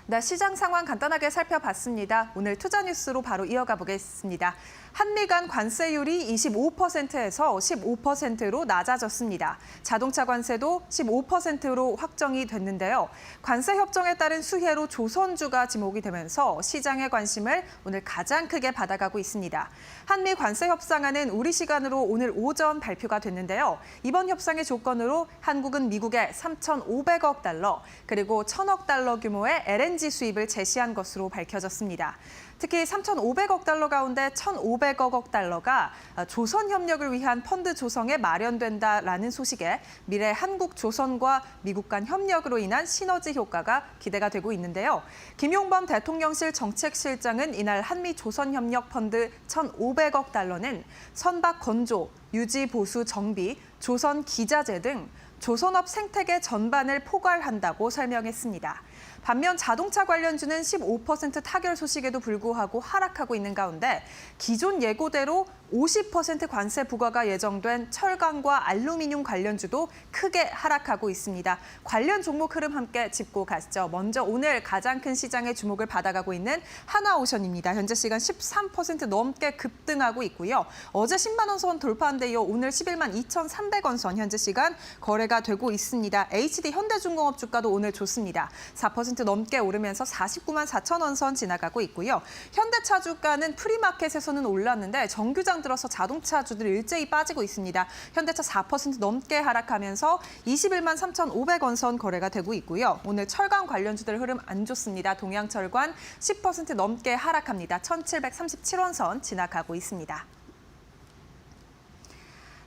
네, 시장 상황 간단하게 살펴봤습니다. 오늘 투자 뉴스로 바로 이어가 보겠습니다. 한미 간 관세율이 25%에서 15%로 낮아졌습니다. 자동차 관세도 15%로 확정이 됐는데요. 관세 협정에 따른 수혜로 조선주가 지목이 되면서 시장의 관심을 오늘 가장 크게 받아가고 있습니다. 한미 관세 협상안은 우리 시간으로 오늘 오전 발표가 됐는데요. 이번 협상의 조건으로 한국은 미국에 3,500억 달러 그리고 1,000억 달러 규모의 LNG 수입을 제시한 것으로 밝혀졌습니다. 특히 3,500억 달러 가운데 1,500억 달러가 조선협력을 위한 펀드 조성에 마련된다라는 소식에 미래 한국조선과 미국 간 협력으로 인한 시너지 효과가 기대가 되고 있는데요. 김용범 대통령실 정책실장은 이날 한미조선협력 펀드 1,500억 달러는 선박 건조, 유지 보수 정비, 조선 기자재 등 조선업 생태계 전반을 포괄한다고 설명했습니다. 반면 자동차 관련주는 15% 타결 소식에도 불구하고 하락하고 있는 가운데 기존 예고대로 50% 관세 부과가 예정된 철강과 알루미늄 관련주도 크게 하락하고 있습니다. 관련 종목 흐름 함께 짚고 가시죠. 먼저 오늘 가장 큰 시장의 주목을 받아가고 있는 하나오션입니다. 현재 시간 13% 넘게 급등하고 있고요. 어제 10만 원 선 돌파한 데 이어 오늘 11만 2,300원 선 현재 시간 거래가 되고 있습니다. HD 현대중공업 주가도 오늘 좋습니다. 4% 넘게 오르면서 49만 4천 원 선 지나가고 있고요. 현대차 주가는 프리마켓에서는 올랐는데 정규장 들어서 자동차주들 일제히 빠지고 있습니다. 현대차 4% 넘게 하락하면서 21만 3,500원 선 거래가 되고 있고요. 오늘 철강 관련주들 흐름 안 좋습니다. 동양철관 10% 넘게 하락합니다. 1,737원 선 지나가고 있습니다.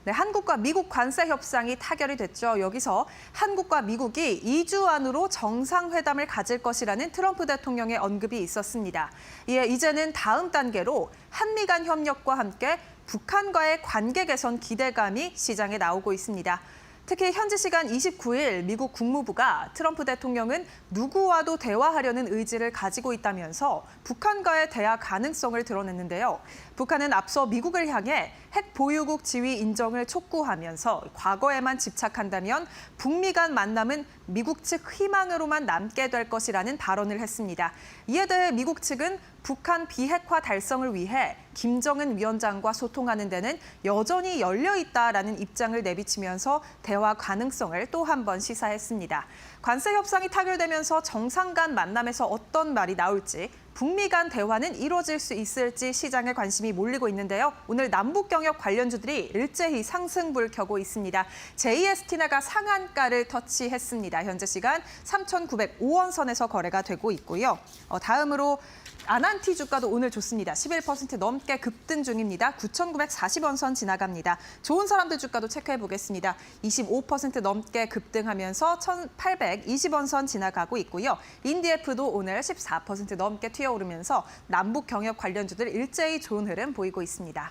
네, 한국과 미국 관세 협상이 타결이 됐죠. 여기서 한국과 미국이 2주 안으로 정상회담을 가질 것이라는 트럼프 대통령의 언급이 있었습니다. 이에 이제는 다음 단계로 한미 간 협력과 함께 북한과의 관계 개선 기대감이 시장에 나오고 있습니다. 특히 현지 시간 29일 미국 국무부가 트럼프 대통령은 누구와도 대화하려는 의지를 가지고 있다면서 북한과의 대화 가능성을 드러냈는데요. 북한은 앞서 미국을 향해 핵 보유국 지위 인정을 촉구하면서 과거에만 집착한다면 북미 간 만남은 미국 측 희망으로만 남게 될 것이라는 발언을 했습니다. 이에 대해 미국 측은 북한 비핵화 달성을 위해 김정은 위원장과 소통하는 데는 여전히 열려 있다라는 입장을 내비치면서 대화 가능성을 또 한 번 시사했습니다. 관세 협상이 타결되면서 정상 간 만남에서 어떤 말이 나올지 북미 간 대화는 이루어질 수 있을지 시장에 관심이 몰리고 있는데요. 오늘 남북 경협 관련주들이 일제히 상승불 켜고 있습니다. JST나가 상한가를 터치했습니다. 현재 시간 3,905원 선에서 거래가 되고 있고요. 다음으로 아난티 주가도 오늘 좋습니다. 11% 넘게 급등 중입니다. 9,940원 선 지나갑니다. 좋은 사람들 주가도 체크해 보겠습니다. 25% 넘게 급등하면서 1,820원 선 지나가고 있고요. 인디에프도 오늘 14% 넘게 튀어오르면서 남북 경협 관련주들 일제히 좋은 흐름 보이고 있습니다.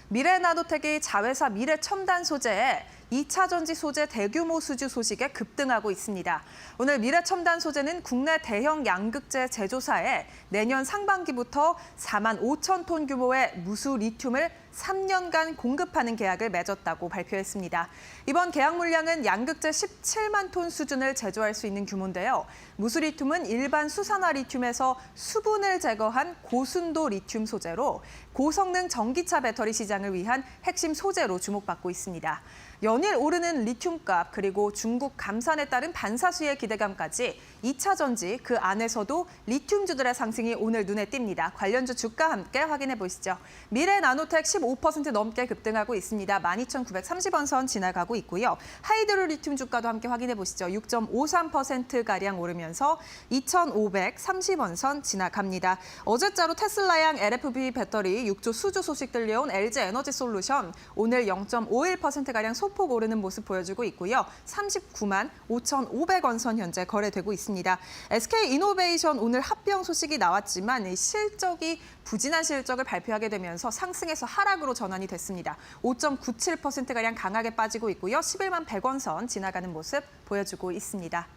미래나노텍이 자회사 미래첨단 소재에 2차 전지 소재 대규모 수주 소식에 급등하고 있습니다. 오늘 미래첨단 소재는 국내 대형 양극재 제조사에 내년 상반기부터 4만 5천 톤 규모의 무수 리튬을 3년간 공급하는 계약을 맺었다고 발표했습니다. 이번 계약 물량은 양극재 17만 톤 수준을 제조할 수 있는 규모인데요. 무수 리튬은 일반 수산화 리튬에서 수분을 제거한 고순도 리튬 소재로 고성능 전기차 배터리 시장을 위한 핵심 소재로 주목받고 있습니다. 연일 오르는 리튬값 그리고 중국 감산에 따른 반사수의 기대감까지 2차 전지 그 안에서도 리튬주들의 상승이 오늘 눈에 띕니다. 관련주 주가 함께 확인해 보시죠. 미래나노텍 15% 넘게 급등하고 있습니다. 12,930원 선 지나가고 있고요. 하이드로 리튬 주가도 함께 확인해 보시죠. 6.53%가량 오르면서 2,530원 선 지나갑니다. 어제자로 테슬라양 LFP 배터리 6조 수주 소식 들려온 LG 에너지 솔루션 오늘 0.51%가량 소폭 오르는 모습 보여주고 있고요. 39만 5,500원 선 현재 거래되고 있습니다. SK이노베이션 오늘 합병 소식이 나왔지만 실적이 부진한 실적을 발표하게 되면서 상승에서 하락으로 전환이 됐습니다. 5.97%가량 강하게 빠지고 있고요. 11만 100원 선 지나가는 모습 보여주고 있습니다.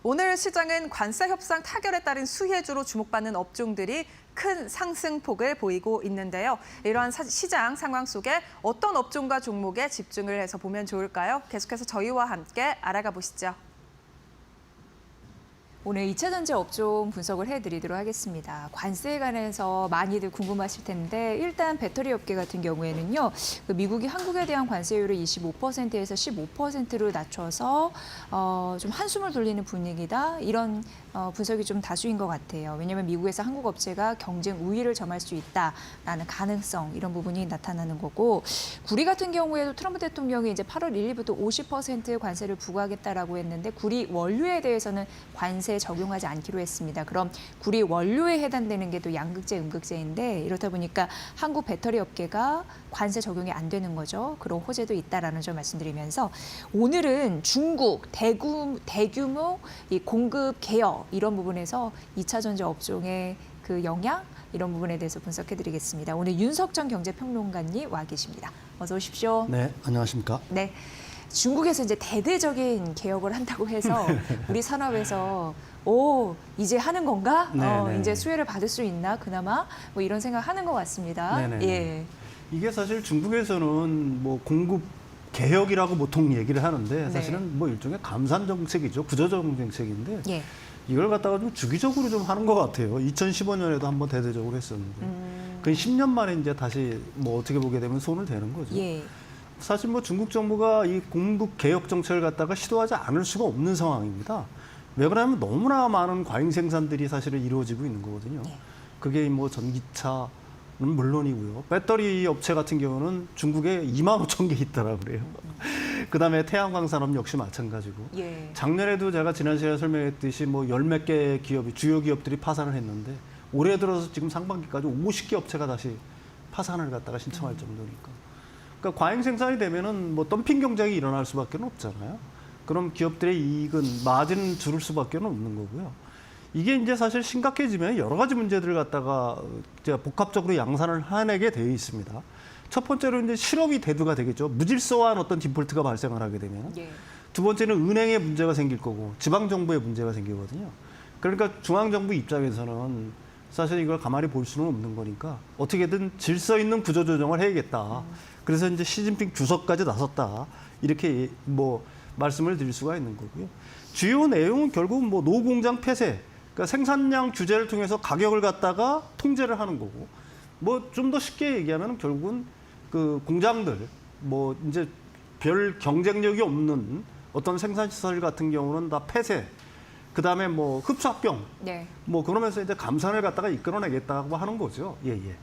오늘 시장은 관세 협상 타결에 따른 수혜주로 주목받는 업종들이 큰 상승폭을 보이고 있는데요. 이러한 시장 상황 속에 어떤 업종과 종목에 집중을 해서 보면 좋을까요? 계속해서 저희와 함께 알아가 보시죠. 오늘 2차 전지 업종 분석을 해드리도록 하겠습니다. 관세에 관해서 많이들 궁금하실 텐데 일단 배터리 업계 같은 경우에는요. 미국이 한국에 대한 관세율을 25%에서 15%로 낮춰서 좀 한숨을 돌리는 분위기다. 이런 분석이 좀 다수인 것 같아요. 왜냐하면 미국에서 한국 업체가 경쟁 우위를 점할 수 있다라는 가능성 이런 부분이 나타나는 거고 구리 같은 경우에도 트럼프 대통령이 이제 8월 1일부터 50% 관세를 부과하겠다라고 했는데 구리 원료에 대해서는 관세 적용하지 않기로 했습니다. 그럼 구리 원료에 해당되는 게 또 양극재, 음극재인데 이렇다 보니까 한국 배터리 업계가 관세 적용이 안 되는 거죠. 그런 호재도 있다라는 점 말씀드리면서 오늘은 중국 대규모 이 공급 개혁 이런 부분에서 2차 전지 업종의 그 영향 이런 부분에 대해서 분석해드리겠습니다. 오늘 윤석정 경제평론가님 와 계십니다. 어서 오십시오. 네, 안녕하십니까? 네. 중국에서 이제 대대적인 개혁을 한다고 해서 우리 산업에서 이제 하는 건가? 이제 수혜를 받을 수 있나? 그나마 뭐 이런 생각하는 것 같습니다. 네네. 예. 이게 사실 중국에서는 뭐 공급 개혁이라고 보통 얘기를 하는데 사실은 뭐 일종의 감산 정책이죠. 구조적 정책인데 예. 이걸 갖다가 좀 주기적으로 좀 하는 것 같아요. 2015년에도 한번 대대적으로 했었는데 그 10년 만에 이제 다시 뭐 어떻게 보게 되면 손을 대는 거죠. 예. 사실 뭐 중국 정부가 이 공급 개혁 정책을 갖다가 시도하지 않을 수가 없는 상황입니다. 왜 그러냐면 너무나 많은 과잉 생산들이 사실은 이루어지고 있는 거거든요. 그게 뭐 전기차는 물론이고요. 배터리 업체 같은 경우는 중국에 2만 5천 개 있다라고 그래요. 그다음에 태양광 산업 역시 마찬가지고. 예. 작년에도 제가 지난 시간에 설명했듯이 뭐 열 몇 개 기업이 주요 기업들이 파산을 했는데 올해 들어서 지금 상반기까지 50개 업체가 다시 파산을 갖다가 신청할 정도니까. 그러니까 과잉 생산이 되면은 뭐 덤핑 경쟁이 일어날 수밖에 없잖아요. 그럼 기업들의 이익은 마진을 줄을 수밖에 없는 거고요. 이게 이제 사실 심각해지면 여러 가지 문제들을 갖다가 이제 복합적으로 양산을 해내게 되어 있습니다. 첫 번째로 이제 실업이 대두가 되겠죠. 무질서한 어떤 디폴트가 발생을 하게 되면. 예. 두 번째는 은행에 문제가 생길 거고 지방 정부에 문제가 생기거든요. 그러니까 중앙 정부 입장에서는 사실 이걸 가만히 볼 수는 없는 거니까 어떻게든 질서 있는 구조 조정을 해야겠다. 그래서 이제 시진핑 주석까지 나섰다. 이렇게 뭐 말씀을 드릴 수가 있는 거고요. 주요 내용은 결국 뭐 노공장 폐쇄, 그러니까 생산량 규제를 통해서 가격을 갖다가 통제를 하는 거고, 뭐 좀 더 쉽게 얘기하면 결국은 그 공장들 뭐 이제 별 경쟁력이 없는 어떤 생산시설 같은 경우는 다 폐쇄, 그 다음에 뭐 흡수합병, 네. 뭐 그러면서 이제 감산을 갖다가 이끌어내겠다고 하는 거죠. 예, 예.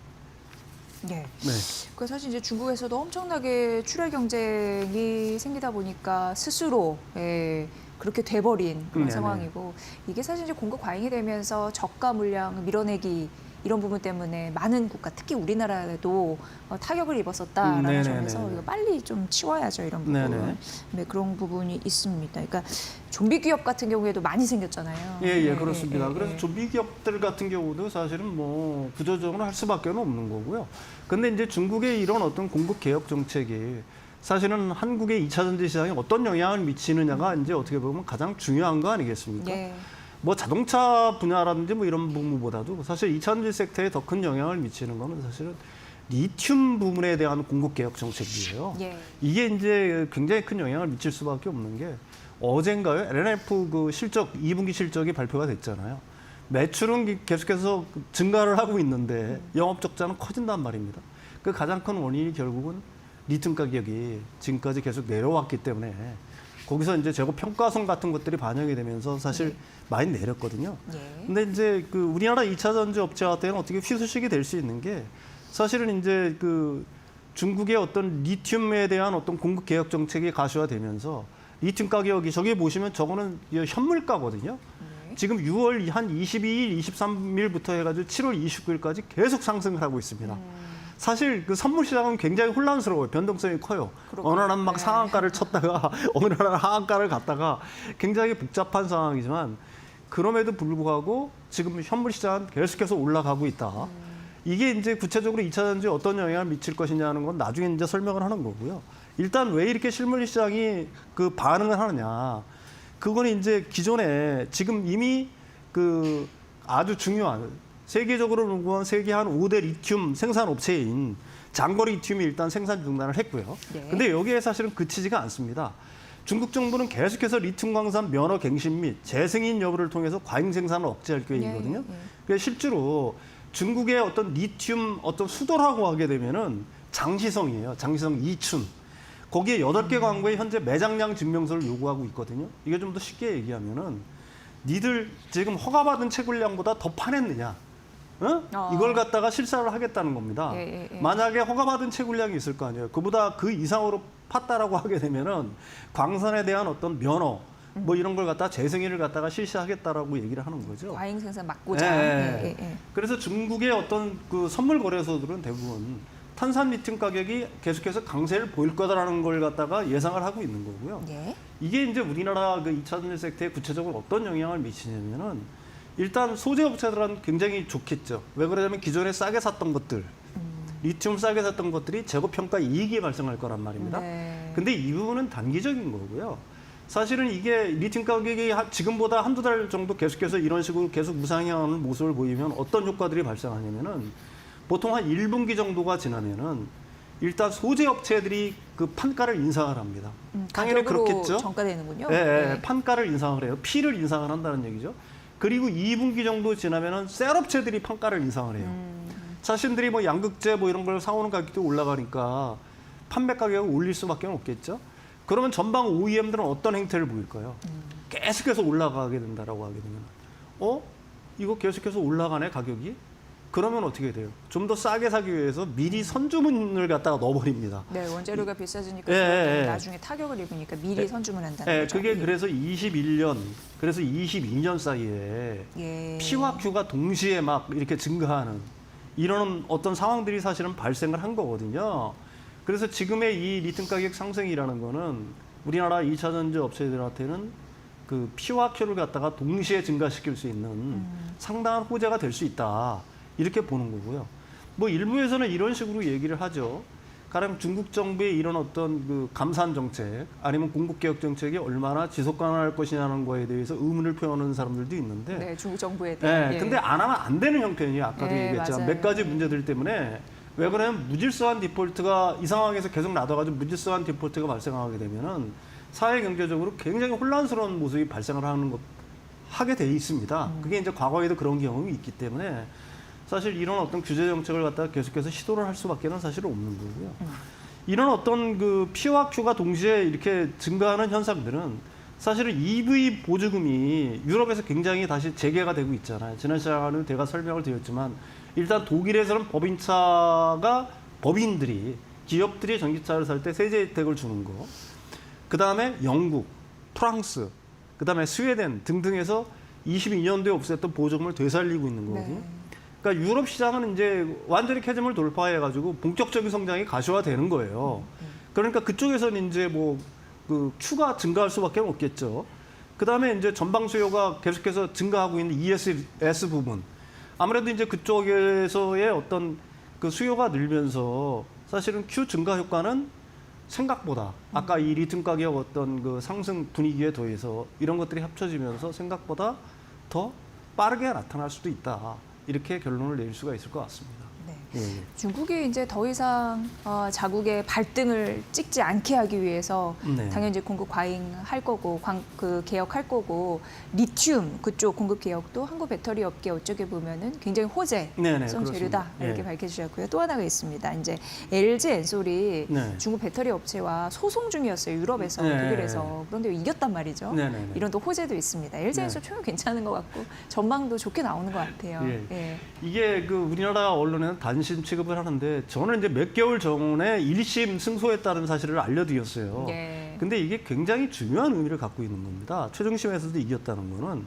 네. 네. 그 사실 이제 중국에서도 엄청나게 출혈 경쟁이 생기다 보니까 스스로 그렇게 돼버린 그런 네네. 상황이고 이게 사실 이제 공급 과잉이 되면서 저가 물량 밀어내기 이런 부분 때문에 많은 국가, 특히 우리나라에도 타격을 입었었다라는 네네네. 점에서 이거 빨리 좀 치워야죠 이런 부분. 네네. 네, 그런 부분이 있습니다. 그러니까 좀비 기업 같은 경우에도 많이 생겼잖아요. 예, 예, 네, 그렇습니다. 네, 그래서 네. 좀비 기업들 같은 경우도 사실은 뭐 구조적으로 할 수밖에 없는 거고요. 근데 이제 중국의 이런 어떤 공급 개혁 정책이 사실은 한국의 2차 전지 시장에 어떤 영향을 미치느냐가 이제 어떻게 보면 가장 중요한 거 아니겠습니까? 네. 뭐 자동차 분야라든지 뭐 이런 부분보다도 사실 2차 전지 섹터에 더 큰 영향을 미치는 거는 사실은 리튬 부분에 대한 공급 개혁 정책이에요. 예. 이게 이제 굉장히 큰 영향을 미칠 수밖에 없는 게 어젠가요? LNF 그 실적 2분기 실적이 발표가 됐잖아요. 매출은 계속해서 증가를 하고 있는데 영업 적자는 커진단 말입니다. 그 가장 큰 원인이 결국은 리튬 가격이 지금까지 계속 내려왔기 때문에 거기서 이제 재고 평가손 같은 것들이 반영이 되면서 사실 많이 내렸거든요. 예. 근데 이제 그 우리나라 2차 전지 업체한테는 어떻게 희소식이 될 수 있는 게 사실은 이제 그 중국의 어떤 리튬에 대한 어떤 공급 개혁 정책이 가시화되면서 리튬 가격이 저기 보시면 저거는 현물가거든요. 지금 6월 한 22일, 23일부터 해가지고 7월 29일까지 계속 상승을 하고 있습니다. 사실 그 선물 시장은 굉장히 혼란스러워요. 변동성이 커요. 어느 날은 막 상한가를 쳤다가 어느 날은 하한가를 갔다가 굉장히 복잡한 상황이지만 그럼에도 불구하고 지금 현물 시장은 계속해서 올라가고 있다. 이게 이제 구체적으로 2차 전지에 어떤 영향을 미칠 것이냐는 건 나중에 이제 설명을 하는 거고요. 일단 왜 이렇게 실물 시장이 그 반응을 하느냐. 그거는 이제 기존에 지금 이미 그 아주 중요한 세계적으로 보면 세계 한 5대 리튬 생산 업체인 장거리 리튬이 일단 생산 중단을 했고요. 네. 근데 여기에 사실은 그치지가 않습니다. 중국 정부는 계속해서 리튬 광산 면허 갱신 및 재승인 여부를 통해서 과잉 생산을 억제할 계획이거든요. 그래서 실제로 중국의 어떤 리튬 어떤 수도라고 하게 되면은 장시성이에요. 장시성 2춘. 거기에 8개 광구에 현재 매장량 증명서를 요구하고 있거든요. 이게 좀 더 쉽게 얘기하면은 니들 지금 허가받은 채굴량보다 더 파냈느냐? 이걸 갖다가 실사를 하겠다는 겁니다. 만약에 허가받은 채굴량이 있을 거 아니에요. 그보다 그 이상으로 팠다라고 하게 되면은 광산에 대한 어떤 면허 뭐 이런 걸 갖다가 재승인을 갖다가 실시하겠다라고 얘기를 하는 거죠. 과잉 생산 막고자. 그래서 중국의 어떤 그 선물 거래소들은 대부분 탄산 리튬 가격이 계속해서 강세를 보일 거다라는 걸 갖다가 예상을 하고 있는 거고요. 이게 이제 우리나라 그 2차 전지 섹터에 구체적으로 어떤 영향을 미치냐면은 일단 소재 업체들은 굉장히 좋겠죠. 왜 그러냐면 기존에 싸게 샀던 것들, 리튬 싸게 샀던 것들이 재고 평가 이익이 발생할 거란 말입니다. 근데 이 부분은 단기적인 거고요. 사실은 이게 리튬 가격이 지금보다 한두 달 정도 계속해서 이런 식으로 계속 우상향하는 모습을 보이면 어떤 효과들이 발생하냐면은 보통 한 1분기 정도가 지나면은 일단 소재 업체들이 그 판가를 인상을 합니다. 당연히 그렇겠죠. 정가되는군요. 판가를 인상을 해요. 피를 인상을 한다는 얘기죠. 그리고 2분기 정도 지나면은 셀업체들이 판가를 인상을 해요. 자신들이 뭐 양극재 뭐 이런 걸 사오는 가격도 올라가니까 판매 가격을 올릴 수밖에 없겠죠. 그러면 전방 OEM들은 어떤 행태를 보일까요? 계속해서 올라가게 된다라고 하게 되면 이거 계속해서 올라가네 가격이? 그러면 어떻게 돼요? 좀 더 싸게 사기 위해서 미리 선주문을 갖다가 넣어버립니다. 네, 원재료가 비싸지니까 나중에 타격을 입으니까 미리 선주문한다는 거죠. 그게 그래서 21년, 그래서 22년 사이에 P와 Q가 동시에 막 이렇게 증가하는 이런 어떤 상황들이 사실은 발생을 한 거거든요. 그래서 지금의 이 리튬 가격 상승이라는 거는 우리나라 2차 전지 업체들한테는 그 P와 Q를 갖다가 동시에 증가시킬 수 있는 상당한 호재가 될 수 있다. 이렇게 보는 거고요. 뭐 일부에서는 이런 식으로 얘기를 하죠. 가령 중국 정부의 이런 어떤 그 감산 정책 아니면 공급 개혁 정책이 얼마나 지속 가능할 것이냐는 거에 대해서 의문을 표하는 사람들도 있는데. 중국 정부에 대해. 근데 안 하면 안 되는 형편이에요. 아까도 얘기했지만 몇 가지 문제들 때문에 왜 그러냐면 무질서한 디폴트가 이 상황에서 계속 놔둬가지고 무질서한 디폴트가 발생하게 되면은 사회 경제적으로 굉장히 혼란스러운 모습이 발생을 하게 돼 있습니다. 그게 이제 과거에도 그런 경험이 있기 때문에. 사실 이런 어떤 규제 정책을 갖다가 계속해서 시도를 할 수밖에는 사실 없는 거고요. 이런 어떤 그 P와 Q가 동시에 이렇게 증가하는 현상들은 사실은 EV 보조금이 유럽에서 굉장히 다시 재개가 되고 있잖아요. 지난 시간에 제가 설명을 드렸지만 일단 독일에서는 법인들이 기업들이 전기차를 살 때 세제 혜택을 주는 거. 그다음에 영국, 프랑스, 그다음에 스웨덴 등등에서 22년도에 없앴던 보조금을 되살리고 있는 거거든요. 그러니까 유럽 시장은 이제 완전히 캐즘을 돌파해가지고 본격적인 성장이 가시화되는 거예요. 그러니까 그쪽에서는 이제 뭐 그 Q가 증가할 수밖에 없겠죠. 그 다음에 이제 전방 수요가 계속해서 증가하고 있는 ESS 부분. 아무래도 이제 그쪽에서의 어떤 그 수요가 늘면서 사실은 Q 증가 효과는 생각보다 아까 이 리튬 가격 어떤 그 상승 분위기에 더해서 이런 것들이 합쳐지면서 생각보다 더 빠르게 나타날 수도 있다. 이렇게 결론을 내릴 수가 있을 것 같습니다. 중국이 이제 더 이상 자국의 발등을 찍지 않게 하기 위해서 당연히 이제 공급 과잉할 거고 그 개혁할 거고 리튬 그쪽 공급 개혁도 한국 배터리 업계 어쩌게 보면은 굉장히 호재성 재료다 이렇게 밝혀주셨고요. 또 하나가 있습니다. 이제 LG 엔솔이 중국 배터리 업체와 소송 중이었어요. 유럽에서 독일에서 그런데 이겼단 말이죠. 이런 또 호재도 있습니다. LG 엔솔 총력 괜찮은 것 같고 전망도 좋게 나오는 것 같아요. 이게 그 우리나라 언론에는 단신 취급을 하는데 저는 이제 몇 개월 전에 1심 승소했다는 사실을 알려드렸어요. 근데 이게 굉장히 중요한 의미를 갖고 있는 겁니다. 최종심에서도 이겼다는 거는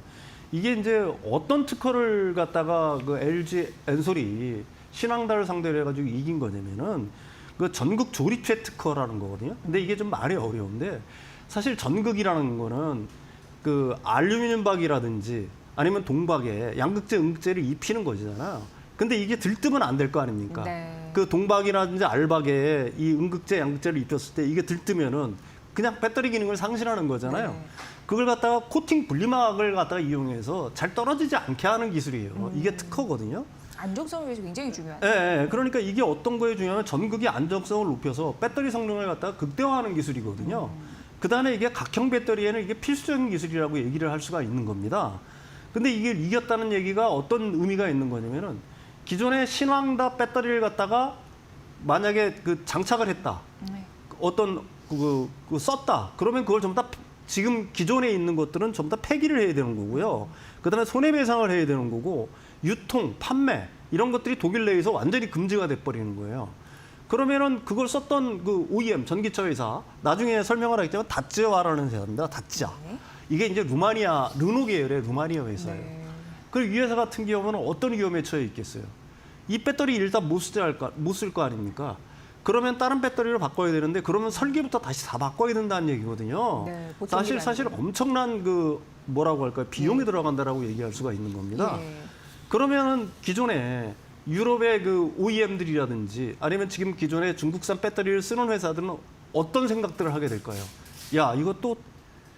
이게 이제 어떤 특허를 갖다가 그 LG 엔솔이 신앙다를 상대로 해가지고 이긴 거냐면은 그 전극 조립체 특허라는 거거든요. 근데 이게 좀 말이 어려운데 사실 전극이라는 거는 그 알루미늄 박이라든지 아니면 동박에 양극재, 음극재를 입히는 거잖아요. 근데 이게 들뜨면 안 될 거 아닙니까? 네. 그 동박이라든지 알박에 이 음극재, 양극재를 입혔을 때 이게 들뜨면은 그냥 배터리 기능을 상실하는 거잖아요. 네. 그걸 갖다가 코팅 분리막을 갖다가 이용해서 잘 떨어지지 않게 하는 기술이에요. 이게 특허거든요. 안정성을 위해서 굉장히 중요하죠. 예, 그러니까 이게 어떤 거에 중요하면 전극의 안정성을 높여서 배터리 성능을 갖다가 극대화하는 기술이거든요. 그다음에 이게 각형 배터리에는 이게 필수적인 기술이라고 얘기를 할 수가 있는 겁니다. 근데 이게 이겼다는 얘기가 어떤 의미가 있는 거냐면은 기존의 신왕다 배터리를 갖다가 만약에 그 장착을 했다. 네. 어떤 그 썼다. 그러면 그걸 전부 다 지금 기존에 있는 것들은 전부 다 폐기를 해야 되는 거고요. 그다음에 손해배상을 해야 되는 거고 유통, 판매 이런 것들이 독일 내에서 완전히 금지가 돼버리는 거예요. 그러면은 그걸 썼던 그 OEM 전기차 회사 나중에 설명을 하겠지만 다찌아라는 회사입니다. 다찌아. 네. 이게 이제 루마니아 르노 계열의 루마니아 회사예요. 네. 그리고 이 회사 같은 경우는 어떤 위험에 처해 있겠어요? 이 배터리 일단 못 쓸 거 아닙니까? 그러면 다른 배터리를 바꿔야 되는데 그러면 설계부터 다시 다 바꿔야 된다는 얘기거든요. 네, 보통 일이 사실 아니고. 엄청난 그 뭐라고 할까요? 비용이 들어간다라고 얘기할 수가 있는 겁니다. 예. 그러면은 기존에 유럽의 그 OEM들이라든지 아니면 지금 기존에 중국산 배터리를 쓰는 회사들은 어떤 생각들을 하게 될까요? 야, 이것도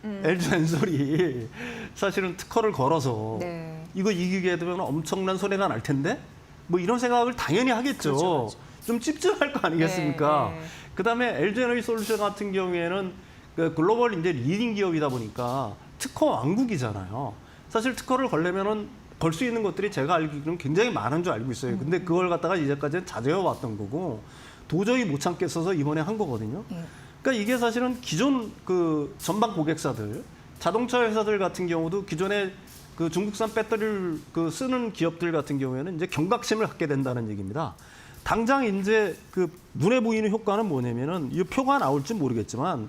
LG 엔솔이 사실은 특허를 걸어서 네. 이거 이기게 되면 엄청난 손해가 날 텐데 뭐 이런 생각을 당연히 하겠죠. 그렇죠. 좀 찝찝할 거 아니겠습니까? 네, 네. 그다음에 LG 에너지 솔루션 같은 경우에는 그 글로벌 이제 리딩 기업이다 보니까 특허 왕국이잖아요. 사실 특허를 걸려면은 걸 수 있는 것들이 제가 알기로는 굉장히 많은 줄 알고 있어요. 근데 그걸 갖다가 이제까지는 자제해 왔던 거고 도저히 못 참겠어서 이번에 한 거거든요. 예. 그러니까 이게 사실은 기존 그 전방 고객사들, 자동차 회사들 같은 경우도 기존에 그 중국산 배터리를 그 쓰는 기업들 같은 경우에는 이제 경각심을 갖게 된다는 얘기입니다. 당장 이제 그 눈에 보이는 효과는 뭐냐면은 이 표가 나올지 모르겠지만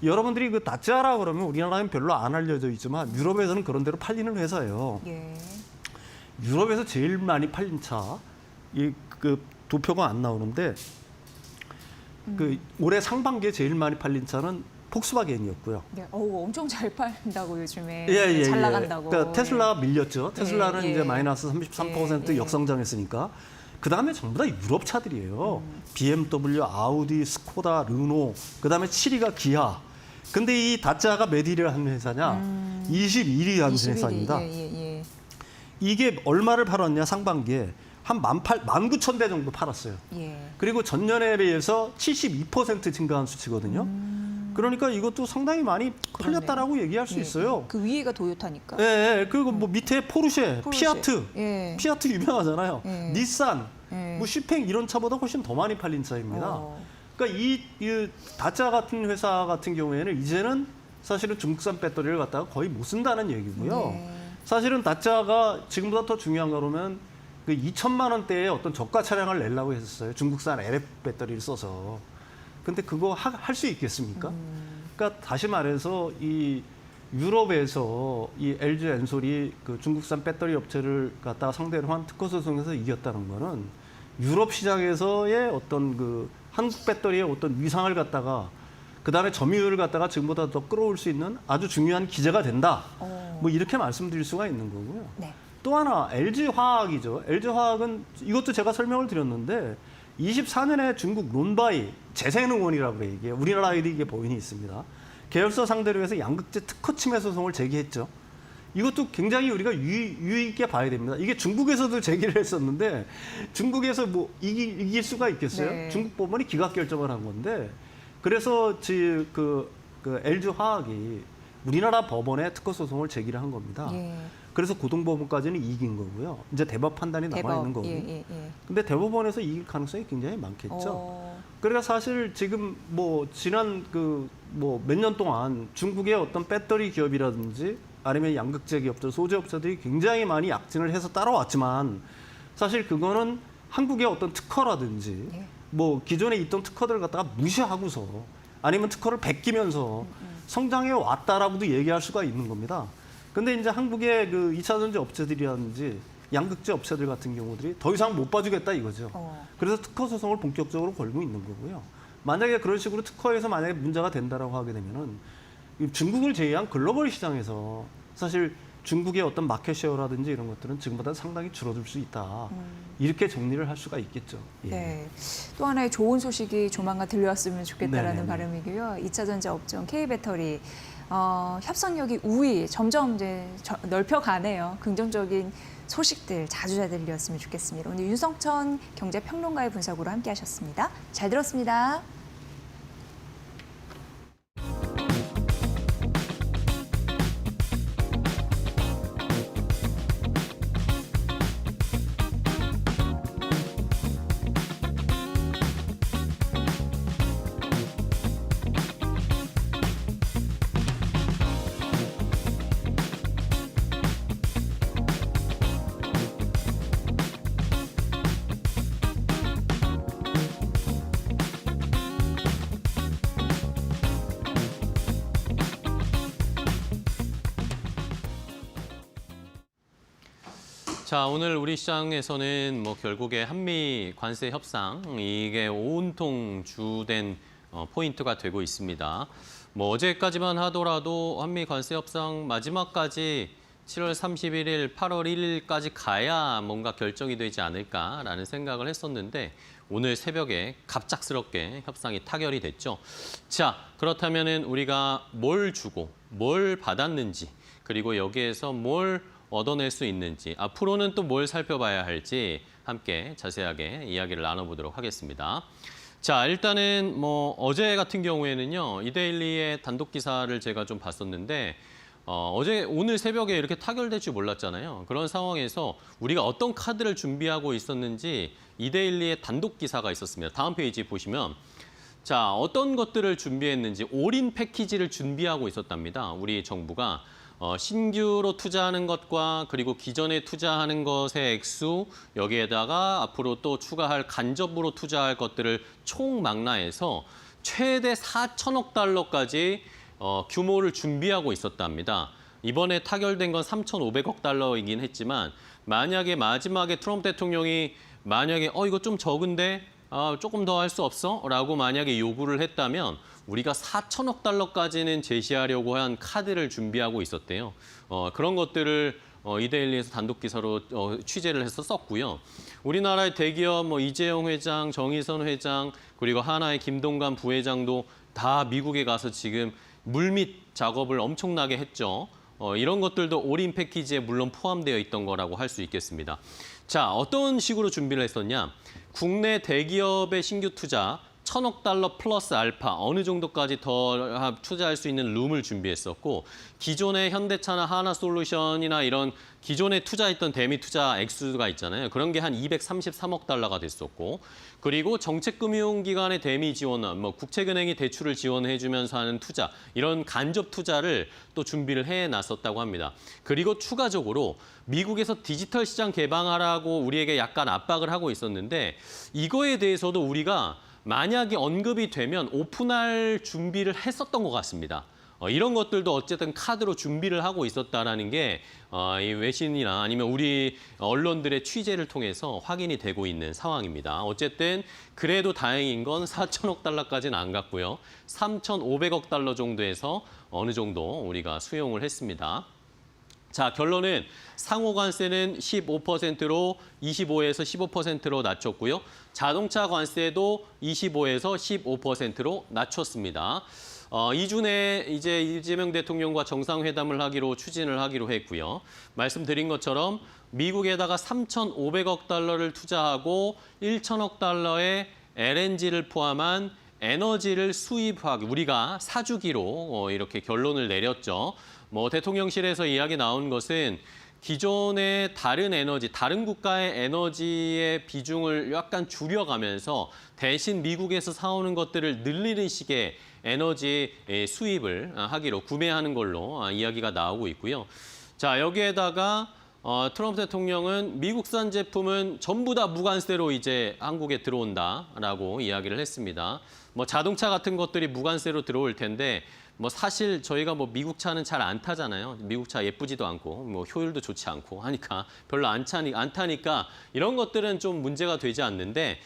여러분들이 그 다찌아라 그러면 우리나라는 별로 안 알려져 있지만 유럽에서는 그런 대로 팔리는 회사예요. 예. 유럽에서 제일 많이 팔린 차, 이 그 도표가 안 나오는데 그 올해 상반기에 제일 많이 팔린 차는 폭스바겐이었고요. 네. 어우, 엄청 잘 팔린다고 요즘에. 잘 나간다고. 그러니까 테슬라가 밀렸죠. 테슬라는 예, 이제 예. 마이너스 33% 예, 예. 역성장했으니까. 그 다음에 전부 다 유럽 차들이에요. BMW, 아우디, 스코다, 르노, 그 다음에 7위가 기아. 근데 이 다짜가 몇 위를 하는 회사냐? 21위 하는 21위. 회사입니다. 예. 이게 얼마를 팔았냐 상반기에 한 19,000대 정도 팔았어요. 예. 그리고 전년에 비해서 72% 증가한 수치거든요. 그러니까 이것도 상당히 많이 팔렸다라고 얘기할 수 예, 있어요. 예. 그 위에가 도요타니까. 예, 그리고 뭐 밑에 포르쉐, 피아트, 예. 피아트 유명하잖아요. 예. 닛산, 예. 뭐 슈팽 이런 차보다 훨씬 더 많이 팔린 차입니다. 어. 그러니까 이 다짜 같은 회사 같은 경우에는 이제는 사실은 중국산 배터리를 갖다가 거의 못 쓴다는 얘기고요. 네. 사실은 다짜가 지금보다 더 중요한 거로면 그 2천만 원대의 어떤 저가 차량을 내려고 했었어요. 중국산 LF 배터리를 써서. 근데 그거 할 수 있겠습니까? 그러니까 다시 말해서 이 유럽에서 이 LG 엔솔이 그 중국산 배터리 업체를 갖다가 상대로 한 특허 소송에서 이겼다는 거는 유럽 시장에서의 어떤 그 한국 배터리의 어떤 위상을 갖다가 그다음에 점유율을 갖다가 지금보다 더 끌어올 수 있는 아주 중요한 기제가 된다. 뭐 이렇게 말씀드릴 수가 있는 거고요. 네. 또 하나 LG화학이죠. LG화학은 이것도 제가 설명을 드렸는데 24년에 중국 론바이 재생능원이라고 그래요. 이게 우리나라에도 이게 법인이 있습니다. 계열사 상대로 해서 양극재 특허 침해 소송을 제기했죠. 이것도 굉장히 우리가 유의 있게 봐야 됩니다. 이게 중국에서도 제기를 했었는데 중국에서 뭐 이길 수가 있겠어요? 네. 중국 법원이 기각 결정을 한 건데 그래서 그 LG화학이 우리나라 법원에 특허 소송을 제기를 한 겁니다. 예. 그래서 고등법원까지는 이긴 거고요. 이제 대법 판단이 남아 있는 거고요. 예. 근데 대법원에서 이길 가능성이 굉장히 많겠죠. 어. 그러니까 사실 지금 뭐 지난 그 뭐 몇 년 동안 중국의 어떤 배터리 기업이라든지 아니면 양극재 기업들, 소재업체들이 굉장히 많이 약진을 해서 따라왔지만 사실 그거는 한국의 어떤 특허라든지 예. 뭐 기존에 있던 특허들을 갖다가 무시하고서 아니면 특허를 베끼면서 성장해 왔다라고도 얘기할 수가 있는 겁니다. 근데 이제 한국의 그 2차 전지 업체들이라든지 양극재 업체들 같은 경우들이 더 이상 못 봐주겠다 이거죠. 그래서 특허 소송을 본격적으로 걸고 있는 거고요. 만약에 그런 식으로 특허에서 만약에 문제가 된다라고 하게 되면은 중국을 제외한 글로벌 시장에서 사실 중국의 어떤 마켓 셰어라든지 이런 것들은 지금보다 상당히 줄어들 수 있다. 이렇게 정리를 할 수가 있겠죠. 예. 네. 또 하나의 좋은 소식이 조만간 들려왔으면 좋겠다라는 네네네. 바람이고요. 2차 전지 업종 K배터리 협상력이 우위 점점 이제 넓혀가네요. 긍정적인 소식들 자주 들렸으면 좋겠습니다. 오늘 윤성천 경제평론가의 분석으로 함께하셨습니다. 잘 들었습니다. 자, 오늘 우리 시장에서는 뭐 결국에 한미 관세 협상 이게 온통 주된 포인트가 되고 있습니다. 뭐 어제까지만 하더라도 한미 관세 협상 마지막까지 7월 31일, 8월 1일까지 가야 뭔가 결정이 되지 않을까라는 생각을 했었는데 오늘 새벽에 갑작스럽게 협상이 타결이 됐죠. 자, 그렇다면은 우리가 뭘 주고 뭘 받았는지 그리고 여기에서 뭘 얻어낼 수 있는지 앞으로는 또 뭘 살펴봐야 할지 함께 자세하게 이야기를 나눠보도록 하겠습니다. 자, 일단은 뭐 어제 같은 경우에는요. 이데일리의 단독 기사를 제가 좀 봤었는데 오늘 새벽에 이렇게 타결될 줄 몰랐잖아요. 그런 상황에서 우리가 어떤 카드를 준비하고 있었는지 이데일리의 단독 기사가 있었습니다. 다음 페이지 보시면 자, 어떤 것들을 준비했는지 올인 패키지를 준비하고 있었답니다. 우리 정부가 신규로 투자하는 것과 그리고 기존에 투자하는 것의 액수 여기에다가 앞으로 또 추가할 간접으로 투자할 것들을 총망라해서 최대 4천억 달러까지 규모를 준비하고 있었답니다. 이번에 타결된 건 3,500억 달러이긴 했지만 만약에 마지막에 트럼프 대통령이 만약에 이거 좀 적은데 조금 더 할 수 없어? 라고 만약에 요구를 했다면 우리가 4천억 달러까지는 제시하려고 한 카드를 준비하고 있었대요. 그런 것들을 이데일리에서 단독 기사로 취재를 해서 썼고요. 우리나라의 대기업 이재용 회장, 정의선 회장, 그리고 하나의 김동관 부회장도 다 미국에 가서 지금 물밑 작업을 엄청나게 했죠. 이런 것들도 올인 패키지에 물론 포함되어 있던 거라고 할 수 있겠습니다. 자, 어떤 식으로 준비를 했었냐? 국내 대기업의 신규 투자 1,000억 달러 플러스 알파 어느 정도까지 더 투자할 수 있는 룸을 준비했었고 기존의 현대차나 하나솔루션이나 이런 기존에 투자했던 대미 투자 액수가 있잖아요. 그런 게 한 233억 달러가 됐었고 그리고 정책금융기관의 대미 지원, 국책은행이 대출을 지원해주면서 하는 투자 이런 간접 투자를 또 준비를 해놨었다고 합니다. 그리고 추가적으로 미국에서 디지털 시장 개방하라고 우리에게 약간 압박을 하고 있었는데 이거에 대해서도 우리가 만약에 언급이 되면 오픈할 준비를 했었던 것 같습니다. 이런 것들도 어쨌든 카드로 준비를 하고 있었다라는 게 이 외신이나 아니면 우리 언론들의 취재를 통해서 확인이 되고 있는 상황입니다. 어쨌든 그래도 다행인 건 4천억 달러까지는 안 갔고요. 3,500억 달러 정도에서 어느 정도 우리가 수용을 했습니다. 자, 결론은 상호 관세는 15%로 25에서 15%로 낮췄고요. 자동차 관세도 25에서 15%로 낮췄습니다. 이준에 이제 이재명 대통령과 정상회담을 하기로 추진을 하기로 했고요. 말씀드린 것처럼 미국에다가 3,500억 달러를 투자하고 1,000억 달러의 LNG를 포함한 에너지를 수입하기 우리가 사주기로 이렇게 결론을 내렸죠. 대통령실에서 이야기 나온 것은 기존의 다른 에너지, 다른 국가의 에너지의 비중을 약간 줄여가면서 대신 미국에서 사오는 것들을 늘리는 식의 에너지 수입을 하기로 구매하는 걸로 이야기가 나오고 있고요. 자, 여기에다가 트럼프 대통령은 미국산 제품은 전부 다 무관세로 이제 한국에 들어온다라고 이야기를 했습니다. 자동차 같은 것들이 무관세로 들어올 텐데 뭐 사실 저희가 뭐 미국 차는 잘 안 타잖아요. 미국 차 예쁘지도 않고 뭐 효율도 좋지 않고 하니까 별로 안 타니까 이런 것들은 좀 문제가 되지 않는데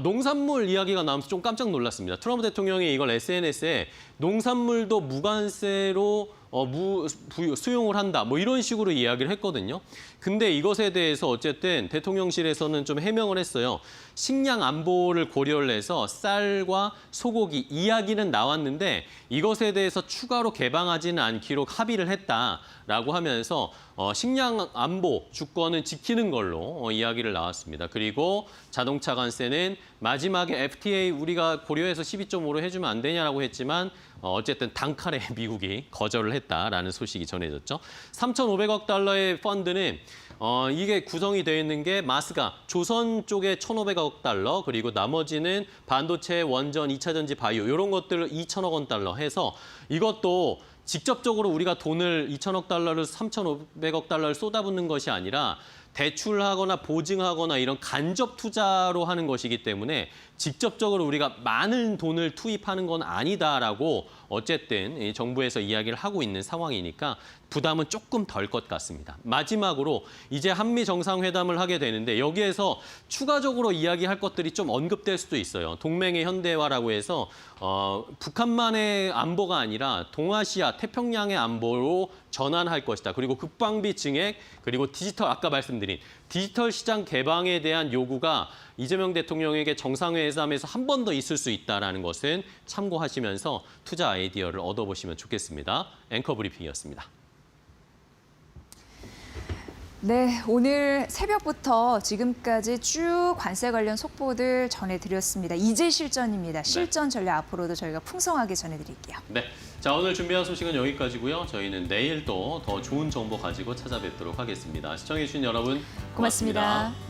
농산물 이야기가 나오면서 좀 깜짝 놀랐습니다. 트럼프 대통령이 이걸 SNS에 농산물도 무관세로 수용을 한다. 뭐 이런 식으로 이야기를 했거든요. 근데 이것에 대해서 어쨌든 대통령실에서는 좀 해명을 했어요. 식량 안보를 고려를 해서 쌀과 소고기 이야기는 나왔는데 이것에 대해서 추가로 개방하지는 않기로 합의를 했다라고 하면서 식량 안보 주권은 지키는 걸로 이야기를 나왔습니다. 그리고 자동차 관세는 마지막에 FTA 우리가 고려해서 12.5로 해주면 안 되냐라고 했지만 어쨌든 단칼에 미국이 거절을 했다라는 소식이 전해졌죠. 3,500억 달러의 펀드는 이게 구성이 되어 있는 게 마스가 조선 쪽에 1,500억 달러 그리고 나머지는 반도체, 원전, 2차 전지, 바이오 이런 것들을 2,000억 원 달러 해서 이것도 직접적으로 우리가 돈을 2,000억 달러를 3,500억 달러를 쏟아붓는 것이 아니라 대출하거나 보증하거나 이런 간접 투자로 하는 것이기 때문에 직접적으로 우리가 많은 돈을 투입하는 건 아니다라고 어쨌든 정부에서 이야기를 하고 있는 상황이니까 부담은 조금 덜 것 같습니다. 마지막으로 이제 한미 정상회담을 하게 되는데 여기에서 추가적으로 이야기할 것들이 좀 언급될 수도 있어요. 동맹의 현대화라고 해서 북한만의 안보가 아니라 동아시아, 태평양의 안보로 전환할 것이다. 그리고 국방비 증액, 그리고 디지털, 아까 말씀드린 디지털 시장 개방에 대한 요구가 이재명 대통령에게 정상회담에서 한 번 더 있을 수 있다는 것은 참고하시면서 투자 아이디어를 얻어보시면 좋겠습니다. 앵커 브리핑이었습니다. 네, 오늘 새벽부터 지금까지 쭉 관세 관련 속보들 전해드렸습니다. 이제 실전입니다. 실전 전략 앞으로도 저희가 풍성하게 전해드릴게요. 네, 자 오늘 준비한 소식은 여기까지고요. 저희는 내일 또 더 좋은 정보 가지고 찾아뵙도록 하겠습니다. 시청해주신 여러분 고맙습니다.